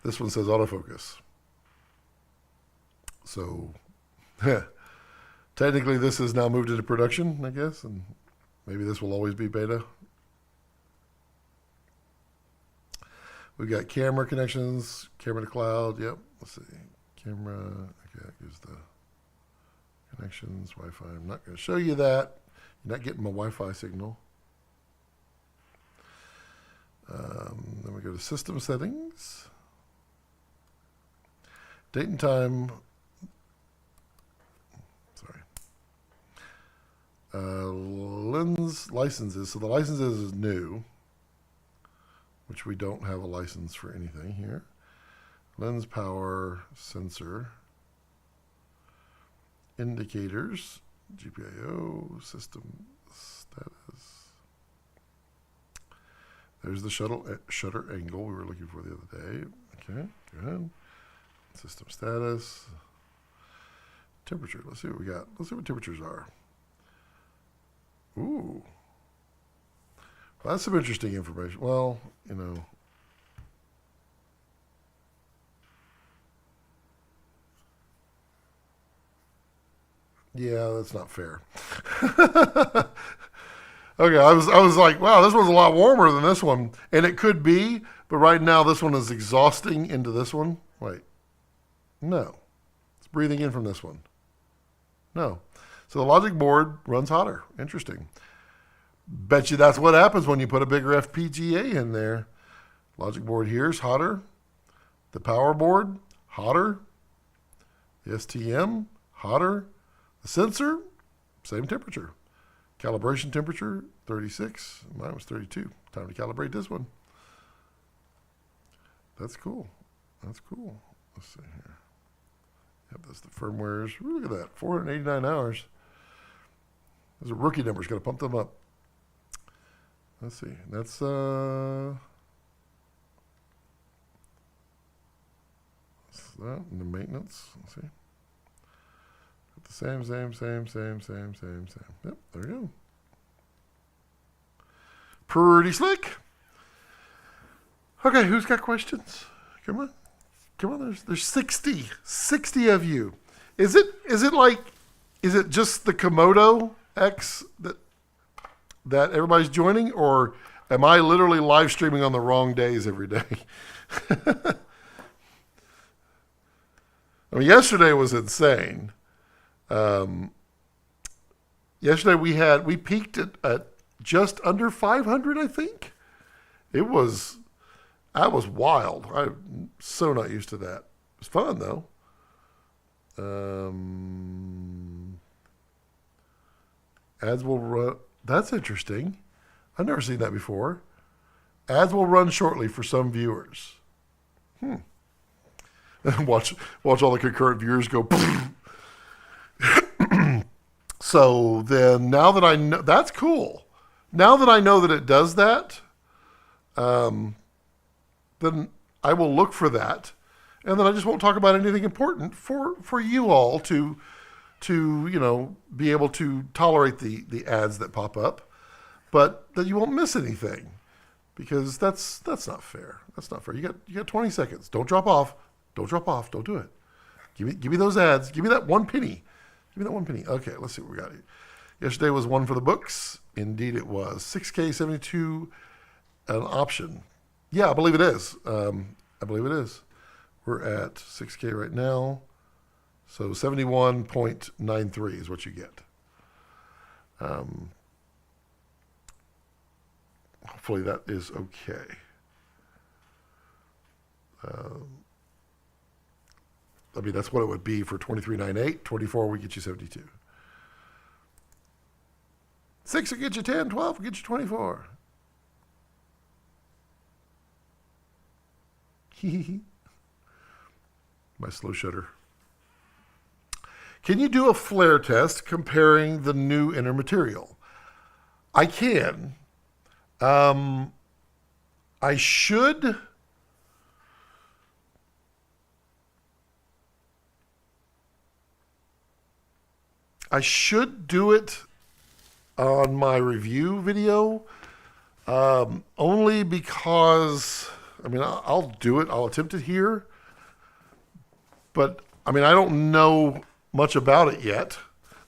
This one says autofocus. So, technically, this is now moved into production, I guess, and maybe this will always be beta. We've got camera connections, camera to cloud. Yep. Let's see. Camera. Okay, that gives the connections, Wi-Fi. I'm not going to show you that. You're not getting my Wi-Fi signal. Then we go to system settings. Date and time. Sorry. Lens licenses. So the licenses is new, which we don't have a license for anything here. Lens power, sensor, indicators, GPIO, system status. There's the shutter angle we were looking for the other day. Okay, good. System status. Temperature. Let's see what we got. Let's see what temperatures are. Ooh. Well, that's some interesting information. Well, you know. Yeah, that's not fair. Okay, I was like, wow, this one's a lot warmer than this one. And it could be, but right now this one is exhausting into this one. Wait. No. It's breathing in from this one. No. So the logic board runs hotter. Interesting. Bet you that's what happens when you put a bigger FPGA in there. Logic board here is hotter. The power board, hotter. The STM, hotter. The sensor, same temperature. Calibration temperature, 36. Mine was 32. Time to calibrate this one. That's cool. That's cool. Let's see here. Yep, that's the firmwares. Ooh, look at that, 489 hours. Those are rookie numbers. Got to pump them up. Let's see. That's that and the maintenance. Let's see. Got the same. Yep, there you go. Pretty slick. Okay, who's got questions? Come on. There's 60 of you. Is it just the Komodo-X that everybody's joining, or am I literally live streaming on the wrong days every day? I mean, yesterday was insane. Yesterday we peaked at just under 500, I think. I was wild. I'm so not used to that. It was fun though. Ads will run. That's interesting. I've never seen that before. Ads will run shortly for some viewers. Watch all the concurrent viewers go. So then, now that I know, that's cool. Now that I know that it does that, then I will look for that, and then I just won't talk about anything important for you all to be able to tolerate the ads that pop up, but that you won't miss anything. because that's not fair. That's not fair. You got 20 seconds. Don't drop off. Don't drop off. Don't do it. Give me those ads. Give me that 1 penny. Give me that 1 penny. Okay, let's see what we got here. Yesterday was one for the books. Indeed, it was 6K 72, an option. Yeah, I believe it is. I believe it is. We're at 6K right now. So 71.93 is what you get. Hopefully that is okay. I mean, that's what it would be for 23.98. 24 would get you 72. 6 will get you 10. 12 will get you 24. My slow shutter. Can you do a flare test comparing the new inner material? I can. I should. I should do it on my review video, only because, I mean, I'll do it. I'll attempt it here. But, I mean, I don't know much about it yet.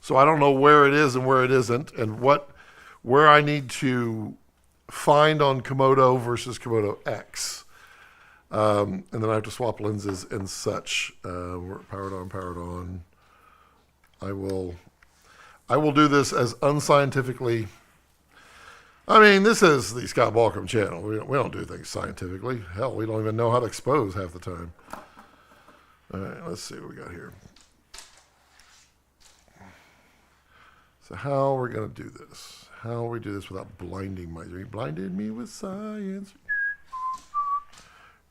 So I don't know where it is and where it isn't, and where I need to find on Komodo versus Komodo-X. And then I have to swap lenses and such. We're powered on. I will do this as unscientifically. I mean, this is the Scott Balcom channel. We don't do things scientifically. Hell, we don't even know how to expose half the time. All right, let's see what we got here. So how are we going to do this? How will we do this without blinding my... You blinded me with science.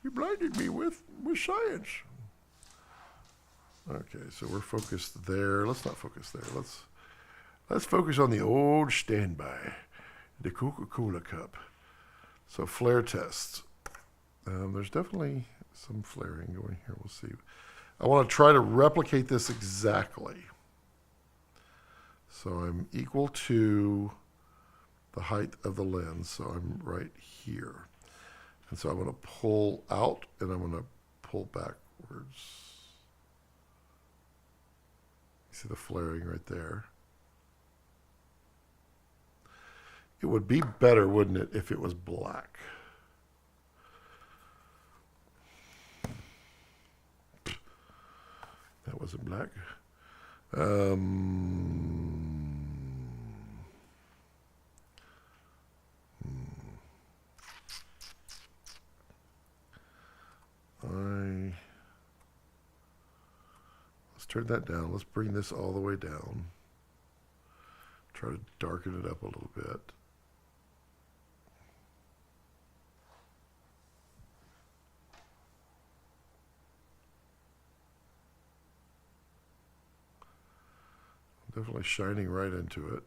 You blinded me with science. Okay, so we're focused there. Let's not focus there. Let's focus on the old standby, the Coca-Cola cup. So flare test. There's definitely some flaring going here. We'll see. I want to try to replicate this exactly. So I'm equal to the height of the lens. So I'm right here. And so I'm going to pull out and I'm going to pull backwards. See the flaring right there. It would be better, wouldn't it, if it was black? That wasn't black. Let's turn that down. Let's bring this all the way down. Try to darken it up a little bit. Definitely shining right into it.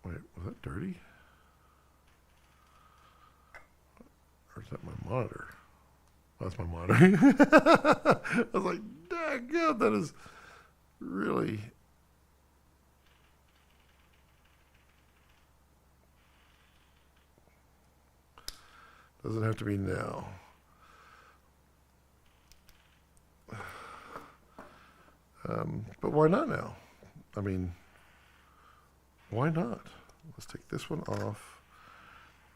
Wait, was that dirty? Or is that my monitor? Oh, that's my monitor. I was like, daggone, that is really... Doesn't have to be now. But why not now? I mean, why not? Let's take this one off,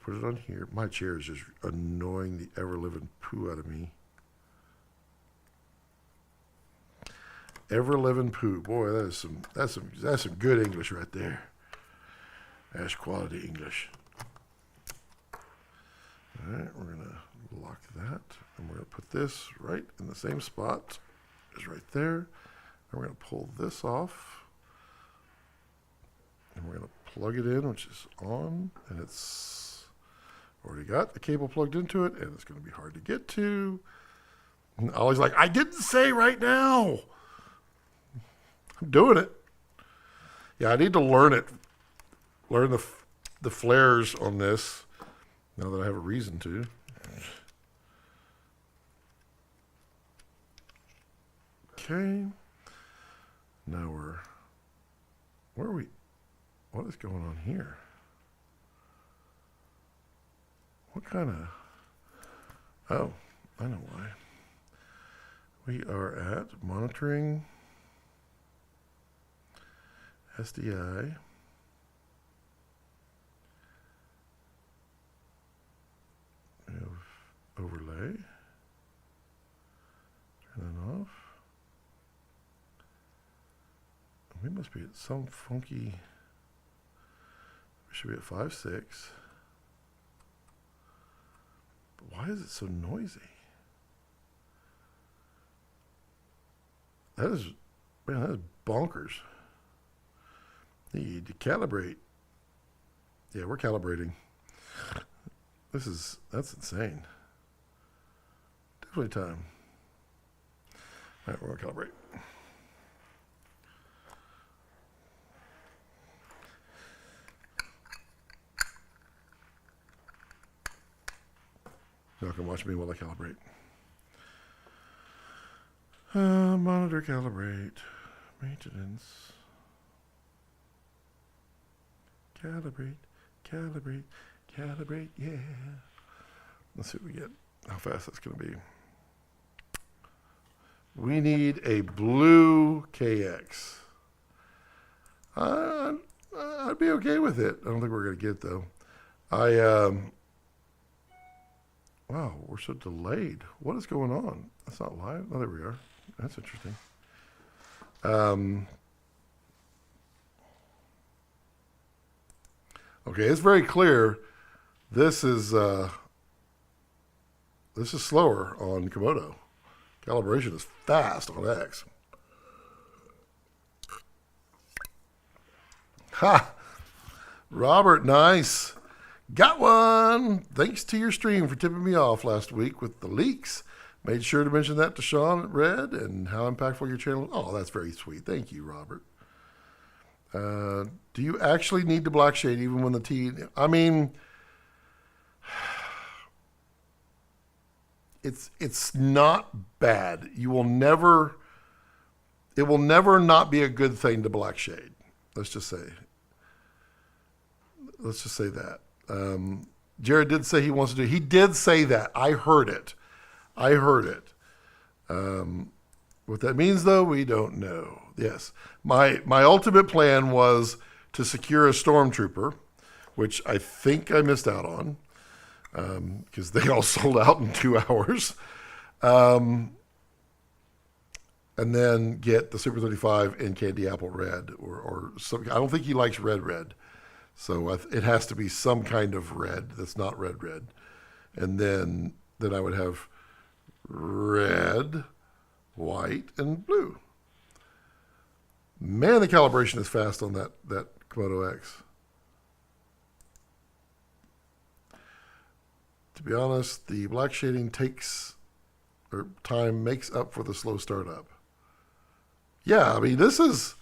put it on here. My chair is just annoying the ever-living poo out of me. Ever-living poo. Boy, that's some good English right there. That's quality English. All right, we're gonna lock that, and we're gonna put this right in the same spot as right there. And we're going to pull this off, and we're going to plug it in, which is on, and it's already got the cable plugged into it, and it's going to be hard to get to. And Ollie's like, I didn't say right now. I'm doing it. Yeah, I need to learn it. Learn the flares on this, now that I have a reason to. Okay. Now where are we? What is going on here? What kind of... Oh, I know why. We are at monitoring SDI. We have overlay. Turn that off. We must be at some funky... We should be at 5.6. But why is it so noisy? That is, man, that is bonkers. Need to calibrate. Yeah, we're calibrating. That's insane. Definitely time. All right, we're gonna calibrate. You're not gonna watch me while I calibrate. Monitor, calibrate, maintenance, calibrate, calibrate, calibrate, yeah. Let's see what we get, how fast that's going to be. We need a blue KX. I'd be okay with it. I don't think we're going to get it, though. Wow, we're so delayed. What is going on? That's not live. Oh, there we are. That's interesting. Okay, it's very clear. This is slower on Komodo. Calibration is fast on X. Ha! Robert, nice. Got one. Thanks to your stream for tipping me off last week with the leaks. Made sure to mention that to Sean at RED and how impactful your channel. Oh, that's very sweet. Thank you, Robert. Do you actually need the black shade even when the T... I mean, it's not bad. You will never... It will never not be a good thing to black shade. Let's just say that. Jared did say he wants to do... He did say that. I heard it. What that means, though, we don't know. Yes. My ultimate plan was to secure a stormtrooper, which I think I missed out on because they all sold out in 2 hours. And then get the Super 35 in Candy Apple Red or some, I don't think he likes red. So it has to be some kind of red that's not red. And then I would have red, white, and blue. Man, the calibration is fast on that Komodo-X. To be honest, the black shading time makes up for the slow startup. Yeah, I mean, this is...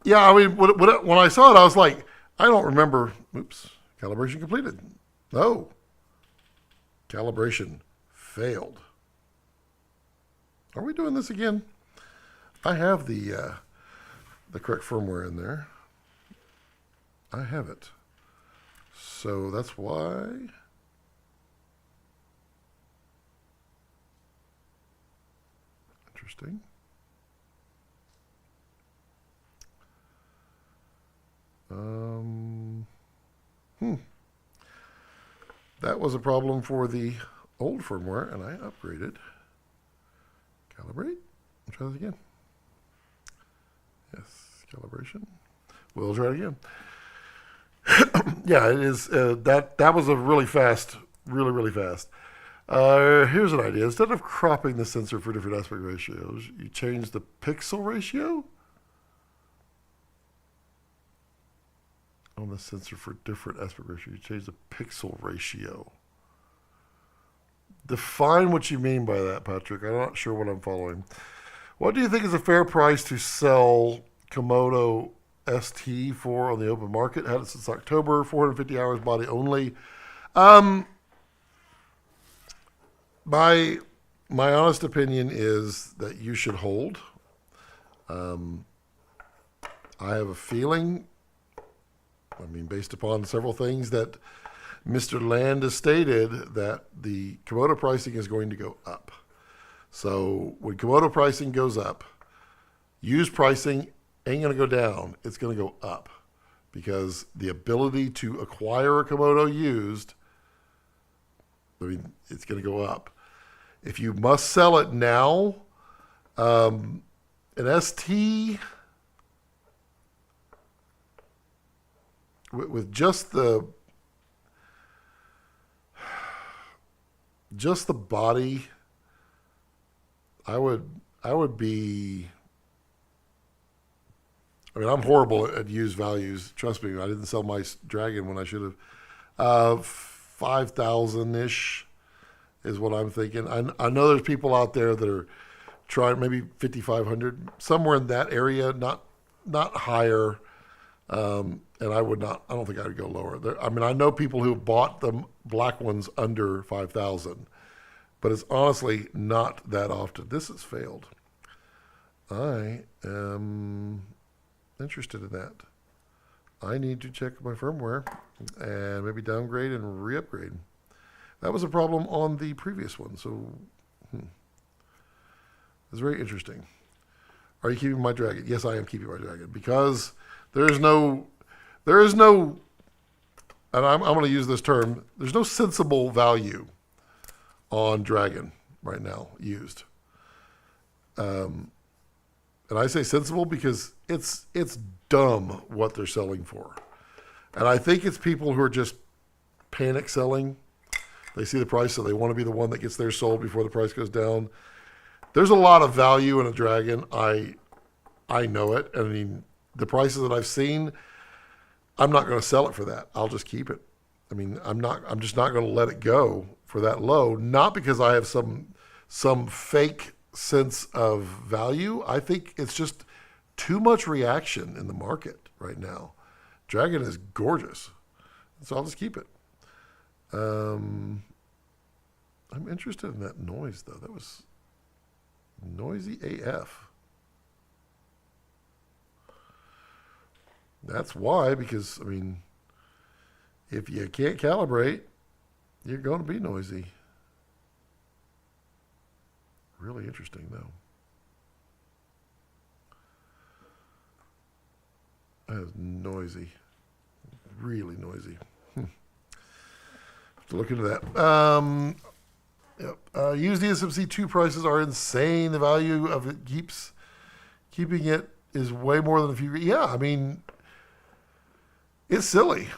Yeah, I mean, when I saw it, I was like, I don't remember... Oops. Calibration completed. No. Calibration failed. Are we doing this again? I have the correct firmware in there. I have it. So that's why... Interesting. That was a problem for the old firmware, and I upgraded. Calibrate. Try this again. Yes, calibration. We'll try it again. Yeah, it is. That was a really fast, really fast. Here's an idea. Instead of cropping the sensor for different aspect ratios, you change the pixel ratio on the sensor for different aspect ratio. You change the pixel ratio. Define what you mean by that, Patrick. I'm not sure what I'm following. What do you think is a fair price to sell Komodo ST for on the open market? Had it since October, 450 hours body only. My honest opinion is that you should hold. I have a feeling, I mean, based upon several things, that Mr. Land has stated that the Komodo pricing is going to go up. So when Komodo pricing goes up, used pricing ain't going to go down. It's going to go up because the ability to acquire a Komodo used, I mean, it's going to go up. If you must sell it now, an ST with just the body, I would be. I mean, I'm horrible at used values. Trust me, I didn't sell my Dragon when I should have. 5,000-ish is what I'm thinking. I know there's people out there that are trying maybe 5,500, somewhere in that area, not higher. And I don't think I would go lower. I mean, I know people who bought the black ones under 5,000, but it's honestly not that often. This has failed. I am interested in that. I need to check my firmware and maybe downgrade and re-upgrade. That was a problem on the previous one, so it's very interesting. Are you keeping my Dragon? Yes, I am keeping my Dragon because there is no, and I'm going to use this term, there's no sensible value on Dragon right now used. And I say sensible because it's dumb what they're selling for. And I think it's people who are just panic selling. They see the price, so they want to be the one that gets theirs sold before the price goes down. There's a lot of value in a Dragon. I know it. I mean, the prices that I've seen, I'm not going to sell it for that. I'll just keep it. I mean, I'm just not going to let it go for that low. Not because I have some fake sense of value. I think it's just too much reaction in the market right now. Dragon is gorgeous, so I'll just keep it. I'm interested in that noise though. That was noisy AF. That's why, because I mean, if you can't calibrate, you're going to be noisy. Really interesting, though. That is noisy. Really noisy. Have to look into that. Yep. Used DSMC2 prices are insane. The value of it keeping it is way more than a few. Yeah, I mean, it's silly.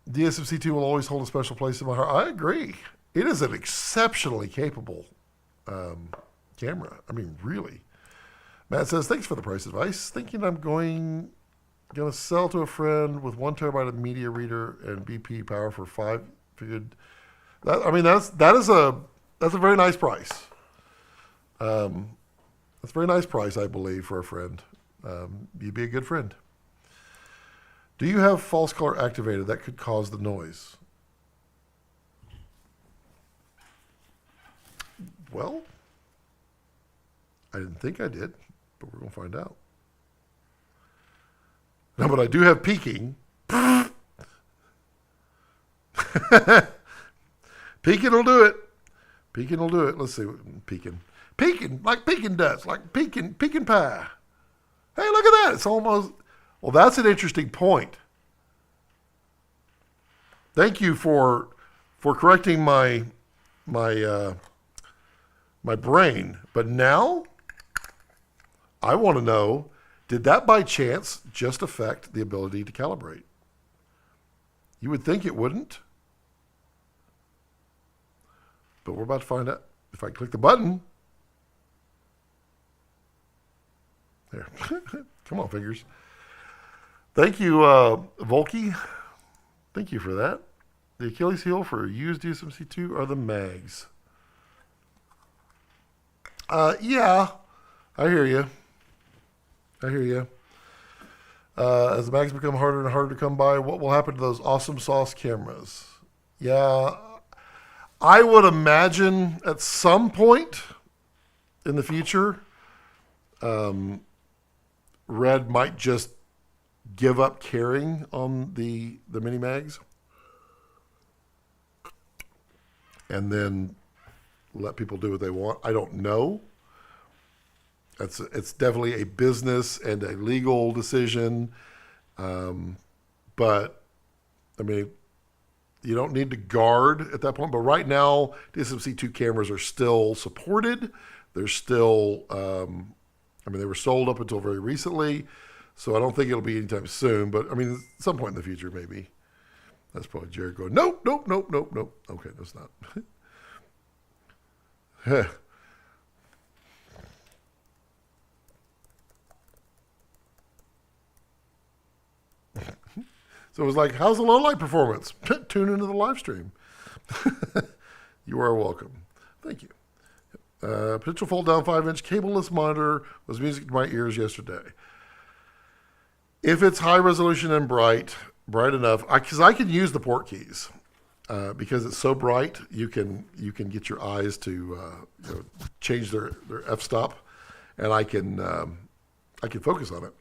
DSMC2 will always hold a special place in my heart. I agree. It is an exceptionally capable camera. I mean, really. Matt says, thanks for the price advice. Thinking I'm going to sell to a friend with 1 terabyte of media reader and BP power for 5. Figured that. I mean, that's a very nice price. That's a very nice price, I believe, for a friend. You'd be a good friend. Do you have false color activated? That could cause the noise. Well, I didn't think I did, but we're going to find out. No, but I do have peaking. Peaking will do it. Peaking will do it. Let's see what peaking. Peaking, like peaking does, like peaking pie. Hey, look at that. It's almost, well, that's an interesting point. Thank you for correcting my brain. But now I want to know, did that by chance just affect the ability to calibrate? You would think it wouldn't. But we're about to find out. If I click the button. There. Come on, fingers. Thank you, Volky. Thank you for that. The Achilles heel for used DSMC2 are the mags. Yeah, I hear you. As the mags become harder and harder to come by, what will happen to those awesome sauce cameras? Yeah, I would imagine at some point in the future, RED might just give up carrying on the mini mags. and then let people do what they want. I don't know. It's definitely a business and a legal decision. But, I mean, you don't need to guard at that point. But right now, DSM-C2 cameras are still supported. They're still, they were sold up until very recently. So I don't think it'll be anytime soon. But, I mean, at some point in the future, maybe. That's probably Jared going, nope. Okay, that's not. So it was like, how's the low light performance? Tune into the live stream. You are welcome. Thank you. Potential fold down 5-inch cableless monitor was music to my ears yesterday. If it's high resolution and bright enough, because I can use the port keys. Because it's so bright, you can get your eyes to change their f-stop, and I can focus on it.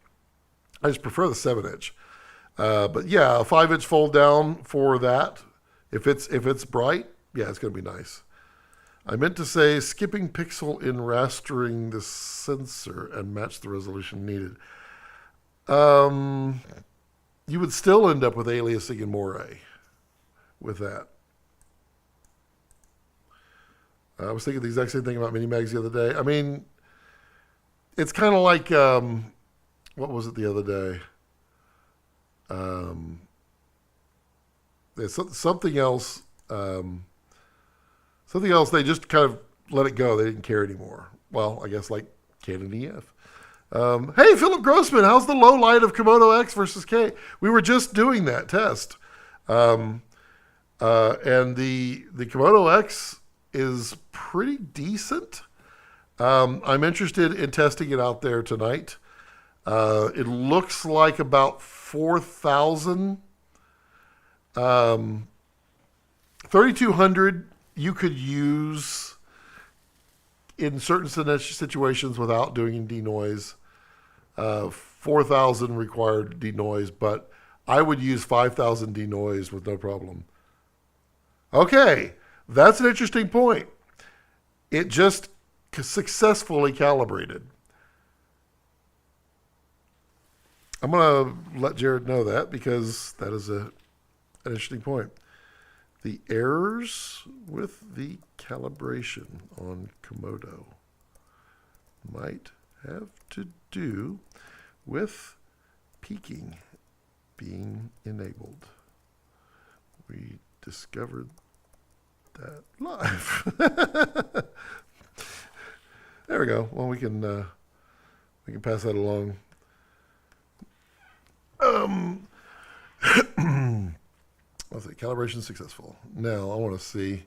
I just prefer the 7-inch. But yeah, a 5-inch fold down for that. If it's bright, yeah, it's going to be nice. I meant to say skipping pixel in rastering the sensor and match the resolution needed. You would still end up with aliasing in Moray with that. I was thinking the exact same thing about Minimags the other day. I mean, it's kind of like, what was it the other day? There's something else. Something else. They just kind of let it go. They didn't care anymore. Well, I guess like Canon EF. Hey, Philip Grossman, how's the low light of Komodo-X versus K? We were just doing that test, and the Komodo-X is pretty decent. I'm interested in testing it out there tonight. It looks like about 4,000. 3,200 you could use in certain situations without doing denoise. 4,000 required denoise, but I would use 5,000 denoise with no problem. Okay, that's an interesting point. It just successfully calibrated. I'm going to let Jared know that because that is an interesting point. The errors with the calibration on Komodo might have to do with peaking being enabled. We discovered that live. There we go. Well, we can pass that along. Let's see, calibration successful. Now I want to see.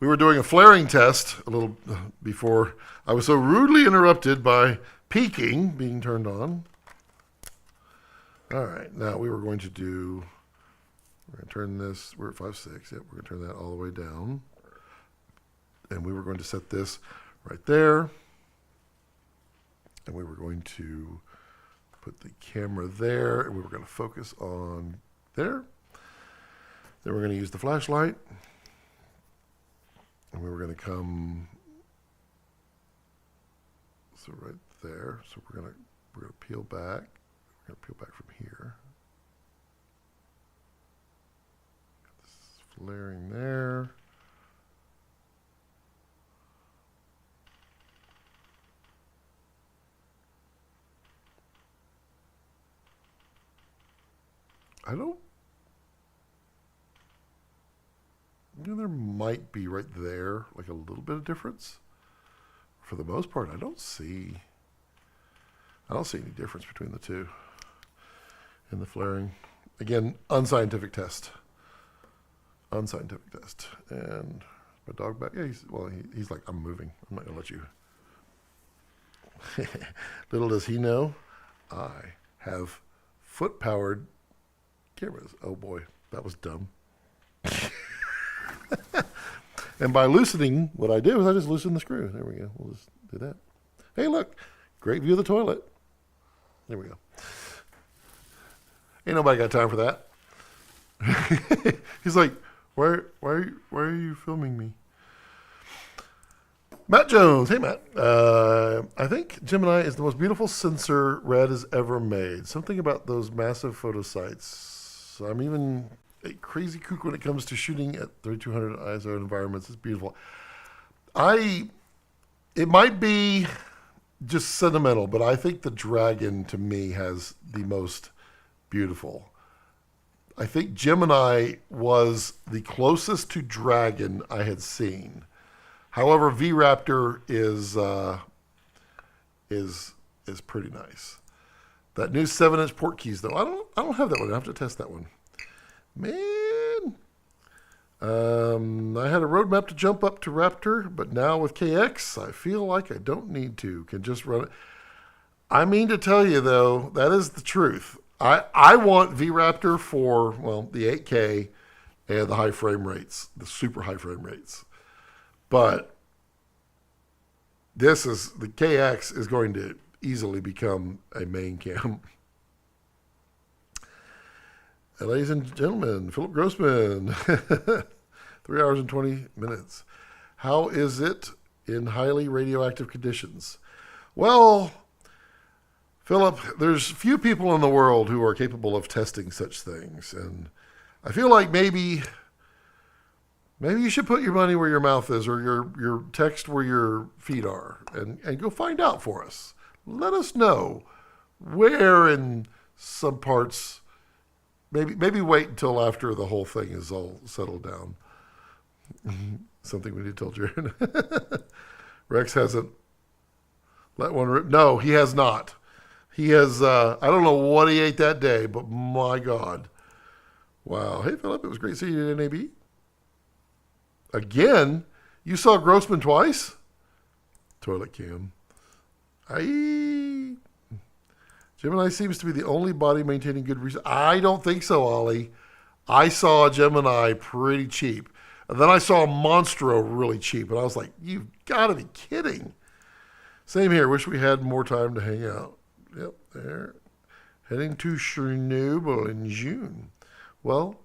We were doing a flaring test a little before I was so rudely interrupted by peaking being turned on. All right, now we're going to turn this, we're at 5.6, yep, we're going to turn that all the way down. And we were going to set this right there. And we were going to put the camera there, and we were going to focus on there. Then we're going to use the flashlight. And we were going to come, so right there. So we're going to peel back. We're going to peel back from here. This is flaring there. There might be right there, like a little bit of difference. For the most part, I don't see any difference between the two in the flaring. Again, unscientific test. Unscientific test. And my dog back. Yeah, he's like, I'm moving. I'm not gonna let you. Little does he know, I have foot-powered cameras. Oh boy, that was dumb. And by loosening, what I did was I just loosened the screw. There we go. We'll just do that. Hey, look, great view of the toilet. There we go. Ain't nobody got time for that. He's like, why are you filming me? Matt Jones. Hey, Matt. I think Gemini is the most beautiful sensor RED has ever made. Something about those massive photo sites. I'm even a crazy kook when it comes to shooting at 3200 ISO environments. It's beautiful. It might be just sentimental, but I think the Dragon to me has the most beautiful. I think Gemini was the closest to Dragon I had seen. However, V-RAPTOR is pretty nice. That new 7-inch port keys though, I don't have that one. I have to test that one. Man, I had a roadmap to jump up to Raptor, but now with KX, I feel like I don't need to. Can just run it. I mean to tell you though, that is the truth. I want V-RAPTOR for, well, the 8K and the high frame rates, the super high frame rates. But the KX is going to easily become a main cam. Ladies and gentlemen, Philip Grossman, 3 hours and 20 minutes. How is it in highly radioactive conditions? Well, Philip, there's few people in the world who are capable of testing such things. And I feel like maybe you should put your money where your mouth is, or your text where your feet are, and go find out for us. Let us know where in some parts. Maybe wait until after the whole thing is all settled down. Something we need to tell Jared. Rex hasn't let one rip. No, he has not. He has, I don't know what he ate that day, but my God. Wow. Hey, Philip, it was great seeing you at NAB. Again? You saw Grossman twice? Toilet cam. Gemini seems to be the only body maintaining good research. I don't think so, Ollie. I saw a Gemini pretty cheap. And then I saw a Monstro really cheap. And I was like, you've got to be kidding. Same here. Wish we had more time to hang out. Yep, there. Heading to Chernobyl in June. Well,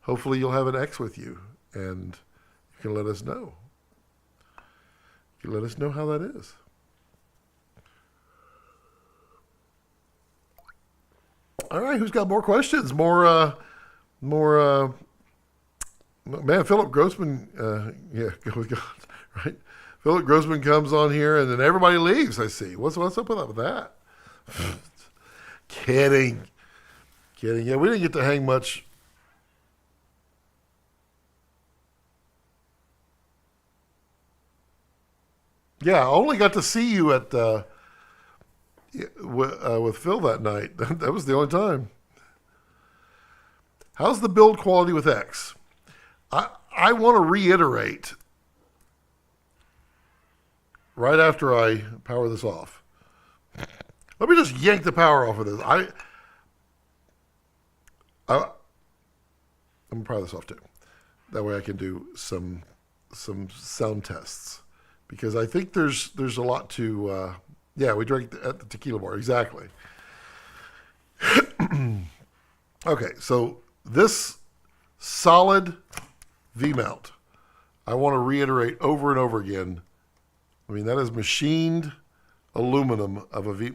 hopefully you'll have an X with you. And you can let us know. You can let us know how that is. All right, who's got more questions? Man, Philip Grossman, right? Philip Grossman comes on here, and then everybody leaves, I see. What's up with that? Kidding. Yeah, we didn't get to hang much. Yeah, I only got to see you at... with Phil that night. That was the only time. How's the build quality with X? I want to reiterate right after I power this off. Let me just yank the power off of this. I'm gonna power this off too. That way I can do some sound tests, because I think there's a lot to. Yeah, we drank at the tequila bar. Exactly. Okay, so this solid V-mount, I want to reiterate over and over again. I mean, that is machined aluminum of a V.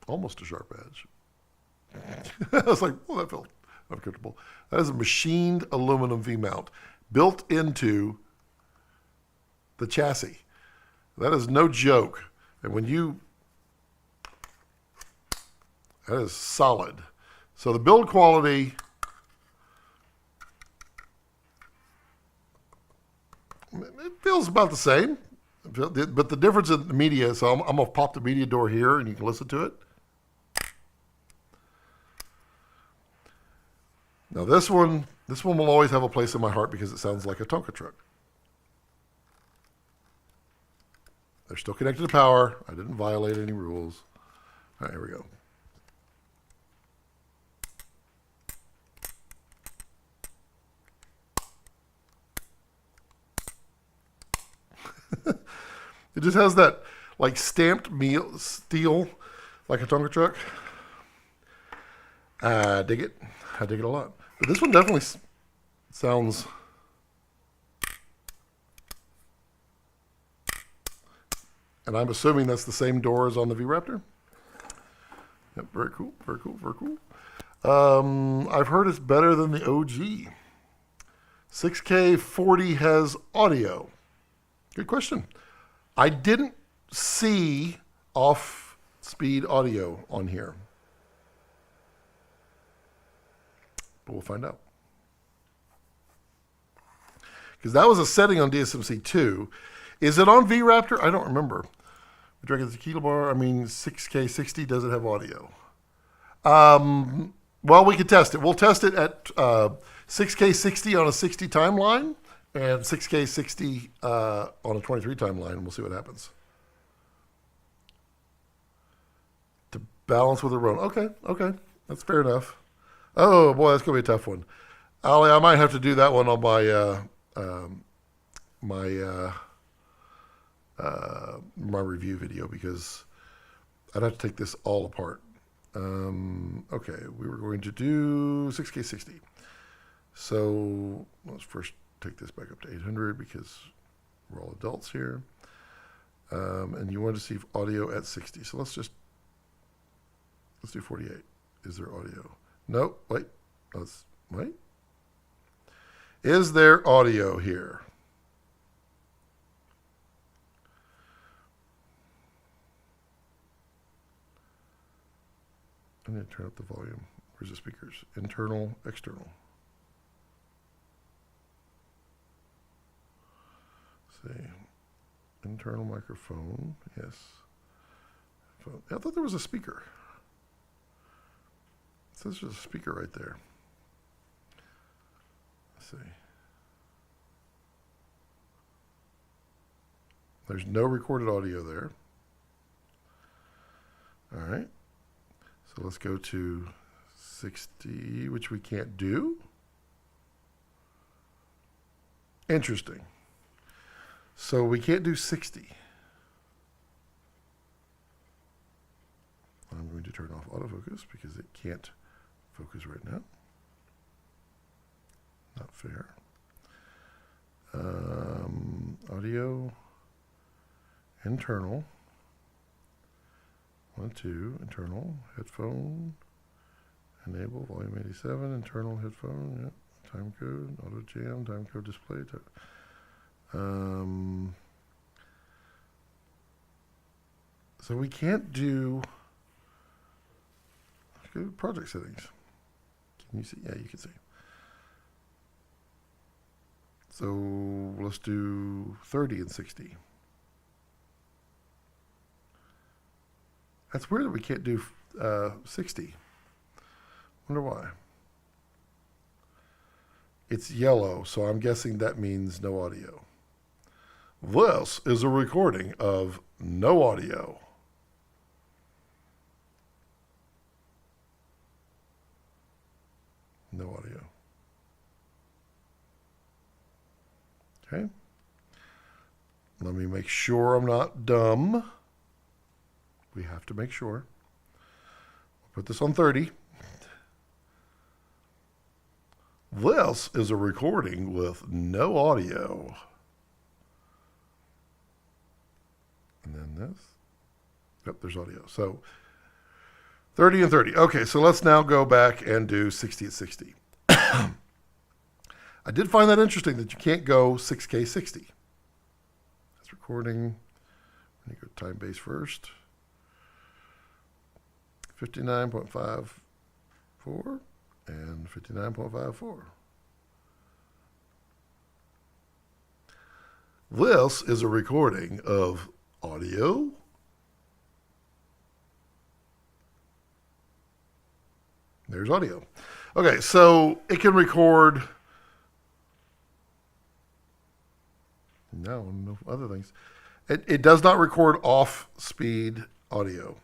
Almost a sharp edge. I was like, well, that felt uncomfortable. That is a machined aluminum V-mount built into the chassis. That is no joke. And that is solid. So the build quality, it feels about the same. But the difference in the media, so I'm going to pop the media door here and you can listen to it. Now this one will always have a place in my heart because it sounds like a Tonka truck. They're still connected to power. I didn't violate any rules. All right, here we go. It just has that like stamped steel, like a Tonka truck. I dig it. I dig it a lot. But this one definitely sounds... And I'm assuming that's the same door as on the V-RAPTOR. Yep, very cool, very cool, very cool. I've heard it's better than the OG. 6K 40 has audio. Good question. I didn't see off-speed audio on here. But we'll find out. Because that was a setting on DSMC 2. Is it on V-RAPTOR? I don't remember. Dragon Tequila Bar, I mean, 6K 60, does it have audio? Well, we could test it. We'll test it at 6K 60 on a 60 timeline and 6K 60 on a 23 timeline, and we'll see what happens. To balance with a Rhone. Okay. That's fair enough. Oh, boy, that's going to be a tough one. Ollie, I might have to do that one on my review video because I'd have to take this all apart. Okay, we were going to do 6K 60. So let's first take this back up to 800 because we're all adults here. And you want to see audio at 60. So let's do 48. Is there audio? No, wait. Wait. Is there audio here? I need to turn up the volume. Where's the speakers? Internal, external. Let's see. Internal microphone. Yes. Phone. I thought there was a speaker. It says there's a speaker right there. Let's see. There's no recorded audio there. All right. So let's go to 60, which we can't do. Interesting. So we can't do 60. I'm going to turn off autofocus because it can't focus right now. Not fair. Audio, internal. 1, 2, internal, headphone, enable, volume 87, internal headphone, yep, time code, auto jam, time code display. So we can't do, let's go to project settings. Can you see? Yeah, you can see. So let's do 30 and 60. That's weird that we can't do 60. Wonder why. It's yellow, so I'm guessing that means no audio. This is a recording of no audio. No audio. Okay. Let me make sure I'm not dumb. We have to make sure. We'll put this on 30. This is a recording with no audio. And then this. Yep, there's audio. So 30 and 30. Okay, so let's now go back and do 60 at 60. I did find that interesting that you can't go 6K 60. That's recording. When you go time base first. 59.54 and 59.54. This is a recording of audio. There's audio. Okay, so it can record. No other things. It does not record off-speed audio.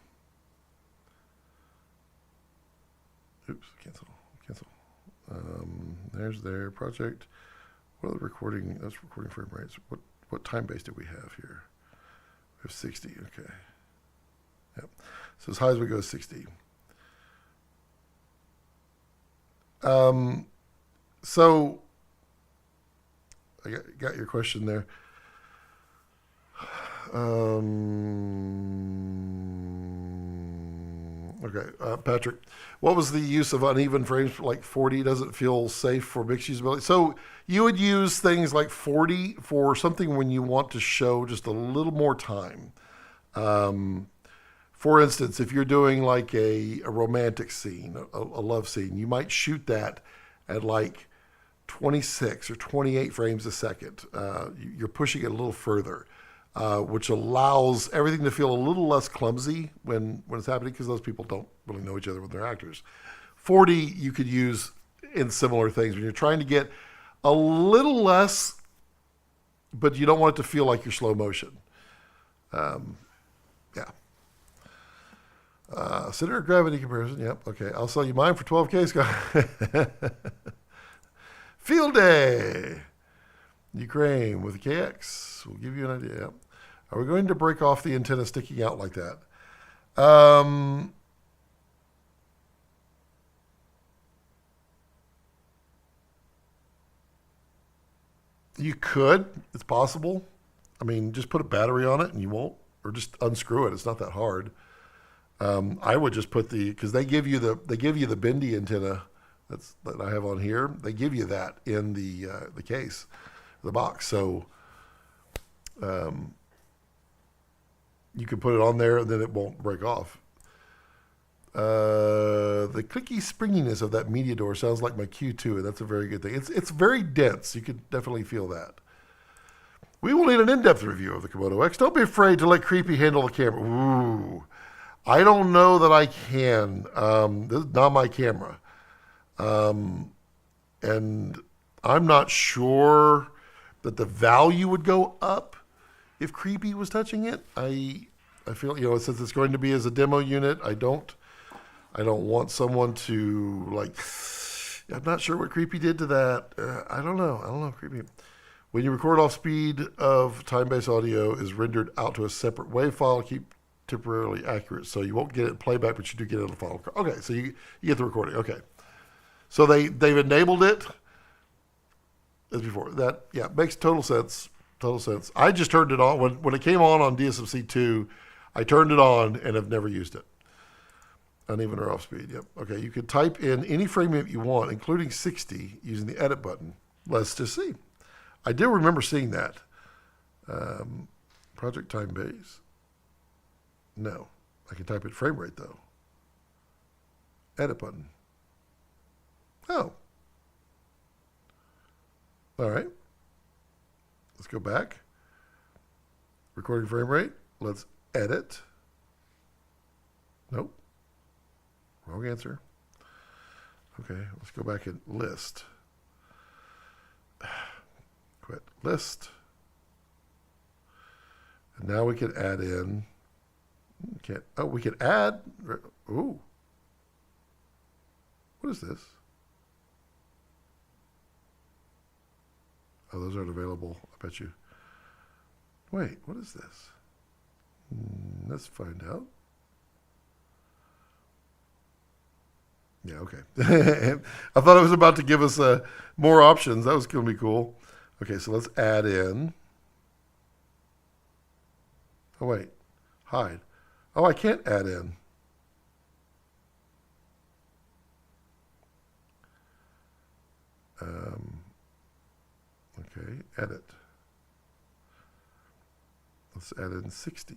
Oops, cancel. There's their project. What are the recording? That's recording frame rates. What time base did we have here? We have 60. Okay. Yep. So as high as we go is 60. So I got your question there. Okay, Patrick, what was the use of uneven frames for like 40? Doesn't feel safe for mixed usability. So you would use things like 40 for something when you want to show just a little more time. For instance, if you're doing like a romantic scene, a love scene, you might shoot that at like 26 or 28 frames a second. You're pushing it a little further, which allows everything to feel a little less clumsy when it's happening, because those people don't really know each other when they're actors. 40 you could use in similar things when you're trying to get a little less, but you don't want it to feel like you're slow motion. Yeah. Center of gravity comparison. Yep. Okay. I'll sell you mine for 12K, Scott. Field day. Ukraine with a KX. We'll give you an idea. Yep. Are we going to break off the antenna sticking out like that? You could. It's possible. I mean, just put a battery on it and you won't, or just unscrew it. It's not that hard. I would just put because they give you the bendy antenna that I have on here. They give you that in the case, the box. So you can put it on there and then it won't break off. The clicky springiness of that media door sounds like my Q2, and that's a very good thing. It's very dense. You could definitely feel that. We will need an in-depth review of the Komodo-X. Don't be afraid to let Creepy handle the camera. Ooh. I don't know that I can. This is not my camera. And I'm not sure that the value would go up if Creepy was touching it. I feel, since it's going to be as a demo unit, I don't want someone to, like, I'm not sure what Creepy did to that. I don't know, Creepy. When you record off speed of time-based audio is rendered out to a separate WAV file, keep temporarily accurate. So you won't get it in playback, but you do get it on the file. Okay, so you get the recording. Okay. So they've enabled it as before. That, yeah, makes total sense. Total sense. I just turned it on. When it came on DSMC2, I turned it on and have never used it. Uneven or off speed, yep. Okay, you can type in any frame rate you want, including 60, using the edit button. Let's just see. I do remember seeing that. Project time base. No. I can type in frame rate, though. Edit button. Oh. All right. Let's go back. Recording frame rate. Let's edit. Nope. Wrong answer. Okay, let's go back and list. Quit list. And now we can add in. We can add. Ooh. What is this? Oh, those aren't available, I bet you. Wait, what is this? Let's find out. Yeah, okay. I thought it was about to give us more options. That was going to be cool. Okay, so let's add in. Oh, wait. Hide. Oh, I can't add in. Okay, edit. Let's add in 60.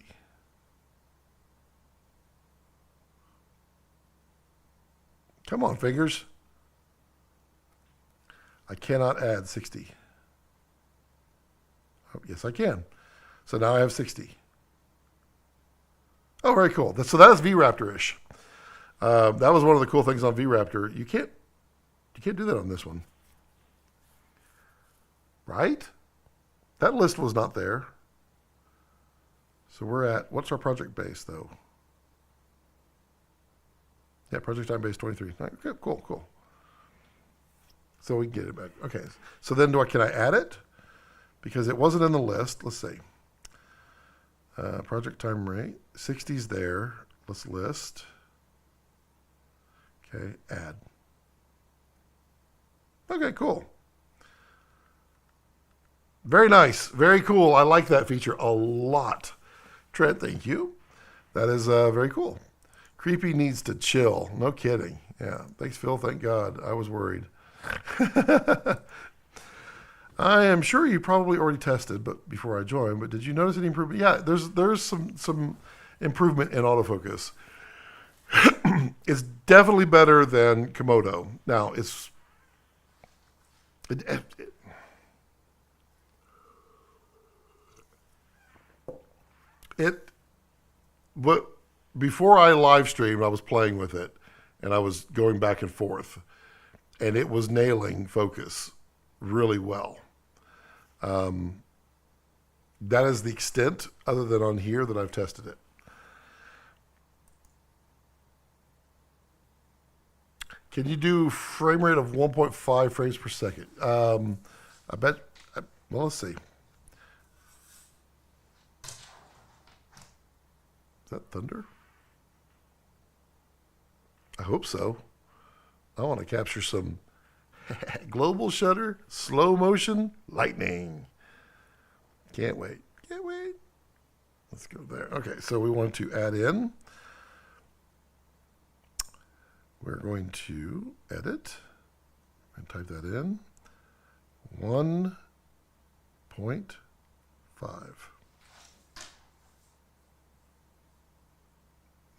Come on, fingers. I cannot add 60. Oh, yes, I can. So now I have 60. Oh, very cool. So that is V-RAPTOR-ish. That was one of the cool things on V-RAPTOR. You can't do that on this one. Right? That list was not there. So we're at, what's our project base, though? Yeah, project time base 23. Okay, cool. So we can get it back. Okay, so then can I add it? Because it wasn't in the list. Let's see. Project time rate, 60's there. Let's list. Okay, add. Okay, cool. Very nice. Very cool. I like that feature a lot. Trent, thank you. That is very cool. Creepy needs to chill. No kidding. Yeah. Thanks, Phil. Thank God. I was worried. I am sure you probably already tested, but before I joined. But did you notice any improvement? Yeah, there's some improvement in autofocus. It's definitely better than Komodo. Now but before I live streamed, I was playing with it, and I was going back and forth, and it was nailing focus really well. That is the extent, other than on here, that I've tested it. Can you do frame rate of 1.5 frames per second? I bet. Well, let's see. Is that thunder? I hope so. I want to capture some global shutter, slow motion, lightning. Can't wait. Can't wait. Let's go there. Okay, so we want to add in. We're going to edit and type that in. 1.5.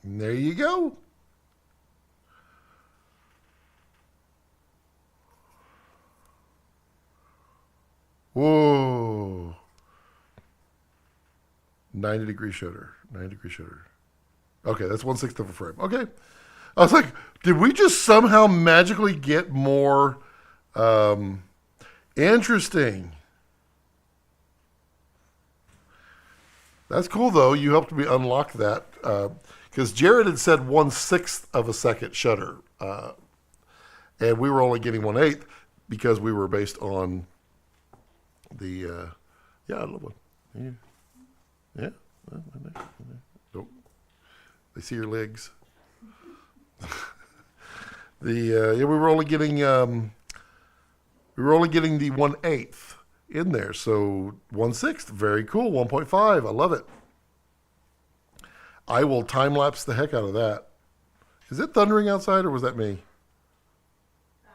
And there you go. Whoa. 90-degree shutter. 90-degree shutter. Okay, that's 1/6 of a frame. Okay. I was like, did we just somehow magically get more interesting? That's cool, though. You helped me unlock that. Because Jared had said 1/6 of a second shutter. And we were only getting 1/8 because we were based on the... yeah, I love one. Yeah. Nope. They see your legs. Yeah, we were only getting the 1/8 in there, so 1/6, very cool. 1.5, I love it. I will time lapse the heck out of that. Is it thundering outside, or was that me? I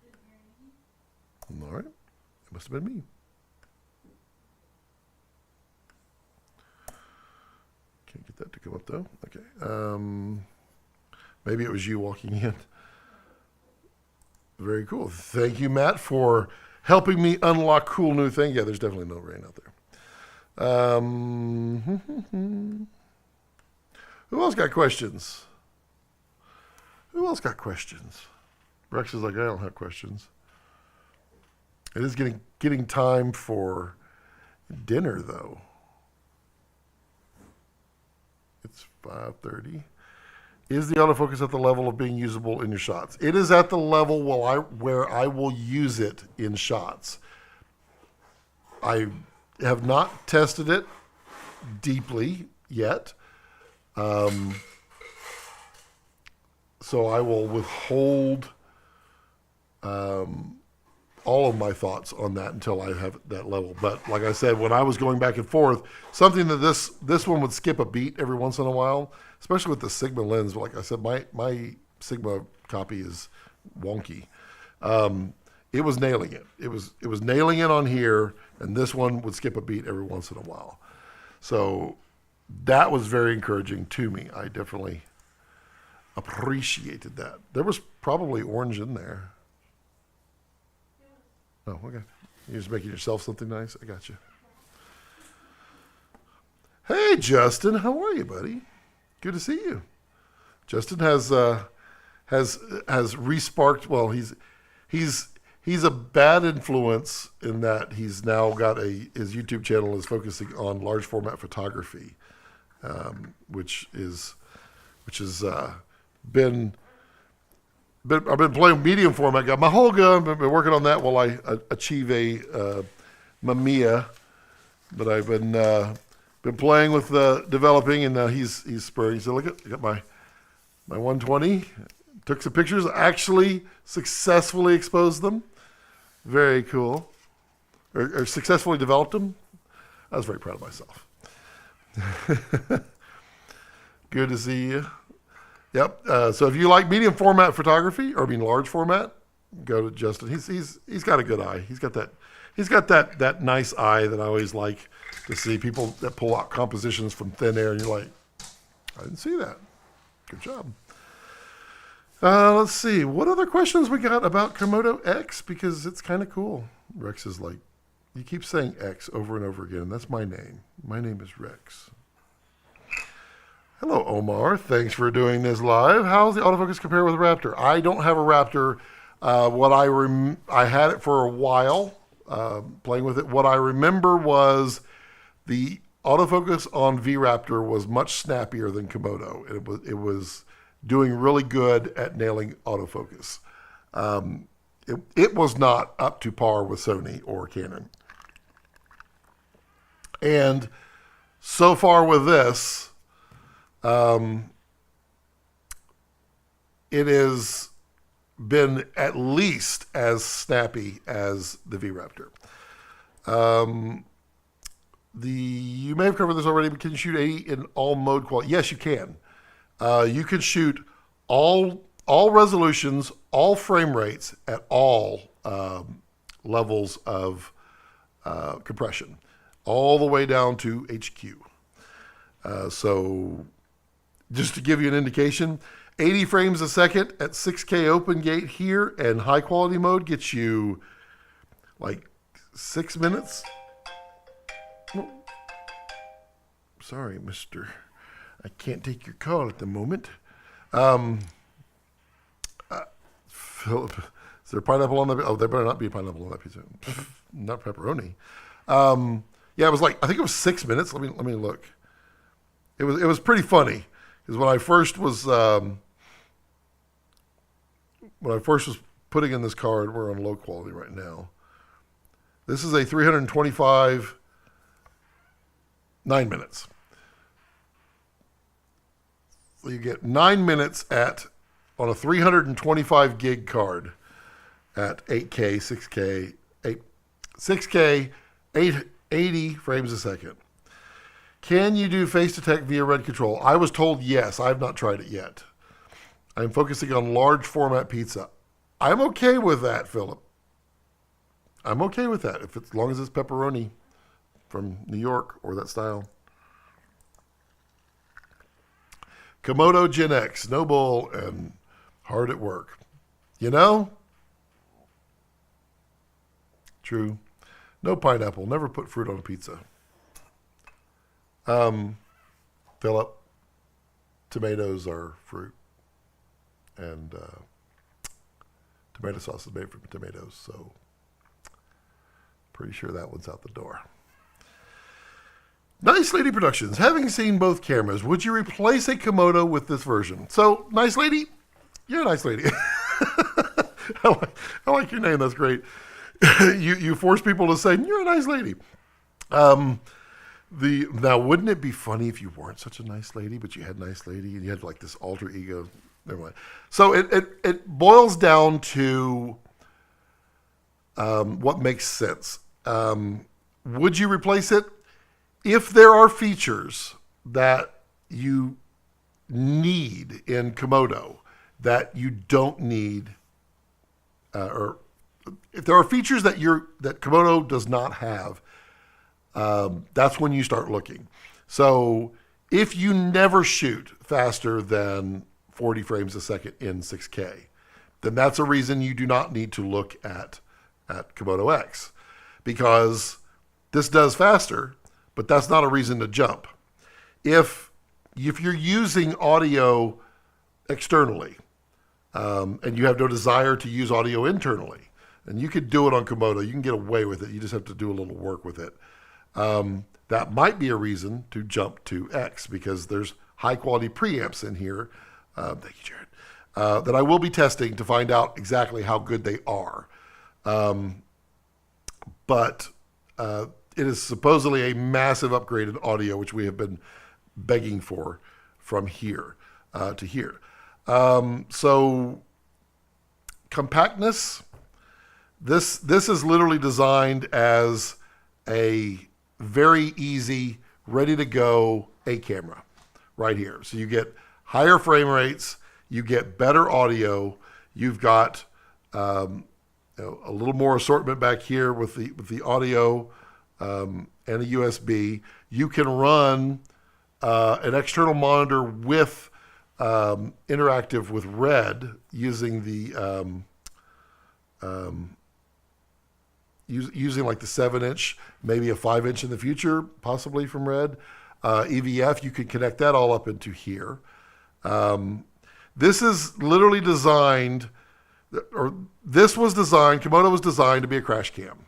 didn't hear anything. All right, it must have been me. Can't get that to come up though. Okay. Maybe it was you walking in. Very cool. Thank you, Matt, for helping me unlock cool new things. Yeah, there's definitely no rain out there. Who else got questions? Who else got questions? Rex is like, I don't have questions. It is getting time for dinner, though. It's 5:30. Is the autofocus at the level of being usable in your shots? It is at the level where I will use it in shots. I have not tested it deeply yet. So I will withhold all of my thoughts on that until I have that level. But like I said, when I was going back and forth, something that this one would skip a beat every once in a while, especially with the Sigma lens. But like I said, my Sigma copy is wonky. It was nailing it. It was nailing it on here, and this one would skip a beat every once in a while. So that was very encouraging to me. I definitely appreciated that. There was probably orange in there. Oh, okay. You're just making yourself something nice? I got you. Hey, Justin. How are you, buddy? Good to see you. Justin has resparked. Well, he's a bad influence in that he's now got his YouTube channel is focusing on large format photography, which has been I've been playing medium format. Got my whole gun. Been working on that while I achieve a Mamiya. But I've been playing with developing, and he's spurring. He said, "Look, I got my 120. Took some pictures. Actually, successfully exposed them. Very cool. Or successfully developed them. I was very proud of myself. Good to see you. Yep. So if you like medium format photography, or large format, go to Justin. He's got a good eye. He's got that nice eye that I always like to see. People that pull out compositions from thin air, and you're like, I didn't see that. Good job. Let's see. What other questions we got about Komodo-X? Because it's kind of cool. Rex is like, you keep saying X over and over again, and that's my name. My name is Rex. Hello, Omar. Thanks for doing this live. How's the autofocus compare with a Raptor? I don't have a Raptor. I had it for a while, playing with it. What I remember was the autofocus on V-RAPTOR was much snappier than Komodo. It was doing really good at nailing autofocus. It was not up to par with Sony or Canon. And so far with this, it has been at least as snappy as the V-RAPTOR. You may have covered this already, but can you shoot 80 in all mode quality? Yes, you can. You can shoot all resolutions, all frame rates at all levels of compression, all the way down to HQ. So just to give you an indication, 80 frames a second at 6K open gate here, and high quality mode gets you like 6 minutes. Oh, sorry, mister. I can't take your call at the moment. Philip, is there pineapple on the... Oh, there better not be pineapple on that pizza. Not pepperoni. Yeah, it was like, I think it was 6 minutes. Let me look. It was pretty funny, because when I first was putting in this card, we're on low quality right now. This is a 325, 9 minutes. So you get 9 minutes on a 325 gig card at 8K, 6K, 80 frames a second. Can you do face detect via RED control? I was told yes. I have not tried it yet. I'm focusing on large format pizza. I'm okay with that, Philip. I'm okay with that, as long as it's pepperoni from New York or that style. Komodo Gen X, noble and hard at work. You know? True. No pineapple. Never put fruit on a pizza. Philip, tomatoes are fruit. And tomato sauce is made from tomatoes, so pretty sure that one's out the door. Nice Lady Productions. Having seen both cameras, would you replace a Komodo with this version? So, Nice Lady, you're a nice lady. I like your name. That's great. You force people to say, you're a nice lady. Now, wouldn't it be funny if you weren't such a nice lady, but you had nice lady and you had like this alter ego? Never mind. So it boils down to what makes sense. Would you replace it? If there are features that you need in Komodo that you don't need, or if there are features that Komodo does not have, that's when you start looking. So if you never shoot faster than 40 frames a second in 6K, then that's a reason you do not need to look at Komodo-X, because this does faster, but that's not a reason to jump. If you're using audio externally, and you have no desire to use audio internally, and you could do it on Komodo, you can get away with it. You just have to do a little work with it. That might be a reason to jump to X, because there's high quality preamps in here. Thank you, Jared. That I will be testing to find out exactly how good they are. But it is supposedly a massive upgrade in audio, which we have been begging for from here to here. So compactness, This is literally designed as a very easy, ready to go A camera right here. So you get higher frame rates, you get better audio, you've got a little more assortment back here with the audio and a USB. You can run an external monitor with interactive with RED using the using like the 7-inch, maybe a 5-inch in the future, possibly from RED. EVF, you could connect that all up into here. This is literally designed, or this was designed, Komodo was designed to be a crash cam.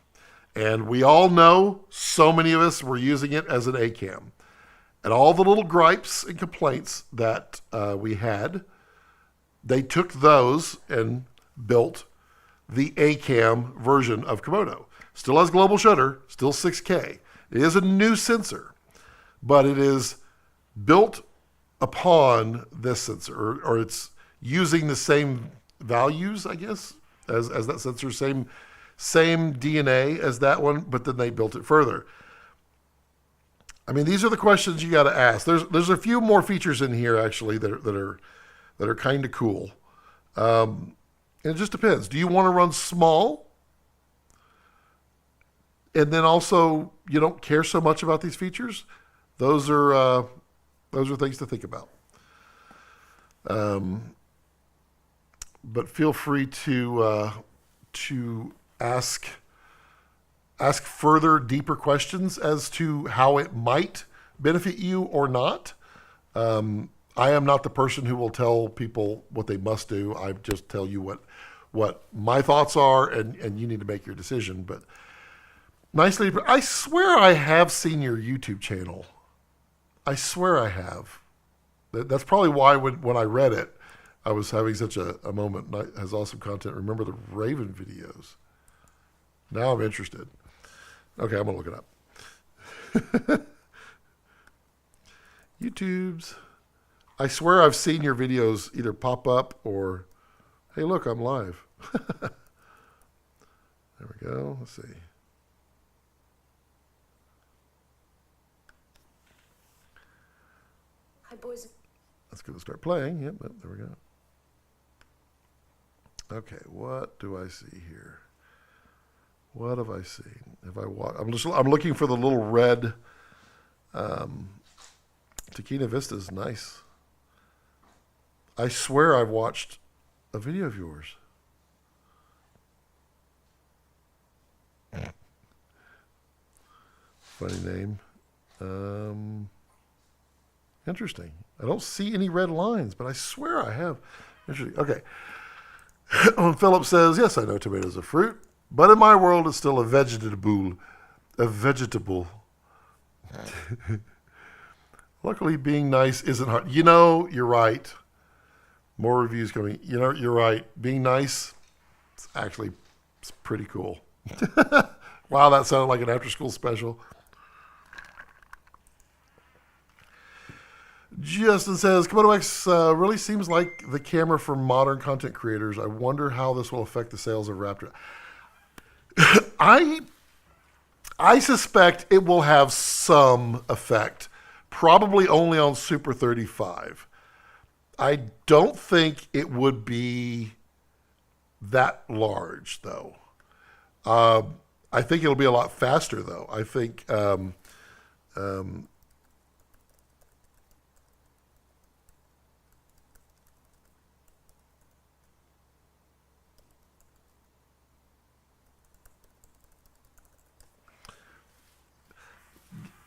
And we all know, so many of us were using it as an A cam. And all the little gripes and complaints that we had, they took those and built the A cam version of Komodo. Still has global shutter, still 6K. It is a new sensor, but it is built upon this sensor, or it's using the same values, I guess, as that sensor, same DNA as that one, but then they built it further. I mean, these are the questions you got to ask. There's a few more features in here actually that are kind of cool. And it just depends. Do you want to run small? And then also you don't care so much about these features? Those are things to think about. But feel free to ask further, deeper questions as to how it might benefit you or not. I am not the person who will tell people what they must do. I just tell you what my thoughts are, and you need to make your decision. But nicely, I swear I have seen your YouTube channel. I swear I have. That's probably why when I read it, I was having such a moment. Has awesome content. Remember the Raven videos. Now I'm interested. Okay, I'm going to look it up. YouTube's. I swear I've seen your videos either pop up or, hey, look, I'm live. There we go. Let's see. Hi, boys. That's going to start playing. Yep, there we go. Okay, what do I see here? What have I seen? I'm looking for the little red Tokina Vista's nice. I swear I've watched a video of yours. Funny name. Interesting. I don't see any red lines, but I swear I have. Interesting. Okay. Philip says, yes, I know tomatoes are fruit, but in my world it's still a vegetable. A vegetable. Luckily, being nice isn't hard. You know, you're right. More reviews coming. You know, you're right. Being nice, it's pretty cool. Wow, that sounded like an after-school special. Justin says, Komodo-X really seems like the camera for modern content creators. I wonder how this will affect the sales of Raptor. I suspect it will have some effect, probably only on Super 35. I don't think it would be that large, though. I think it'll be a lot faster, though. I think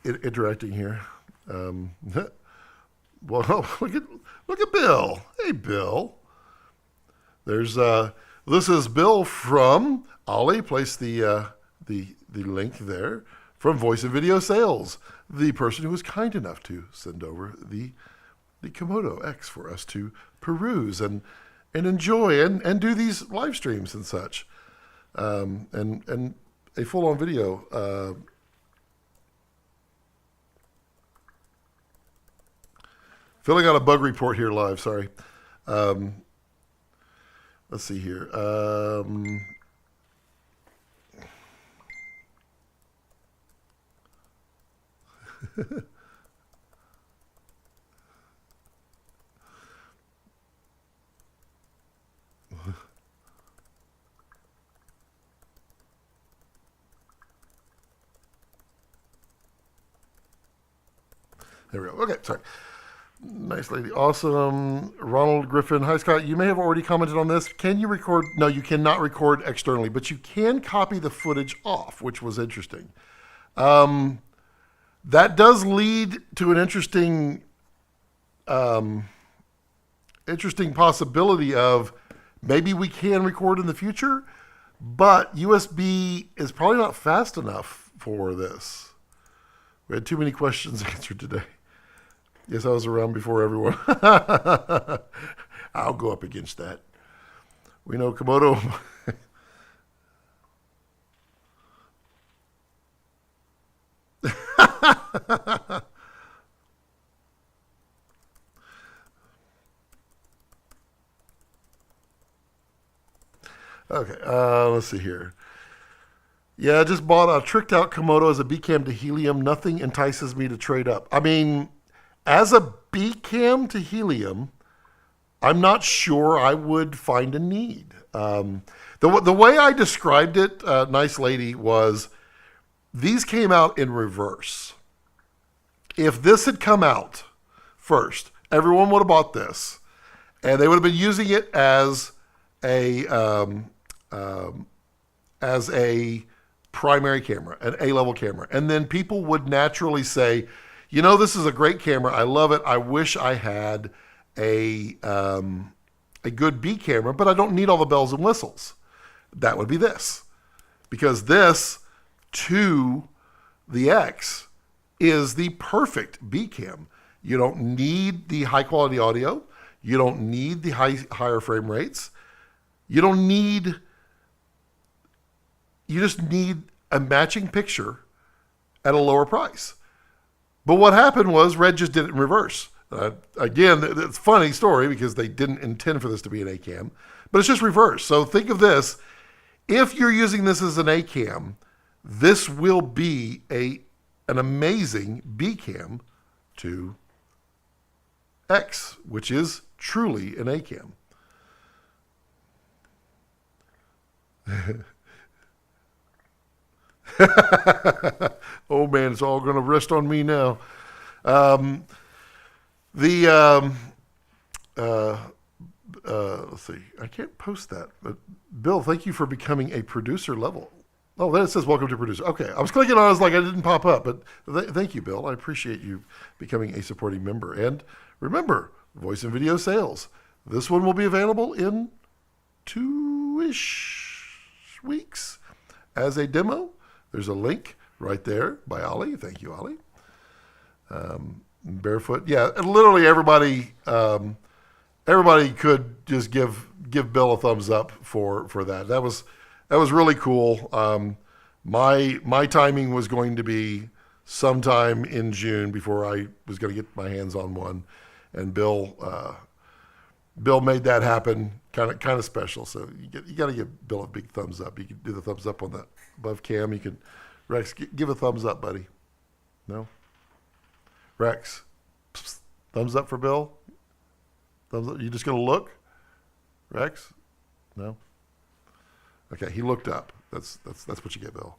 interacting here. Well, look at Bill. Hey, Bill. There's this is Bill from Ollie. Place the link there from Voice and Video Sales, the person who was kind enough to send over the Komodo-X for us to peruse and enjoy and do these live streams and such, and a full-on video. Filling out a bug report here live, sorry. Let's see here. There we go. Okay, sorry. Nice lady. Awesome. Ronald Griffin. Hi, Scott. You may have already commented on this. Can you record? No, you cannot record externally, but you can copy the footage off, which was interesting. That does lead to an interesting possibility of maybe we can record in the future, but USB is probably not fast enough for this. We had too many questions answered today. Yes, I was around before everyone. I'll go up against that. We know Komodo. Okay, let's see here. Yeah, I just bought a tricked out Komodo as a B cam to helium. Nothing entices me to trade up. I mean, as a B cam to helium, I'm not sure I would find a need. The way I described it, nice lady, was these came out in reverse. If this had come out first, everyone would have bought this, and they would have been using it as a primary camera, an A-level camera. And then people would naturally say, you know, this is a great camera. I love it. I wish I had a good B camera, but I don't need all the bells and whistles. That would be this. Because this to the X is the perfect B cam. You don't need the high quality audio. You don't need the higher frame rates. You just need a matching picture at a lower price. But what happened was RED just did it in reverse. Again, it's a funny story because they didn't intend for this to be an A cam, but it's just reverse. So think of this. If you're using this as an A cam, this will be an amazing B cam to X, which is truly an A cam. Oh man, it's all going to rest on me now. Let's see. I can't post that, but Bill, thank you for becoming a producer level. Oh, then it says welcome to producer. Okay, I was clicking on it, I was like, I didn't pop up, but thank you, Bill. I appreciate you becoming a supporting member. And remember, voice and video sales. This one will be available in 2-ish weeks as a demo. There's a link right there by Ollie. Thank you, Ollie. Barefoot. Yeah, literally everybody could just give Bill a thumbs up for that. That was really cool. My timing was going to be sometime in June before I was going to get my hands on one, and Bill made that happen. Kind of special. So you got to give Bill a big thumbs up. You can do the thumbs up on that above cam. You can, Rex, give a thumbs up, buddy. No, Rex, psst, thumbs up for Bill. Thumbs up. You just gonna look, Rex? No. Okay, he looked up. That's what you get, Bill.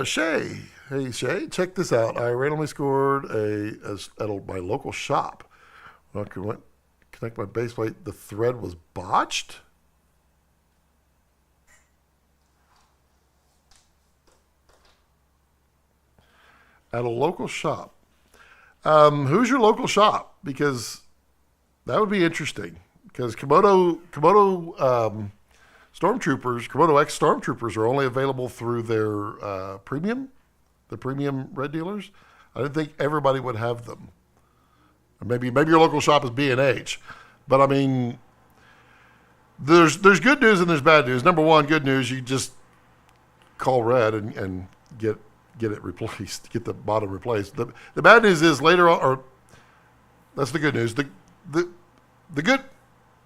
Shay, hey Shay, check this out. I randomly scored at my local shop. When I could connect my base plate, the thread was botched. At a local shop. Who's your local shop? Because that would be interesting. Because Komodo Stormtroopers, Komodo-X Stormtroopers are only available through their premium RED dealers. I didn't think everybody would have them. Maybe your local shop is B&H. But I mean, there's good news and there's bad news. Number one, good news, you just call RED and get it replaced, get the bottom replaced. The bad news is later on, or that's the good news.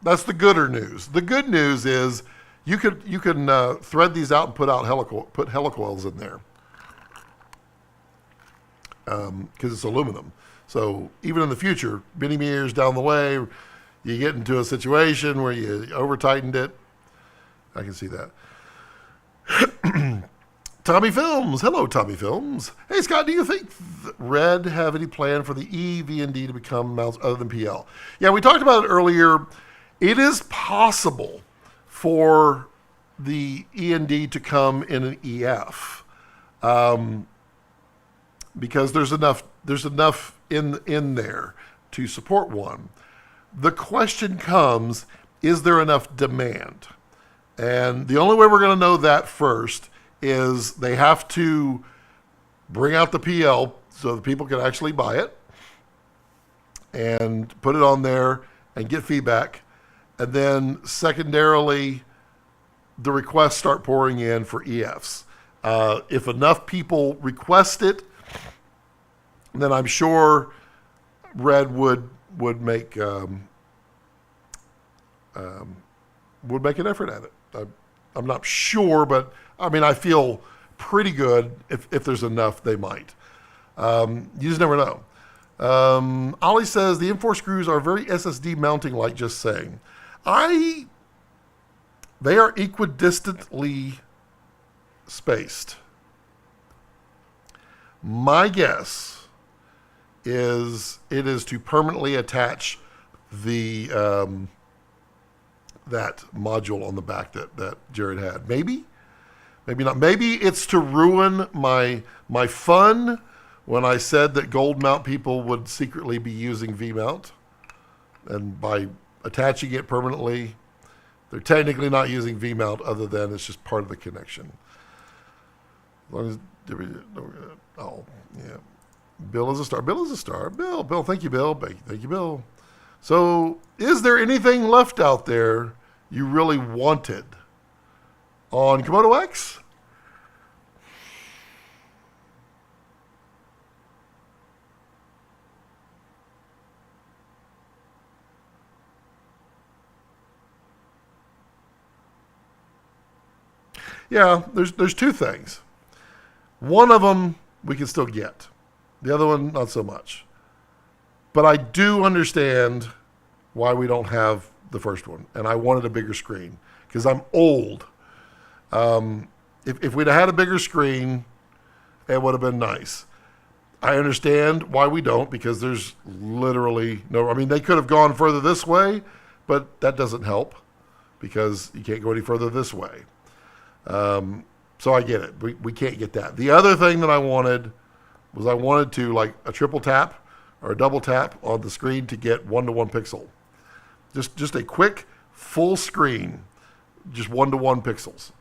That's the gooder news. The good news is you can thread these out and put helicoils in there. because it's aluminum. So even in the future, many years down the way, you get into a situation where you over-tightened it. I can see that. Tommy Films. Hello, Tommy Films. Hey, Scott, do you think RED have any plan for the EVND to become mounts other than PL? Yeah, we talked about it earlier. It is possible for the END to come in an EF because there's enough in there to support one. The question comes, is there enough demand? And the only way we're going to know that first is they have to bring out the PL so that people can actually buy it and put it on there and get feedback. And then secondarily, the requests start pouring in for EFs. If enough people request it, then I'm sure RED would make an effort at it. I'm not sure, but I mean, I feel pretty good if there's enough, they might. You just never know. Ollie says the M4 screws are very SSD mounting like, just saying. They are equidistantly spaced. My guess is it is to permanently attach the that module on the back that Jared had. Maybe not. Maybe it's to ruin my fun when I said that gold mount people would secretly be using V-mount, and by attaching it permanently, they're technically not using V-mount other than it's just part of the connection. As long as, oh, yeah. Bill is a star. Bill is a star. Bill, thank you, Bill. Thank you, Bill. So, is there anything left out there you really wanted on Komodo-X? Yeah, there's two things. One of them we can still get. The other one, not so much. But I do understand why we don't have the first one. And I wanted a bigger screen because I'm old. If we'd have had a bigger screen, it would have been nice. I understand why we don't, because there's literally no, I mean, they could have gone further this way, but that doesn't help because you can't go any further this way. So I get it. We can't get that. The other thing that I wanted was I wanted to, like, a triple tap or a double tap on the screen to get 1-to-1 pixel. Just a quick full screen, just 1-to-1 pixels.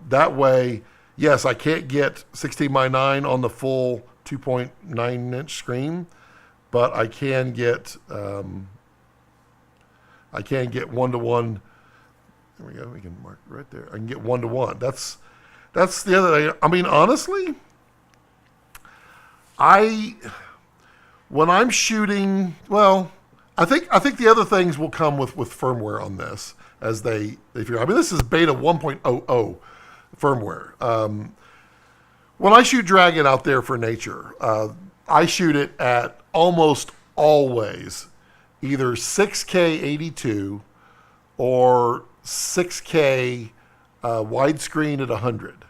That way, yes, I can't get 16:9 on the full 2.9-inch screen, but I can get 1-to-1. There we go. We can mark right there. I can get 1-to-1. That's the other thing. I mean, honestly, when I'm shooting, well, I think the other things will come with firmware on this as they figure. I mean, this is beta 1.00 firmware. When I shoot Dragon out there for nature, I shoot it at almost always either 6K 82 or 6K widescreen at 100.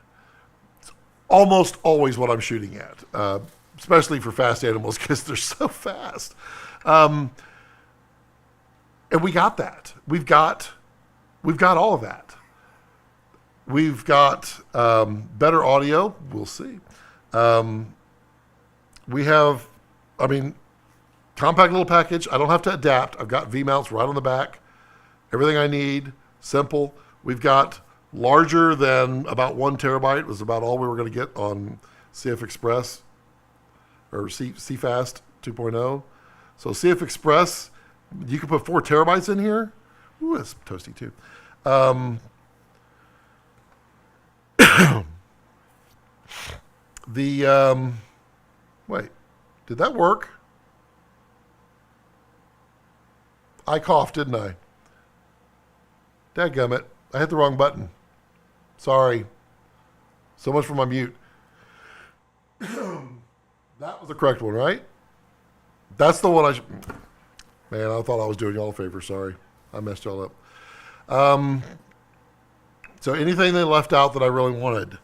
It's almost always what I'm shooting at, especially for fast animals because they're so fast. And we got that. We've got all of that. We've got better audio. We'll see. We have, I mean, compact little package. I don't have to adapt. I've got V-mounts right on the back. Everything I need. Simple. We've got larger than about 1 terabyte was about all we were going to get on CF Express or CFast 2.0. So CF Express, you can put 4 terabytes in here. Ooh, that's toasty too. Wait, did that work? I coughed, didn't I? Dadgummit, I hit the wrong button. Sorry. So much for my mute. That was the correct one, right? That's the one I should... Man, I thought I was doing y'all a favor. Sorry. I messed y'all up. So anything they left out that I really wanted?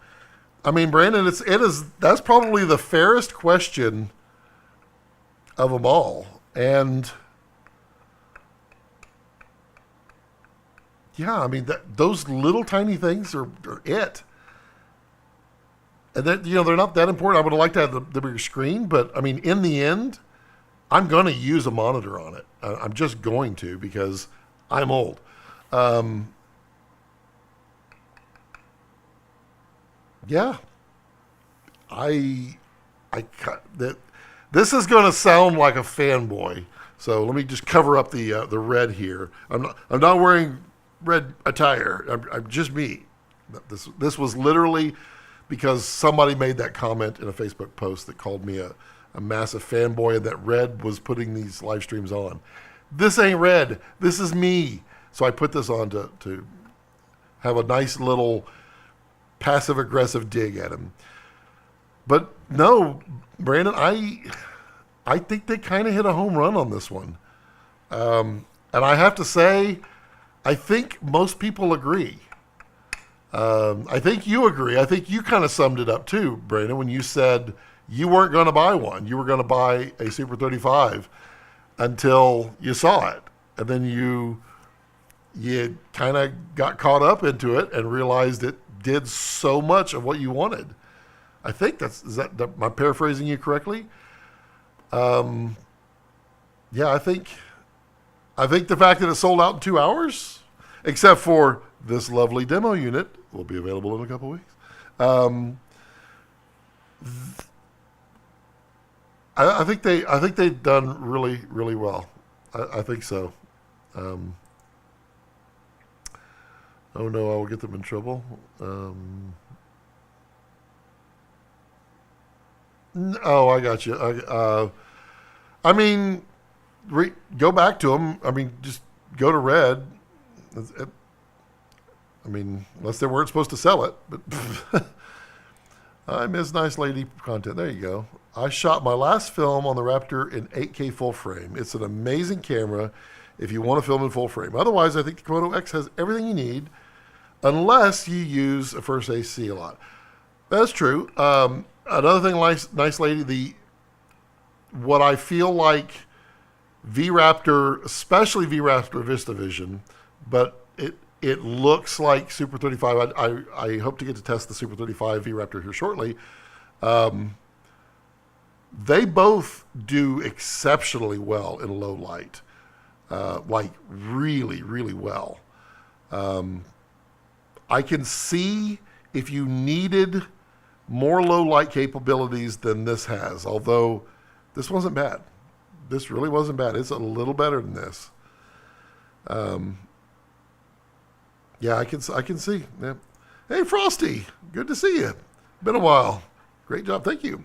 I mean, Brandon, that's probably the fairest question of them all. And yeah, I mean, those little tiny things are it. And that, they're not that important. I would have liked to have the bigger screen, but I mean, in the end, I'm going to use a monitor on it. I'm just going to, because I'm old. Yeah, this is going to sound like a fanboy. So let me just cover up the red here. I'm not wearing red attire. I'm just me. This was literally because somebody made that comment in a Facebook post that called me a massive fanboy, and that Red was putting these live streams on. This ain't Red. This is me. So I put this on to have a nice little passive-aggressive dig at him. But no, Brandon, I think they kind of hit a home run on this one. And I have to say, I think most people agree. I think you agree. I think you kind of summed it up too, Brandon, when you said you weren't going to buy one. You were going to buy a Super 35 until you saw it. And then you kind of got caught up into it and realized it did so much of what you wanted. I think is that am I paraphrasing you correctly? Yeah, I think the fact that it sold out in 2 hours, except for this lovely demo unit, will be available in a couple weeks. I think they've done really, really well. I think so. Oh no, I will get them in trouble. Oh, I got you. I mean, go back to them. I mean, just go to Red. I mean, unless they weren't supposed to sell it. But I miss nice lady content. There you go. I shot my last film on the Raptor in 8K full frame. It's an amazing camera if you want to film in full frame. Otherwise, I think the Komodo-X has everything you need, unless you use a first AC a lot. That's true. Another thing, nice lady, what I feel like V-RAPTOR, especially V-RAPTOR VistaVision, but it looks like Super 35. I hope to get to test the Super 35 V-RAPTOR here shortly. They both do exceptionally well in low light, like really, really well. I can see if you needed more low light capabilities than this has, although this wasn't bad. This really wasn't bad. It's a little better than this. Yeah, I can see. Yeah. Hey, Frosty, good to see you. Been a while. Great job. Thank you.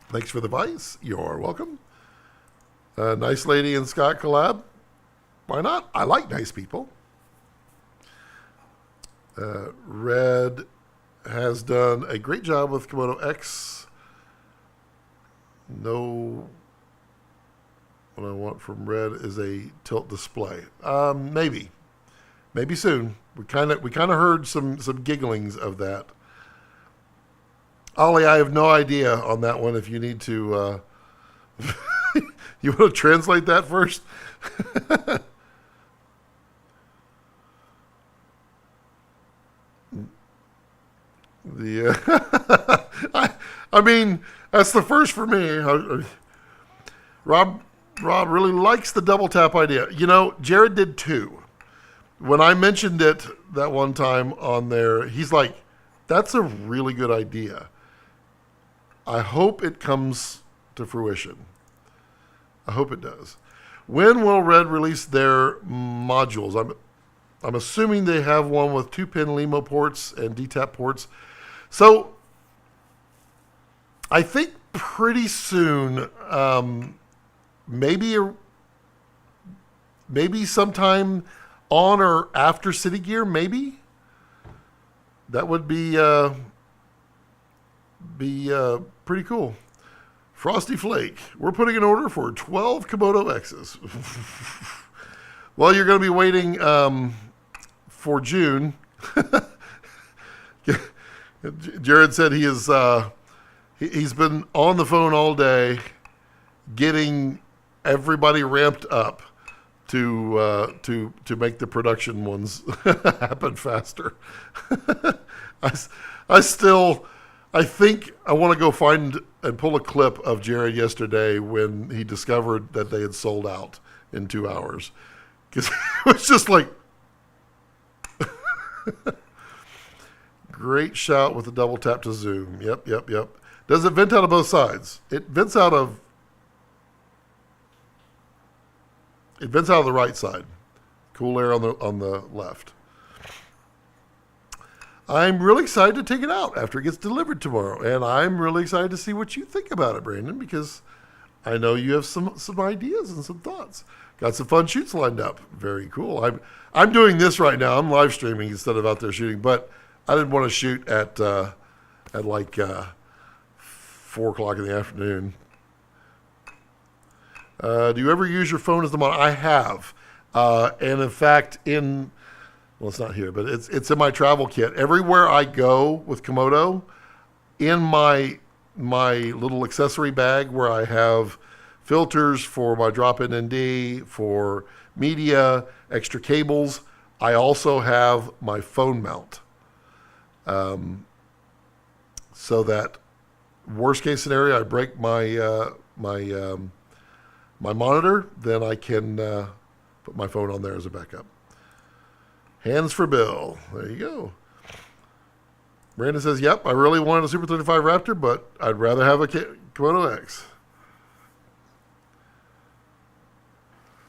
Thanks for the advice. You're welcome. Nice lady and Scott collab. Why not? I like nice people. Red has done a great job with Komodo-X. No, what I want from Red is a tilt display. Maybe soon. We kind of heard some gigglings of that. Ollie, I have no idea on that one. If you need to, you want to translate that first? I mean, that's the first for me. Rob really likes the double tap idea. Jared did too. When I mentioned it that one time on there, he's like, that's a really good idea. I hope it comes to fruition. I hope it does. When will Red release their modules? I'm assuming they have one with 2-pin LEMO ports and DTAP ports. So I think pretty soon, maybe sometime on or after City Gear, maybe. That would be be pretty cool. Frosty Flake, we're putting an order for 12 Komodo-X's. Well, you're going to be waiting for June. Jared said he is he's been on the phone all day getting everybody ramped up to make the production ones happen faster. I think I want to go find and pull a clip of Jared yesterday when he discovered that they had sold out in 2 hours. Because it was just like, great shout with a double tap to zoom. Yep. Does it vent out of both sides? It vents out of the right side. Cool air on the left. I'm really excited to take it out after it gets delivered tomorrow. And I'm really excited to see what you think about it, Brandon, because I know you have some ideas and some thoughts. Got some fun shoots lined up. Very cool. I'm doing this right now. I'm live streaming instead of out there shooting, but I didn't want to shoot at like 4 o'clock in the afternoon. Do you ever use your phone as the monitor? I have. And in fact, well, it's not here, but it's in my travel kit. Everywhere I go with Komodo, in my little accessory bag where I have filters for my drop-in ND, for media, extra cables, I also have my phone mount. So that worst case scenario, I break my monitor, then I can put my phone on there as a backup. Hands for Bill. There you go. Brandon says, yep, I really wanted a Super 35 Raptor, but I'd rather have a Komodo-X.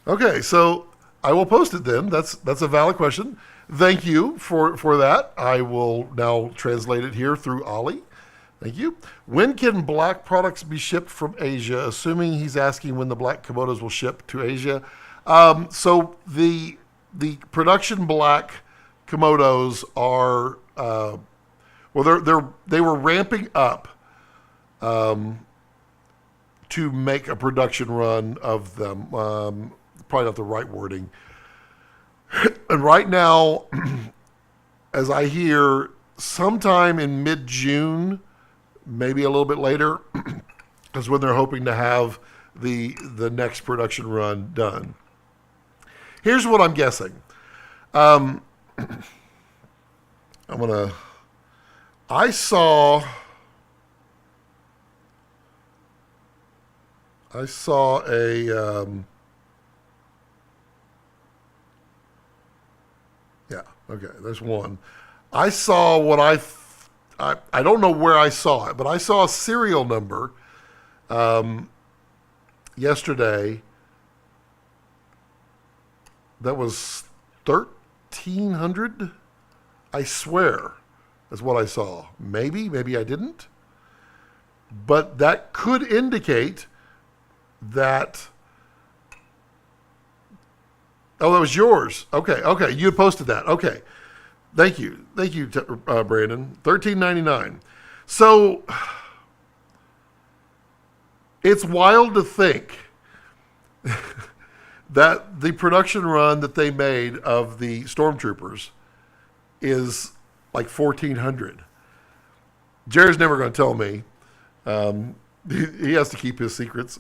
Okay, so I will post it then. That's a valid question. Thank you for that. I will now translate it here through Ollie. Thank you. When can black products be shipped from Asia? Assuming he's asking when the black Komodos will ship to Asia. So the production black Komodos are they were ramping up to make a production run of them. Probably not the right wording. And right now, as I hear, sometime in mid-June, maybe a little bit later, is when they're hoping to have the next production run done. Here's what I'm guessing. I saw a okay, there's one. I saw what I don't know where I saw it, but I saw a serial number yesterday that was 1,300. I swear is what I saw. Maybe I didn't. But that could indicate that. Oh, that was yours. Okay. You had posted that. Okay. Thank you, Brandon. $13.99. So it's wild to think that the production run that they made of the Stormtroopers is like 1,400. Jared's never going to tell me. He has to keep his secrets.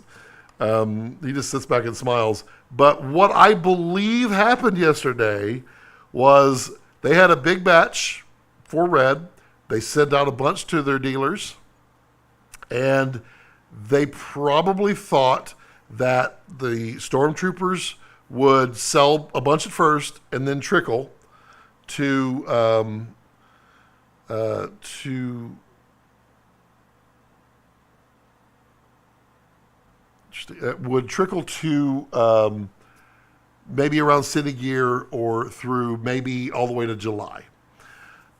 He just sits back and smiles. But what I believe happened yesterday was they had a big batch for RED. They sent out a bunch to their dealers. And they probably thought that the Stormtroopers would sell a bunch at first and then trickle to maybe around Cine Gear or through maybe all the way to July.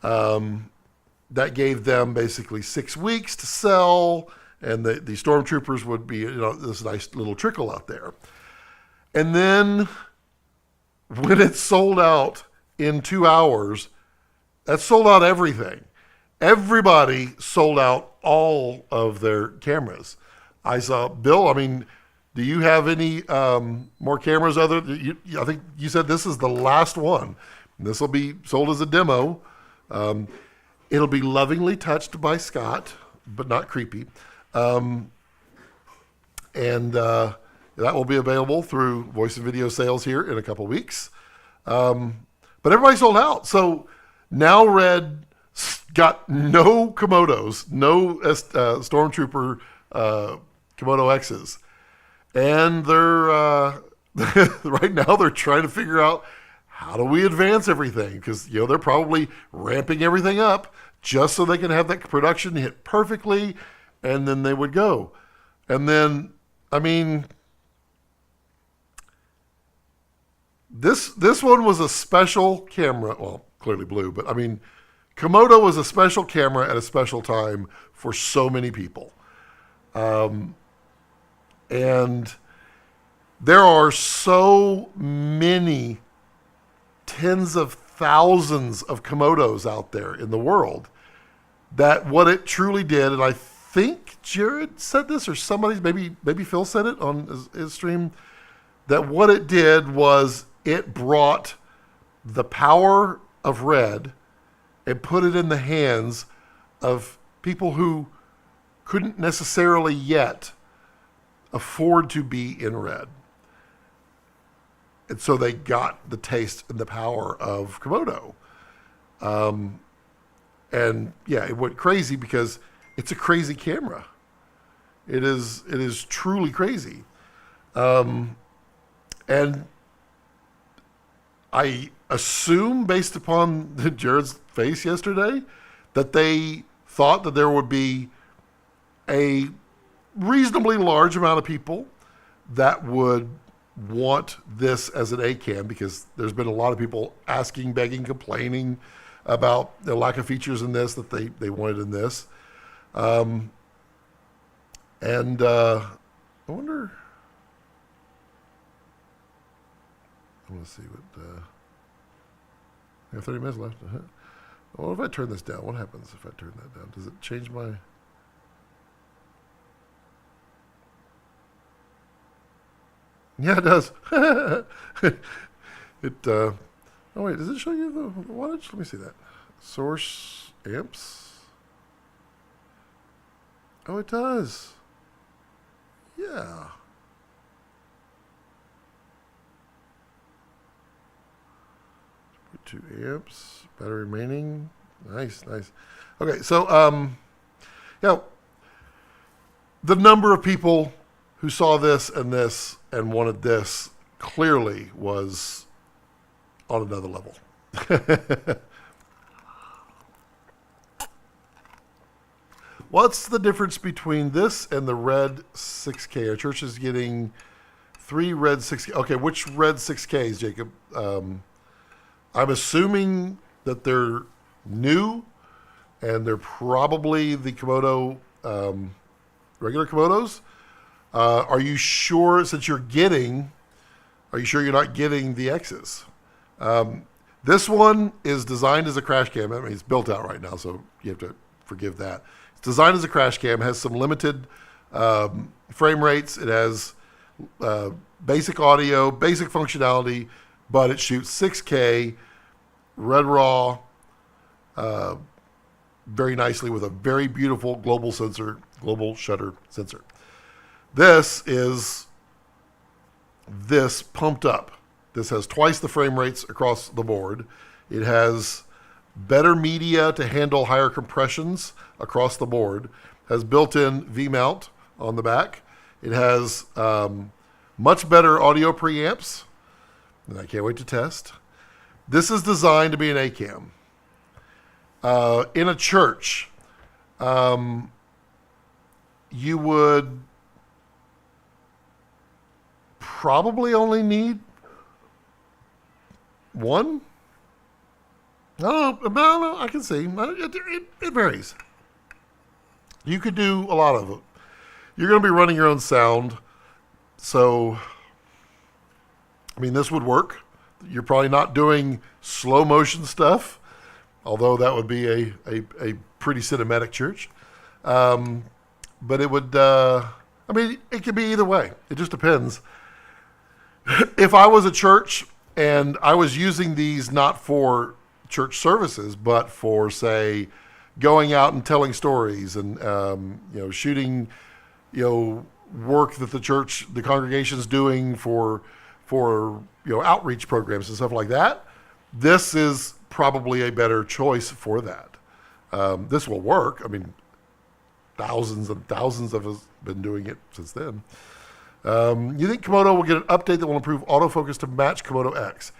That gave them basically 6 weeks to sell, and the Stormtroopers would be, this nice little trickle out there. And then when it sold out in 2 hours, that sold out everything. everybody sold out all of their cameras. I saw Bill. I mean, do you have any more cameras? I think you said this is the last one. This will be sold as a demo. It'll be lovingly touched by Scott, but not creepy. And that will be available through voice and video sales here in a couple weeks. But everybody sold out. So now Red got no Komodos, no Stormtrooper Komodo-X's. And they're right now they're trying to figure out, how do we advance everything? Because they're probably ramping everything up just so they can have that production hit perfectly, and then they would go. And then, I mean, this one was a special camera. Well, clearly blue, but I mean, Komodo was a special camera at a special time for so many people. And there are so many tens of thousands of Komodos out there in the world that what it truly did, and I think Jared said this, or somebody, maybe Phil said it on his stream, that what it did was it brought the power of RED and put it in the hands of people who couldn't necessarily yet afford to be in RED. And so they got the taste and the power of Komodo. And yeah, it went crazy because it's a crazy camera. It is truly crazy. And I assume, based upon Jared's face yesterday, that they thought that there would be a reasonably large amount of people that would want this as an A-cam, because there's been a lot of people asking, begging, complaining about the lack of features in this that they wanted in this. I wonder, I want to see what, we have 30 minutes left. What if I turn this down? What happens if I turn that down? Does it change my... Yeah, it does. Oh wait, does it show you the wattage? Let me see that. Source amps. Oh, it does. Yeah. Put 2 amps. Battery remaining. Nice. Okay, so yeah, the number of people who saw this and wanted this clearly was on another level. What's the difference between this and the RED 6K? Our church is getting 3 RED 6K. Okay, which RED 6Ks, Jacob? I'm assuming that they're new, and they're probably the Komodo, regular Komodos. Are you sure, since are you sure you're not getting the X's? This one is designed as a crash cam. I mean, it's built out right now, so you have to forgive that. It's designed as a crash cam, has some limited frame rates. It has basic audio, basic functionality, but it shoots 6K, red raw, very nicely with a very beautiful global shutter sensor. This is pumped up. This has twice the frame rates across the board. It has better media to handle higher compressions across the board. Has built-in V-mount on the back. It has much better audio preamps, and I can't wait to test. This is designed to be an A-cam. In a church, you would probably only need one. I don't know. I can see. It varies. You could do a lot of it. You're going to be running your own sound. So, I mean, this would work. You're probably not doing slow motion stuff, although that would be a pretty cinematic church. But it would, I mean, it could be either way. It just depends. If I was a church and I was using these not for church services, but for, say, going out and telling stories and, shooting, work that the church, the congregation's doing for outreach programs and stuff like that, this is probably a better choice for that. This will work. I mean, thousands and thousands of us have been doing it since then. You think Komodo will get an update that will improve autofocus to match Komodo-X?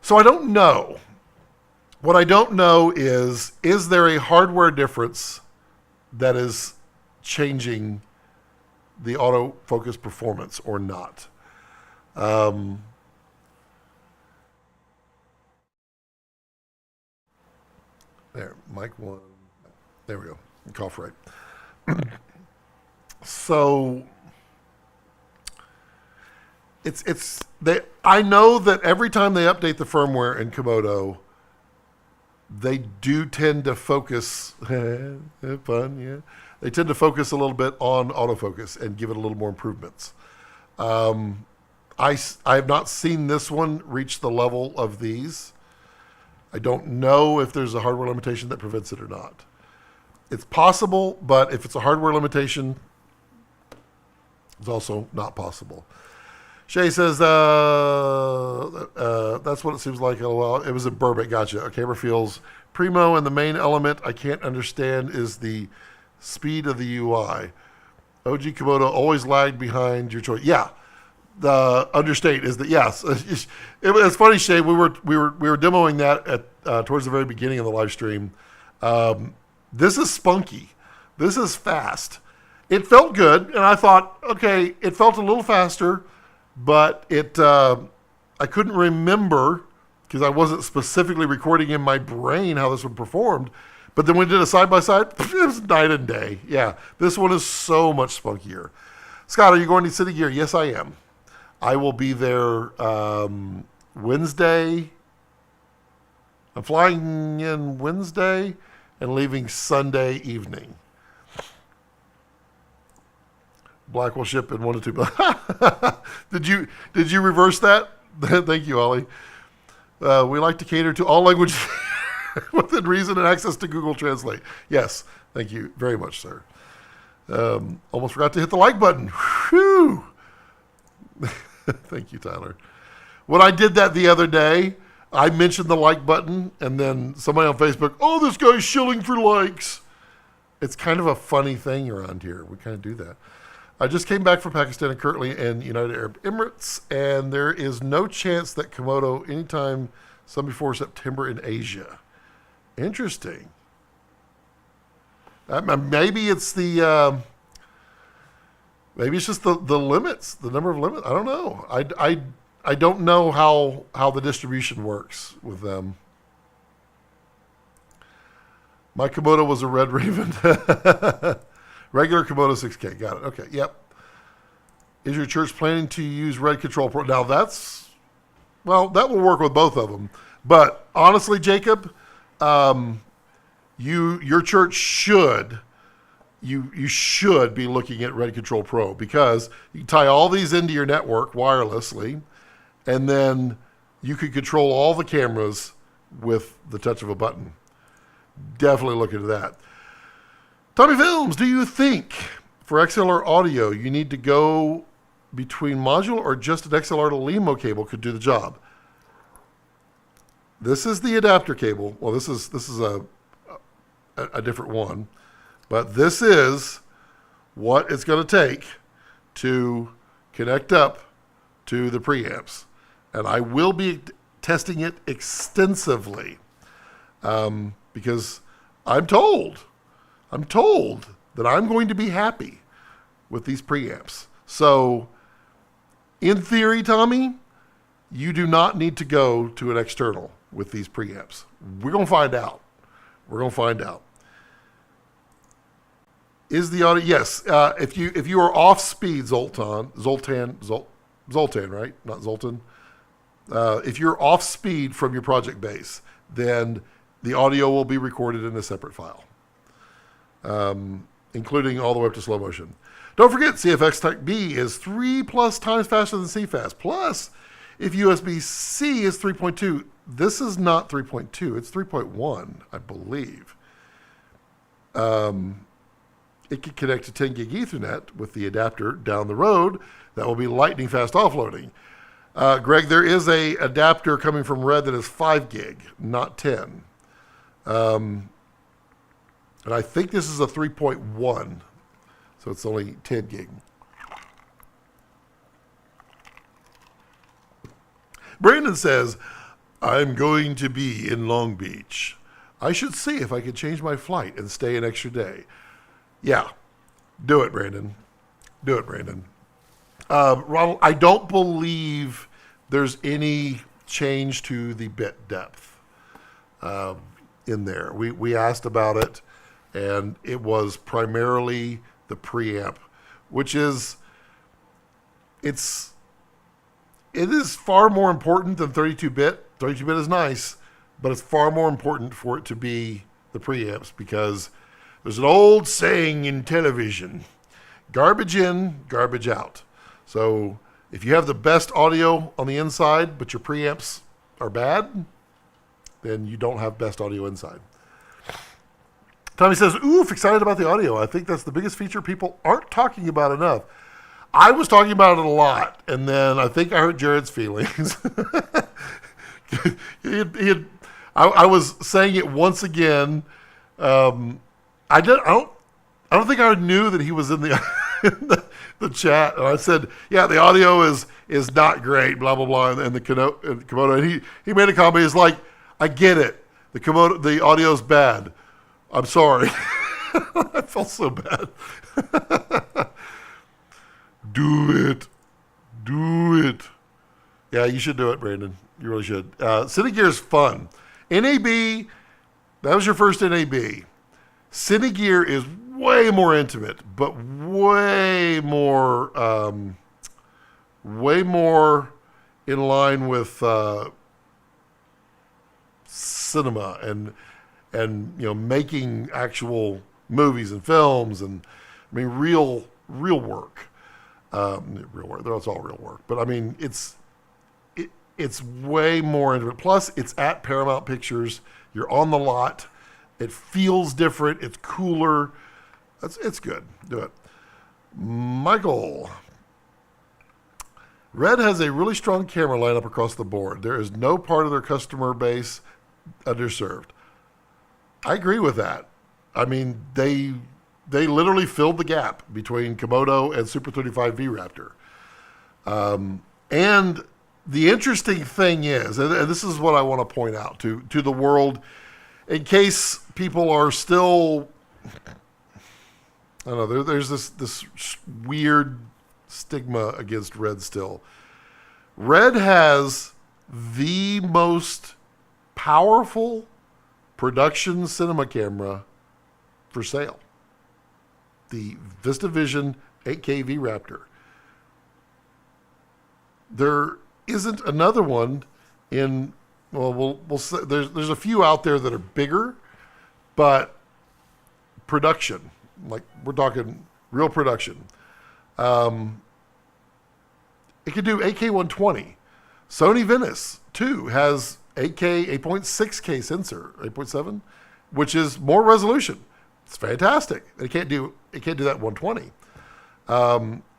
So I don't know. What I don't know is there a hardware difference that is changing the autofocus performance or not? There, mic one. There we go. Cough right. So I know that every time they update the firmware in Komodo, they do tend to focus fun, yeah. They tend to focus a little bit on autofocus and give it a little more improvements. I have not seen this one reach the level of these. I don't know if there's a hardware limitation that prevents it or not. It's possible, but if it's a hardware limitation, it's also not possible. Shay says, that's what it seems like. LOL. It was a Burbank. Gotcha. A camera feels primo, and the main element I can't understand is the speed of the UI. OG Komodo always lagged behind your choice. Yeah. The understate is that, yes. It's funny, Shay. We were demoing that at towards the very beginning of the live stream. This is spunky. This is fast. It felt good, and I thought, okay, it felt a little faster, but I couldn't remember because I wasn't specifically recording in my brain how this one performed. But then when we did a side-by-side, it was night and day. Yeah, this one is so much spunkier. Scott, are you going to City Gear? Yes, I am. I will be there Wednesday. I'm flying in Wednesday and leaving Sunday evening. Black will ship in 1 to 2. Did you reverse that? Thank you, Ollie. We like to cater to all languages within reason and access to Google Translate. Yes, thank you very much, sir. Almost forgot to hit the like button. Whew. Thank you, Tyler. When I did that the other day, I mentioned the like button, and then somebody on Facebook, oh, this guy's shilling for likes. It's kind of a funny thing around here. We kind of do that. I just came back from Pakistan and currently in United Arab Emirates, and there is no chance that Komodo anytime some before September in Asia. Interesting. Maybe it's the maybe it's just the limits, the number of limits. I don't know. I don't know how the distribution works with them. My Komodo was a Red Raven. Regular Komodo 6K. Got it. Okay. Yep. Is your church planning to use RED Control Pro? Now that will work with both of them. But honestly, Jacob, your church should be looking at RED Control Pro because you can tie all these into your network wirelessly, and then you could control all the cameras with the touch of a button. Definitely look into that. Tommy Films, do you think for XLR audio you need to go between module or just an XLR to LEMO cable could do the job? This is the adapter cable. Well, this is a different one, but this is what it's going to take to connect up to the preamps, and I will be testing it extensively because I'm told that I'm going to be happy with these preamps. So, in theory, Tommy, you do not need to go to an external with these preamps. We're going to find out. Is the audio? Yes. If you are off speed, Zoltan, right? Not Zoltan. If you're off speed from your project base, then the audio will be recorded in a separate file. including all the way up to slow motion. Don't forget, CFX Type B is 3+ times faster than CFast. Plus, if USB-C is 3.2, this is not 3.2, it's 3.1, I believe. It can connect to 10 gig Ethernet with the adapter down the road. That will be lightning fast offloading. Greg, there is a adapter coming from RED that is 5 gig, not 10. And I think this is a 3.1, so it's only 10 gig. Brandon says, I'm going to be in Long Beach. I should see if I can change my flight and stay an extra day. Yeah, do it, Brandon. Do it, Brandon. Ronald, I don't believe there's any change to the bit depth in there. We asked about it, and it was primarily the preamp, which is, it is far more important than 32-bit. 32-bit is nice, but it's far more important for it to be the preamps, because there's an old saying in television, garbage in, garbage out. So if you have the best audio on the inside, but your preamps are bad, then you don't have best audio inside. Tommy says, oof, excited about the audio. I think that's the biggest feature people aren't talking about enough. I was talking about it a lot, and then I think I hurt Jared's feelings. I was saying it once again. I don't think I knew that he was in the chat. And I said, yeah, the audio is not great, blah, blah, blah, and the Komodo. And he made a comment. He's like, I get it. The audio's bad. I'm sorry. I felt so bad. Do it. Do it. Yeah, you should do it, Brandon. You really should. Cine Gear is fun. NAB, that was your first NAB. Cine Gear is way more intimate, but way more in line with cinema and making actual movies and films, and I mean real work. Real work. It's all real work, but I mean it's way more intimate. Plus, it's at Paramount Pictures. You're on the lot. It feels different. It's cooler. It's good. Do it. Michael. RED has a really strong camera lineup across the board. There is no part of their customer base underserved. I agree with that. I mean, they literally filled the gap between Komodo and Super 35 V-RAPTOR. And the interesting thing is, and this is what I want to point out to the world, in case people are still, I don't know, there's this weird stigma against RED still. RED has the most powerful production cinema camera for sale. The VistaVision 8K V-RAPTOR. There isn't another one in, well, we'll say there's a few out there that are bigger, but production, like we're talking real production. It can do 8K 120. Sony Venice 2 has 8K 8.6K sensor, 8.7, which is more resolution. It's fantastic. It can't do that 120.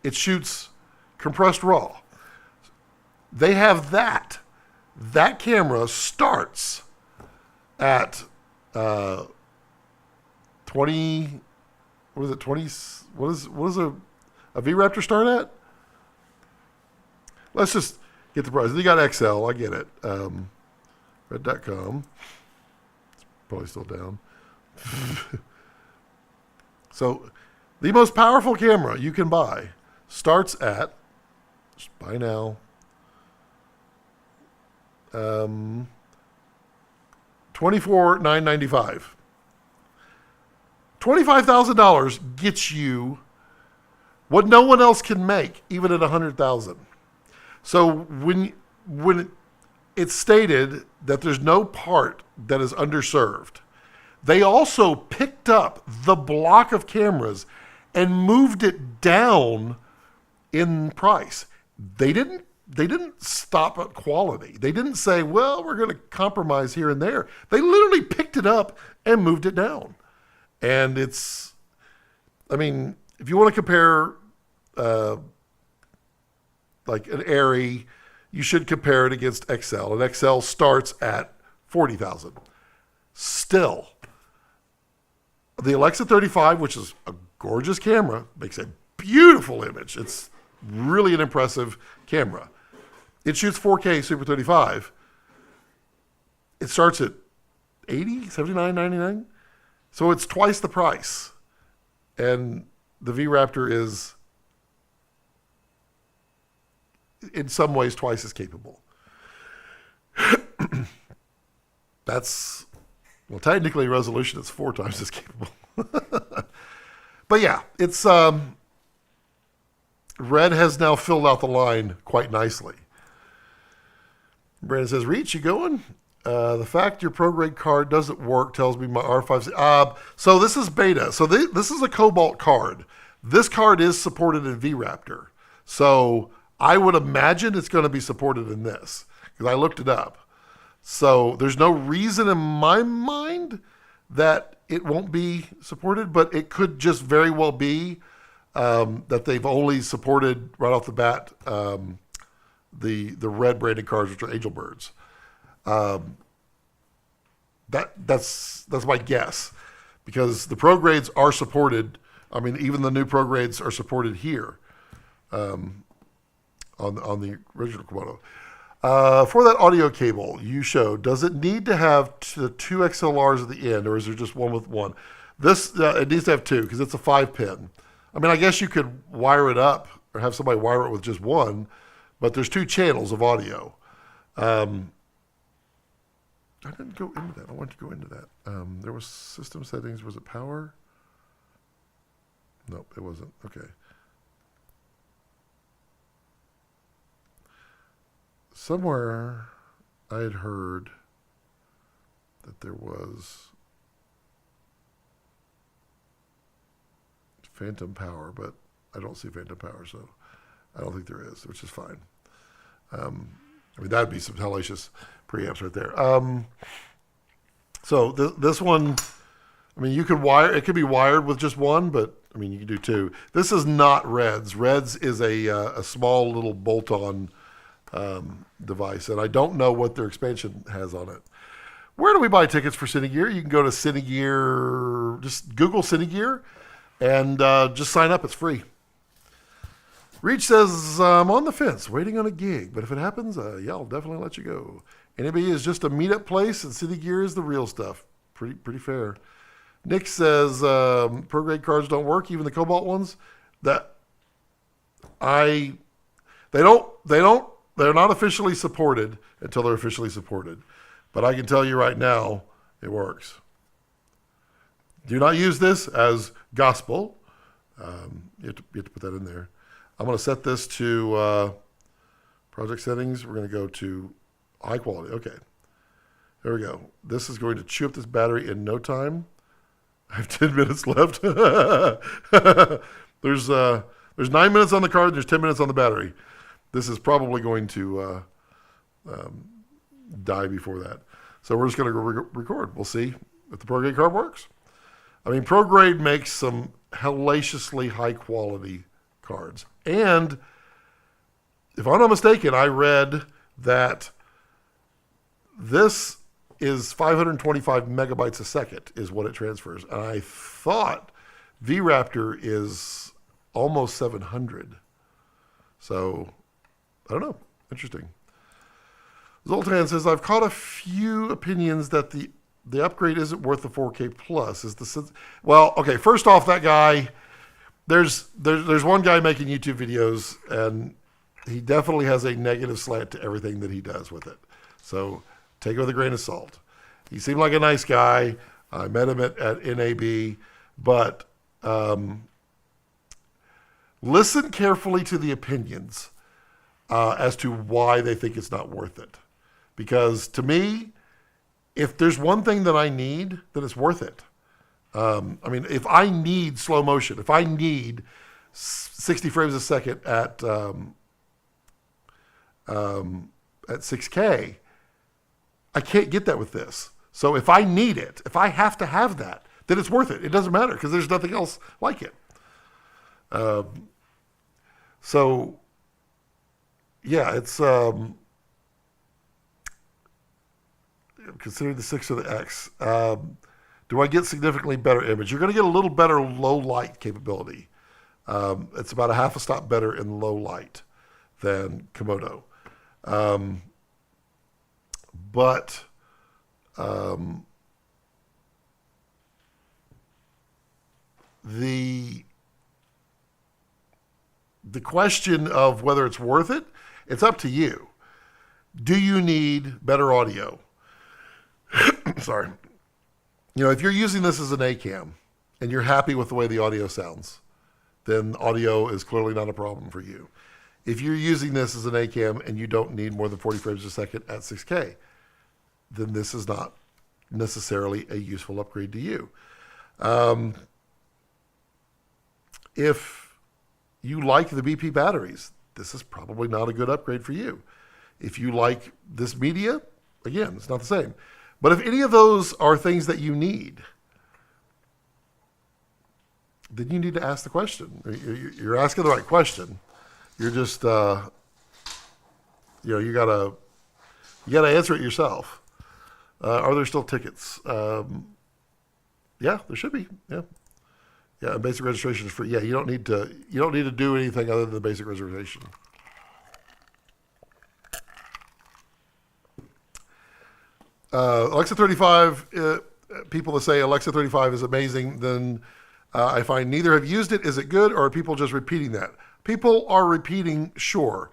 It shoots compressed RAW. They have that. That camera starts at 20. What is it? 20. What is a V-RAPTOR start at? Let's just get the price. You got XL. I get it. Red.com. It's probably still down. So, the most powerful camera you can buy starts at, just buy now, $24,995. $25,000 gets you what no one else can make, even at $100,000. So when it's stated that there's no part that is underserved, they also picked picked up the block of cameras and moved it down in price. They didn't stop at quality. They didn't say, well, we're going to compromise here and there. They literally picked it up and moved it down. And it's, I mean, if you want to compare like an ARRI, you should compare it against XL. And XL starts at $40,000. Still, the Alexa 35, which is a gorgeous camera, makes a beautiful image. It's really an impressive camera. It shoots 4K Super 35. It starts at $80, $79, $99. So it's twice the price. And the V-RAPTOR is, in some ways, twice as capable. That's, well, technically resolution is 4 times as capable. But yeah, it's, Red has now filled out the line quite nicely. Brandon says, Reach, you going? The fact your ProGrade card doesn't work tells me my R5... so this is beta. So this is a Cobalt card. This card is supported in V-RAPTOR. So I would imagine it's going to be supported in this, because I looked it up. So there's no reason in my mind that it won't be supported, but it could just very well be that they've only supported right off the bat the Red branded cards, which are Angel Birds. That's my guess, because the pro grades are supported. I mean, even the new pro grades are supported here on the original Komodo. For that audio cable you showed, does it need to have the 2 XLRs at the end, or is there just one with one? This it needs to have 2, because it's a 5-pin. I mean, I guess you could wire it up or have somebody wire it with just one, but there's 2 channels of audio. I didn't go into that. I wanted to go into that. There was system settings. Was it power? Nope, it wasn't. Okay. Somewhere I had heard that there was phantom power, but I don't see phantom power, so I don't think there is, which is fine. I mean, that'd be some hellacious preamps right there. So this one, I mean, you could wire, it could be wired with just one, but I mean, you can do 2. This is not Red's. Red's is a small little bolt-on device, and I don't know what their expansion has on it. Where do we buy tickets for Cinegear? You can go to Cinegear, just Google Cinegear, and just sign up. It's free. Reach says, I'm on the fence, waiting on a gig, but if it happens, yeah, I'll definitely let you go. NAB is just a meetup place, and Cinegear is the real stuff. Pretty fair. Nick says, ProGrade cards don't work, even the Cobalt ones. They're not officially supported until they're officially supported. But I can tell you right now, it works. Do not use this as gospel. You have to put that in there. I'm going to set this to project settings. We're going to go to high quality. Okay. There we go. This is going to chew up this battery in no time. I have 10 minutes left. There's 9 minutes on the card. There's 10 minutes on the battery. This is probably going to die before that. So we're just going to record. We'll see if the ProGrade card works. I mean, ProGrade makes some hellaciously high quality cards. And if I'm not mistaken, I read that this is 525 megabytes a second is what it transfers. And I thought V-RAPTOR is almost 700. So, I don't know. Interesting. Zoltan says, I've caught a few opinions that the upgrade isn't worth the 4K plus. Well, okay, first off, that guy, there's one guy making YouTube videos, and he definitely has a negative slant to everything that he does with it. So take it with a grain of salt. He seemed like a nice guy. I met him at NAB, but listen carefully to the opinions as to why they think it's not worth it. Because to me, if there's one thing that I need, then it's worth it. I mean, if I need slow motion, if I need 60 frames a second at 6K, I can't get that with this. So if I need it, if I have to have that, then it's worth it. It doesn't matter because there's nothing else like it. So yeah, it's considering the 6 or the X. Do I get significantly better image? You're going to get a little better low light capability. It's about a half a stop better in low light than Komodo. But the question of whether it's worth it, it's up to you. Do you need better audio? Sorry. You know, if you're using this as an A-cam and you're happy with the way the audio sounds, then audio is clearly not a problem for you. If you're using this as an A-cam and you don't need more than 40 frames a second at 6K, then this is not necessarily a useful upgrade to you. If you like the BP batteries, this is probably not a good upgrade for you. If you like this media, again, it's not the same. But if any of those are things that you need, then you need to ask the question. You're asking the right question. You're just, you gotta answer it yourself. Are there still tickets? Yeah, there should be. Yeah, basic registration is free. Yeah, you don't need to do anything other than the basic reservation. Alexa 35, people that say Alexa 35 is amazing, then I find neither have used it. Is it good, or are people just repeating that? People are repeating, sure.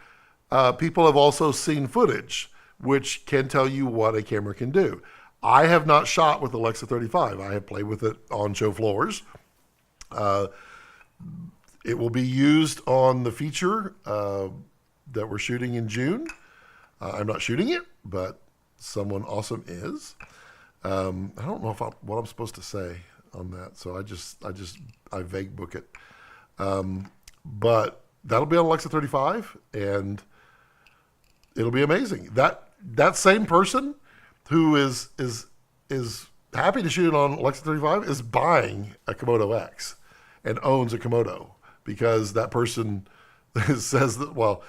People have also seen footage, which can tell you what a camera can do. I have not shot with Alexa 35. I have played with it on show floors. It will be used on the feature that we're shooting in June. I'm not shooting it, but someone awesome is. I don't know what I'm supposed to say on that, so I vague book it. But that'll be on Alexa 35, and it'll be amazing. That same person who is happy to shoot it on Alexa 35 is buying a Komodo-X and owns a Komodo, because that person says that, well,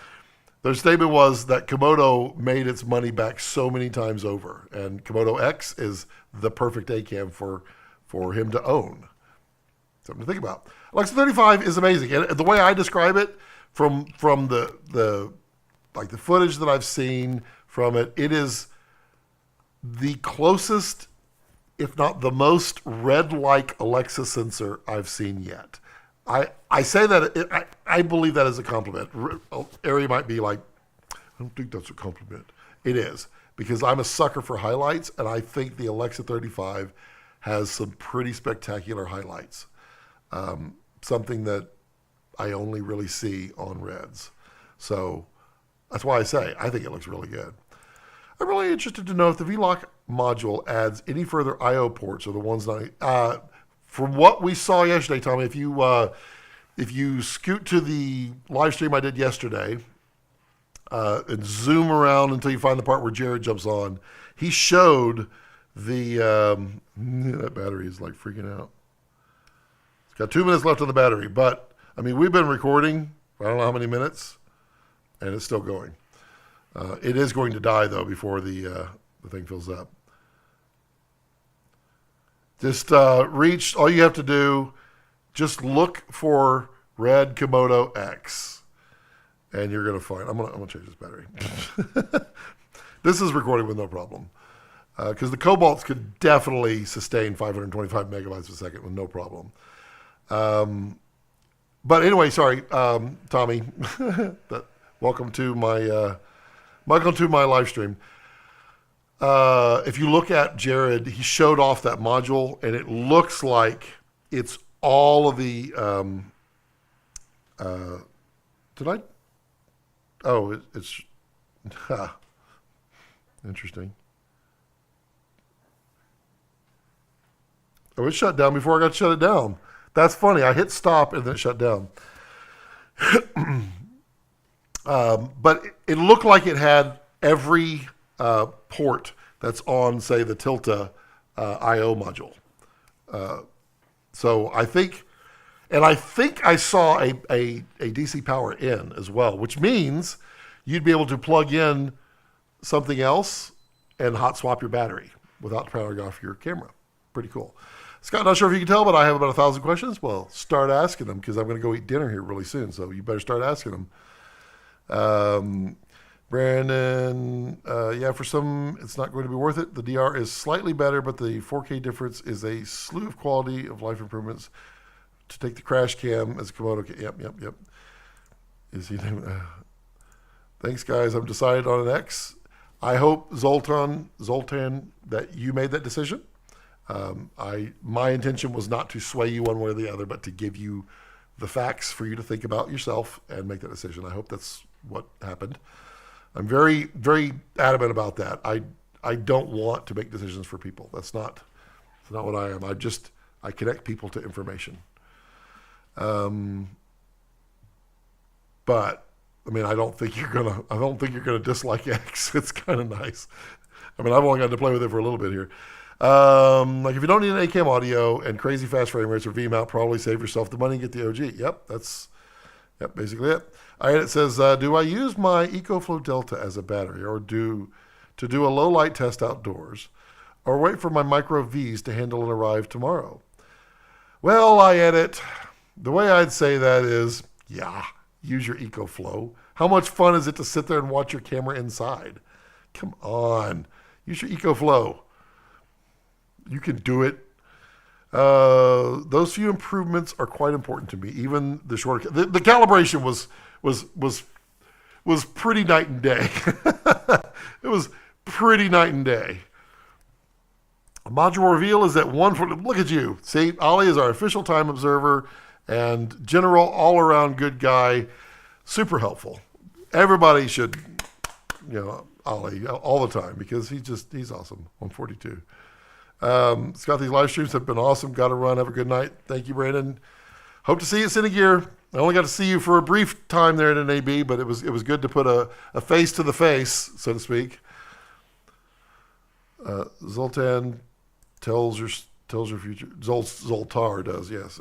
their statement was that Komodo made its money back so many times over, and Komodo-X is the perfect A-cam for him to own. Something to think about. Alexa 35 is amazing, and the way I describe it, from the footage that I've seen from it, it is the closest, if not the most RED-like Alexa sensor I've seen yet. I say that, I believe that is a compliment. Ari might be like, I don't think that's a compliment. It is, because I'm a sucker for highlights, and I think the Alexa 35 has some pretty spectacular highlights. Something that I only really see on Reds. So that's why I say I think it looks really good. I'm really interested to know if the V-Lock module adds any further I/O ports, or the ones that from what we saw yesterday, Tommy, if you scoot to the live stream I did yesterday and zoom around until you find the part where Jared jumps on, he showed the that battery is like freaking out. It's got 2 minutes left on the battery, but I mean, we've been recording I don't know how many minutes, and it's still going. It is going to die though before the thing fills up. Just reach, all you have to do, just look for RED Komodo-X, and you're going to find, I'm gonna change this battery. This is recording with no problem, because the Cobalts could definitely sustain 525 megabytes a second with no problem. But anyway, sorry, Tommy, welcome to my live stream. If you look at Jared, he showed off that module, and it looks like it's all of the, it's, interesting. Oh, it shut down before I got to shut it down. That's funny. I hit stop and then it shut down. But it looked like it had every port that's on, say, the Tilta I/O module. So I think I saw a DC power in as well, which means you'd be able to plug in something else and hot swap your battery without powering off your camera. Pretty cool. Scott, not sure if you can tell, but I have about 1,000 questions. Well, start asking them because I'm going to go eat dinner here really soon. So you better start asking them. Brandon, yeah, for some, it's not going to be worth it. The DR is slightly better, but the 4K difference is a slew of quality of life improvements to take the crash cam as a Komodo. Yep. Is he? Thanks, guys. I'm decided on an X. I hope, Zoltan, that you made that decision. My intention was not to sway you one way or the other, but to give you the facts for you to think about yourself and make that decision. I hope that's what happened. I'm very, very adamant about that. I don't want to make decisions for people. That's not what I am. I connect people to information. But I mean, I don't think you're gonna dislike X. It's kind of nice. I mean, I've only got to play with it for a little bit here. Like if you don't need an A-cam audio and crazy fast frame rates or V-mount, probably save yourself the money and get the OG. Yep, that's basically it. It says, do I use my EcoFlow Delta as a battery or to do a low light test outdoors or wait for my micro Vs to handle and arrive tomorrow? Well, I edit. The way I'd say that is, yeah, use your EcoFlow. How much fun is it to sit there and watch your camera inside? Come on. Use your EcoFlow. You can do it. Those few improvements are quite important to me. Even the shorter, the calibration was pretty night and day. It was pretty night and day. A module reveal is at 1:40. Look at you. See, Ollie is our official time observer and general all-around good guy. Super helpful. Everybody should, Ollie all the time because he's awesome. 142. Scott, these live streams have been awesome. Got to run. Have a good night. Thank you, Brandon. Hope to see you at Cine Gear. I only got to see you for a brief time there at an AB, but it was good to put a face to the face, so to speak. Zoltan tells your future. Zoltar does, yes.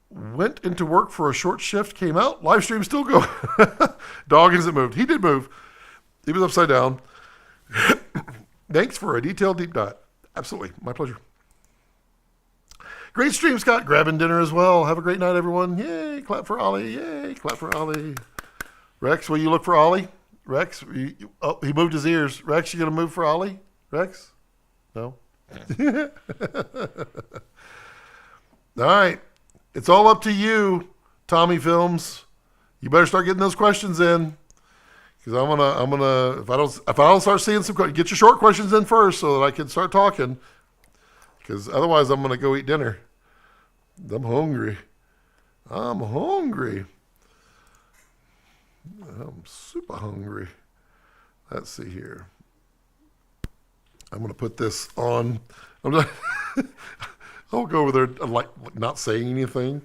Went into work for a short shift, came out, live stream still going. Dog hasn't moved. He did move. He was upside down. Thanks for a detailed deep dive. Absolutely. My pleasure. Great stream, Scott. Grabbing dinner as well. Have a great night, everyone. Yay. Clap for Ollie. Yay. Clap for Ollie. Rex, will you look for Ollie? Rex, he moved his ears. Rex, you going to move for Ollie? Rex? No? All right. It's all up to you, Tommy Films. You better start getting those questions in. Because I'm gonna if I don't start seeing some questions, get your short questions in first so that I can start talking. Because otherwise I'm gonna go eat dinner. I'm hungry. I'm super hungry. Let's see here. I'm gonna put this on. I'll go over there like not saying anything,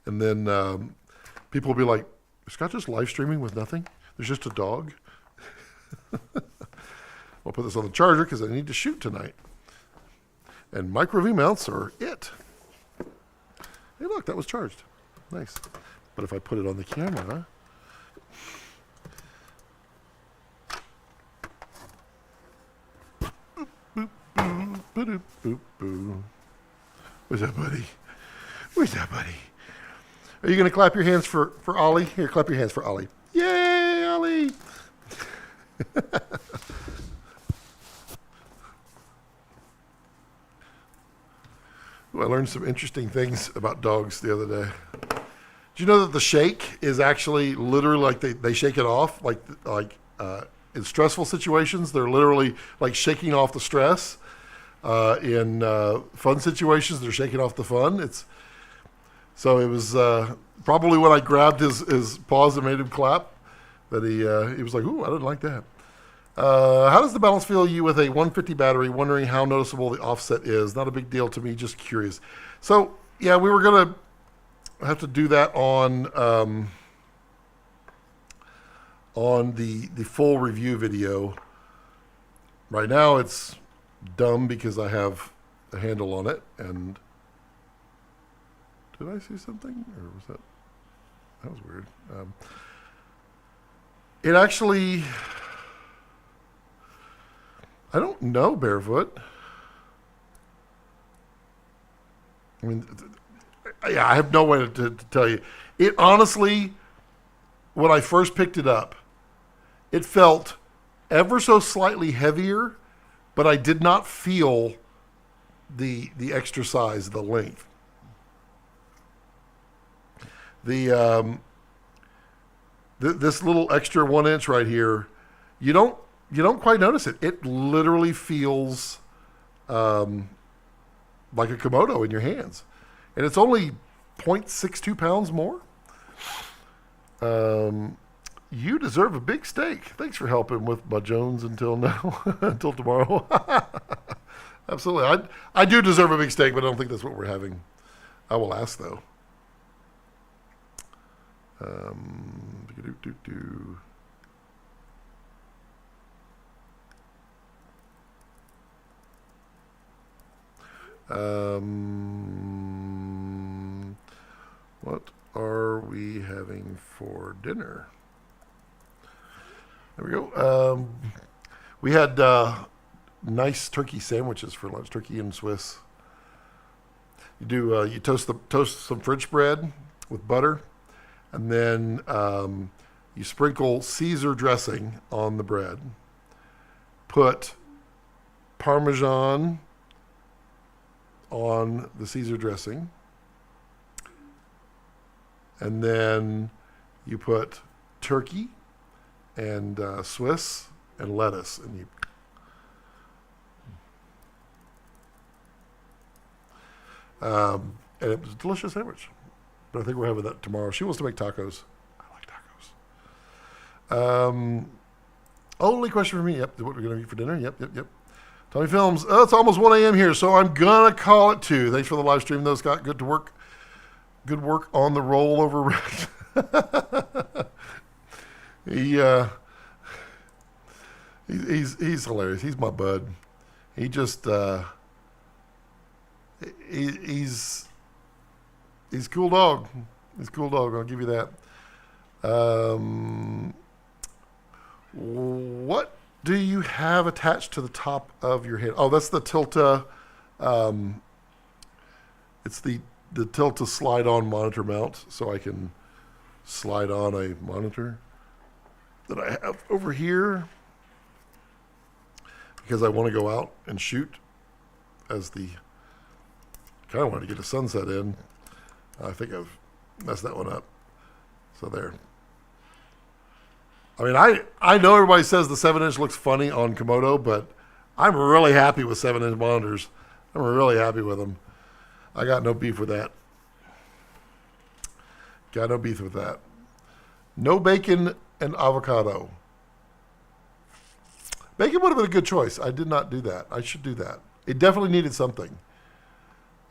and then people will be like, "Is Scott just live streaming with nothing? There's just a dog." I'll put this on the charger because I need to shoot tonight. And micro V mounts are it. Hey, look, that was charged. Nice. But if I put it on the camera, where's that buddy? Where's that buddy? Are you going to clap your hands for Ollie? Here, clap your hands for Ollie. Yay, Ollie! Ooh, I learned some interesting things about dogs the other day. Did you know that the shake is actually literally like they shake it off? Like in stressful situations, they're literally like shaking off the stress. In fun situations, they're shaking off the fun. So it was probably when I grabbed his paws and made him clap that he was like, "Ooh, I didn't like that." How does the balance feel you with a 150 battery? Wondering how noticeable the offset is. Not a big deal to me, just curious. So, yeah, we were going to have to do that on the full review video. Right now it's dumb because I have a handle on it. And did I see something? Or was that was weird. It actually, I don't know, Barefoot. I mean, yeah, I have no way to tell you. It honestly, when I first picked it up, it felt ever so slightly heavier, but I did not feel the extra size, the length. This little extra 1 inch right here, you don't quite notice it. It literally feels like a Komodo in your hands, and it's only 0.62 pounds more. You deserve a big steak. Thanks for helping with my Jones until now, until tomorrow. Absolutely, I do deserve a big steak, but I don't think that's what we're having. I will ask though. What are we having for dinner? There we go. We had nice turkey sandwiches for lunch, turkey and Swiss. You toast some French bread with butter, and then you sprinkle Caesar dressing on the bread. Put Parmesan on the Caesar dressing, and then you put turkey and Swiss and lettuce, and you and it was a delicious sandwich. But I think we're having that tomorrow. She wants to make tacos. I like tacos. Only question for me. Yep, what we're going to eat for dinner. Yep. Tommy Films. Oh, it's almost 1 a.m. here, so I'm going to call it 2. Thanks for the live stream, though, Scott. Good work on the rollover. He's hilarious. He's my bud. He just he's cool dog. He's a cool dog. I'll give you that. What do you have attached to the top of your head? Oh, that's the Tilta. It's the Tilta slide-on monitor mount, so I can slide on a monitor that I have over here because I want to go out and shoot as the kind of want to get a sunset in. I think I've messed that one up. So there. I mean, I know everybody says the 7-inch looks funny on Komodo, but I'm really happy with 7-inch monitors. I'm really happy with them. I got no beef with that. No bacon and avocado. Bacon would have been a good choice. I did not do that. I should do that. It definitely needed something.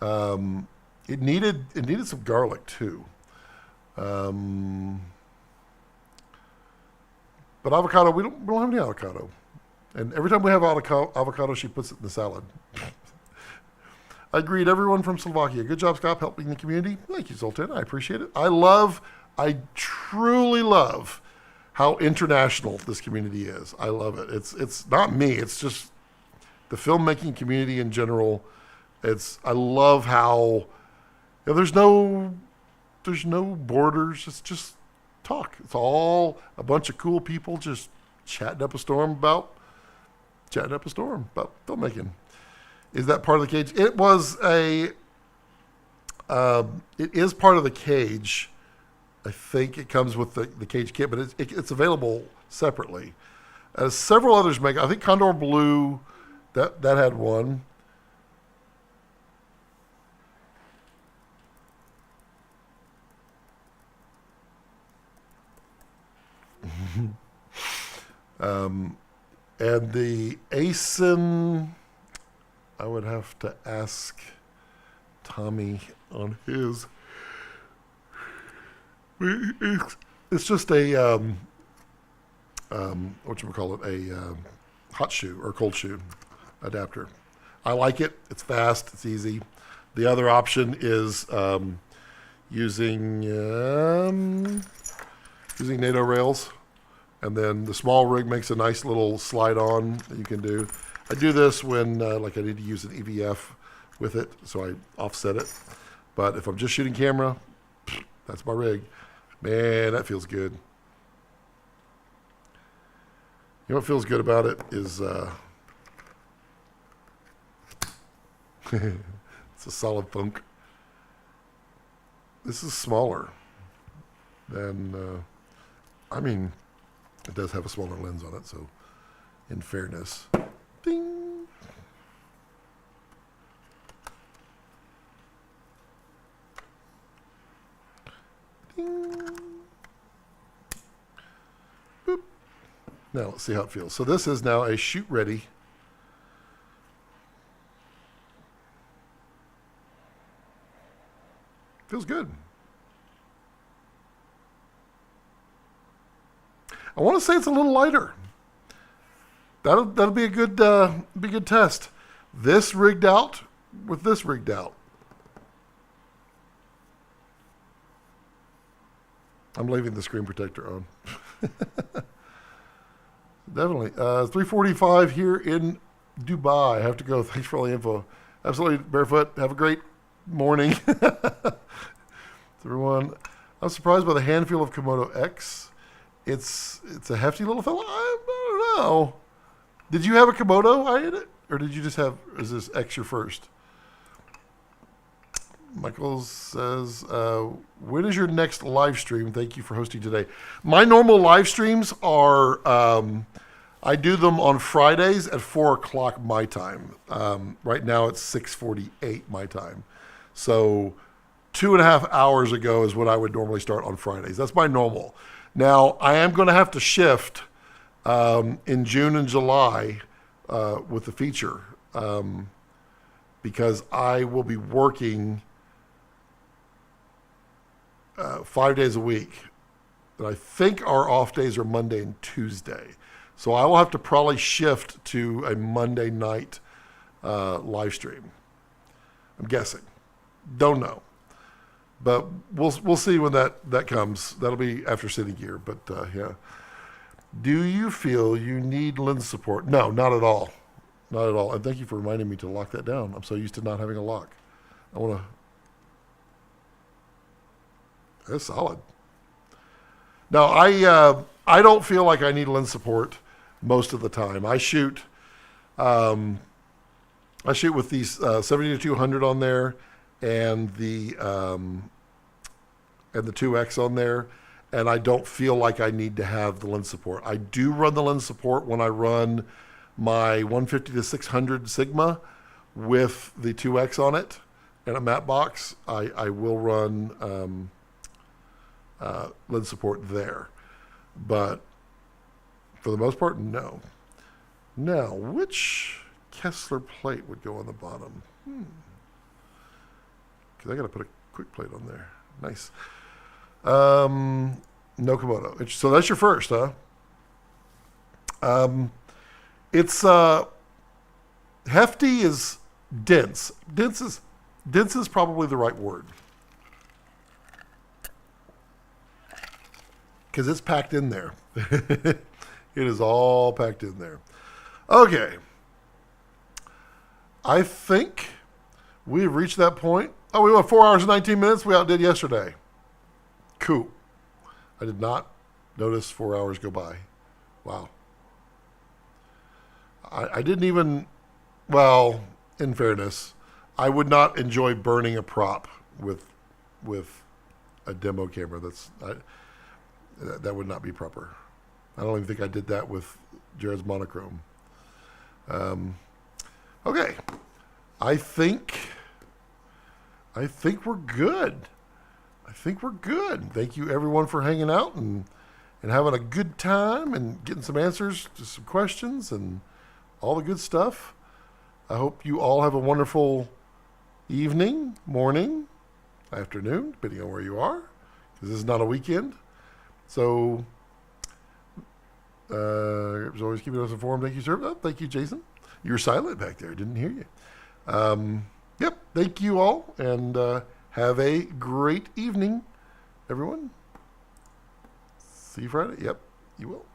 It needed some garlic too. But avocado, we don't have any avocado. And every time we have avocado, she puts it in the salad. I greet everyone from Slovakia. Good job, Scott, helping the community. Thank you, Zoltan. I appreciate it. I truly love how international this community is. I love it. It's not me. It's just the filmmaking community in general. I love how there's no borders. It's just talk. It's all a bunch of cool people just chatting up a storm about filmmaking. Is that part of the cage? It is part of the cage. I think it comes with the cage kit, but it's available separately. Several others make. I think Condor Blue that had one. And the ASIN, I would have to ask Tommy on his. It's just a, whatchamacallit, a hot shoe or cold shoe adapter. I like it. It's fast. It's easy. The other option is using NATO rails. And then the small rig makes a nice little slide on that you can do. I do this when like I need to use an EVF with it, so I offset it. But if I'm just shooting camera, that's my rig. Man, that feels good. You know what feels good about it is it's a solid thunk. This is smaller than, I mean, it does have a smaller lens on it, so in fairness. Ding. Ding. Boop. Now let's see how it feels. So this is now a shoot ready. Feels good. I want to say it's a little lighter. That'll be a good test. This rigged out with this rigged out. I'm leaving the screen protector on. Definitely. 3:45 here in Dubai. I have to go. Thanks for all the info. Absolutely, Barefoot. Have a great morning. Everyone. I'm surprised by the hand feel of Komodo-X. It's a hefty little fella. I don't know. Did you have a Komodo? I had it, or did you just have? Is this X your first? Michael says, "When is your next live stream? Thank you for hosting today." My normal live streams are I do them on Fridays at 4 o'clock my time. Right now it's 6:48 my time, so 2.5 hours ago is when I would normally start on Fridays. That's my normal. Now, I am going to have to shift in June and July with the feature because I will be working 5 days a week. And I think our off days are Monday and Tuesday. So I will have to probably shift to a Monday night live stream. I'm guessing. Don't know. But we'll see when that comes. That'll be after Cine Gear. But yeah. Do you feel you need lens support? No, not at all. Not at all. And thank you for reminding me to lock that down. I'm so used to not having a lock. I want to. That's solid. No, I don't feel like I need lens support most of the time. I shoot with these 70-200 on there. And the 2X on there, and I don't feel like I need to have the lens support. I do run the lens support when I run my 150-600 Sigma with the 2X on it and a matte box. I will run lens support there, but for the most part, no. Now, which Kessler plate would go on the bottom? Because I got to put a quick plate on there. Nice. No Komodo. So that's your first, huh? It's hefty is dense. Dense is probably the right word. Because it's packed in there. It is all packed in there. Okay. I think we've reached that point. Oh, we went 4 hours and 19 minutes. We outdid yesterday. Cool. I did not notice 4 hours go by. Wow. I didn't even, well, in fairness, I would not enjoy burning a prop with a demo camera. That would not be proper. I don't even think I did that with Jared's monochrome. Okay. I think we're good. Thank you everyone for hanging out and and having a good time and getting some answers to some questions and all the good stuff. I hope you all have a wonderful evening, morning, afternoon, depending on where you are, because this is not a weekend. So, as always, keeping us informed. Thank you, sir. Oh, thank you, Jason. You were silent back there. Didn't hear you. Yep. Thank you all, and have a great evening, everyone. See you Friday. Yep, you will.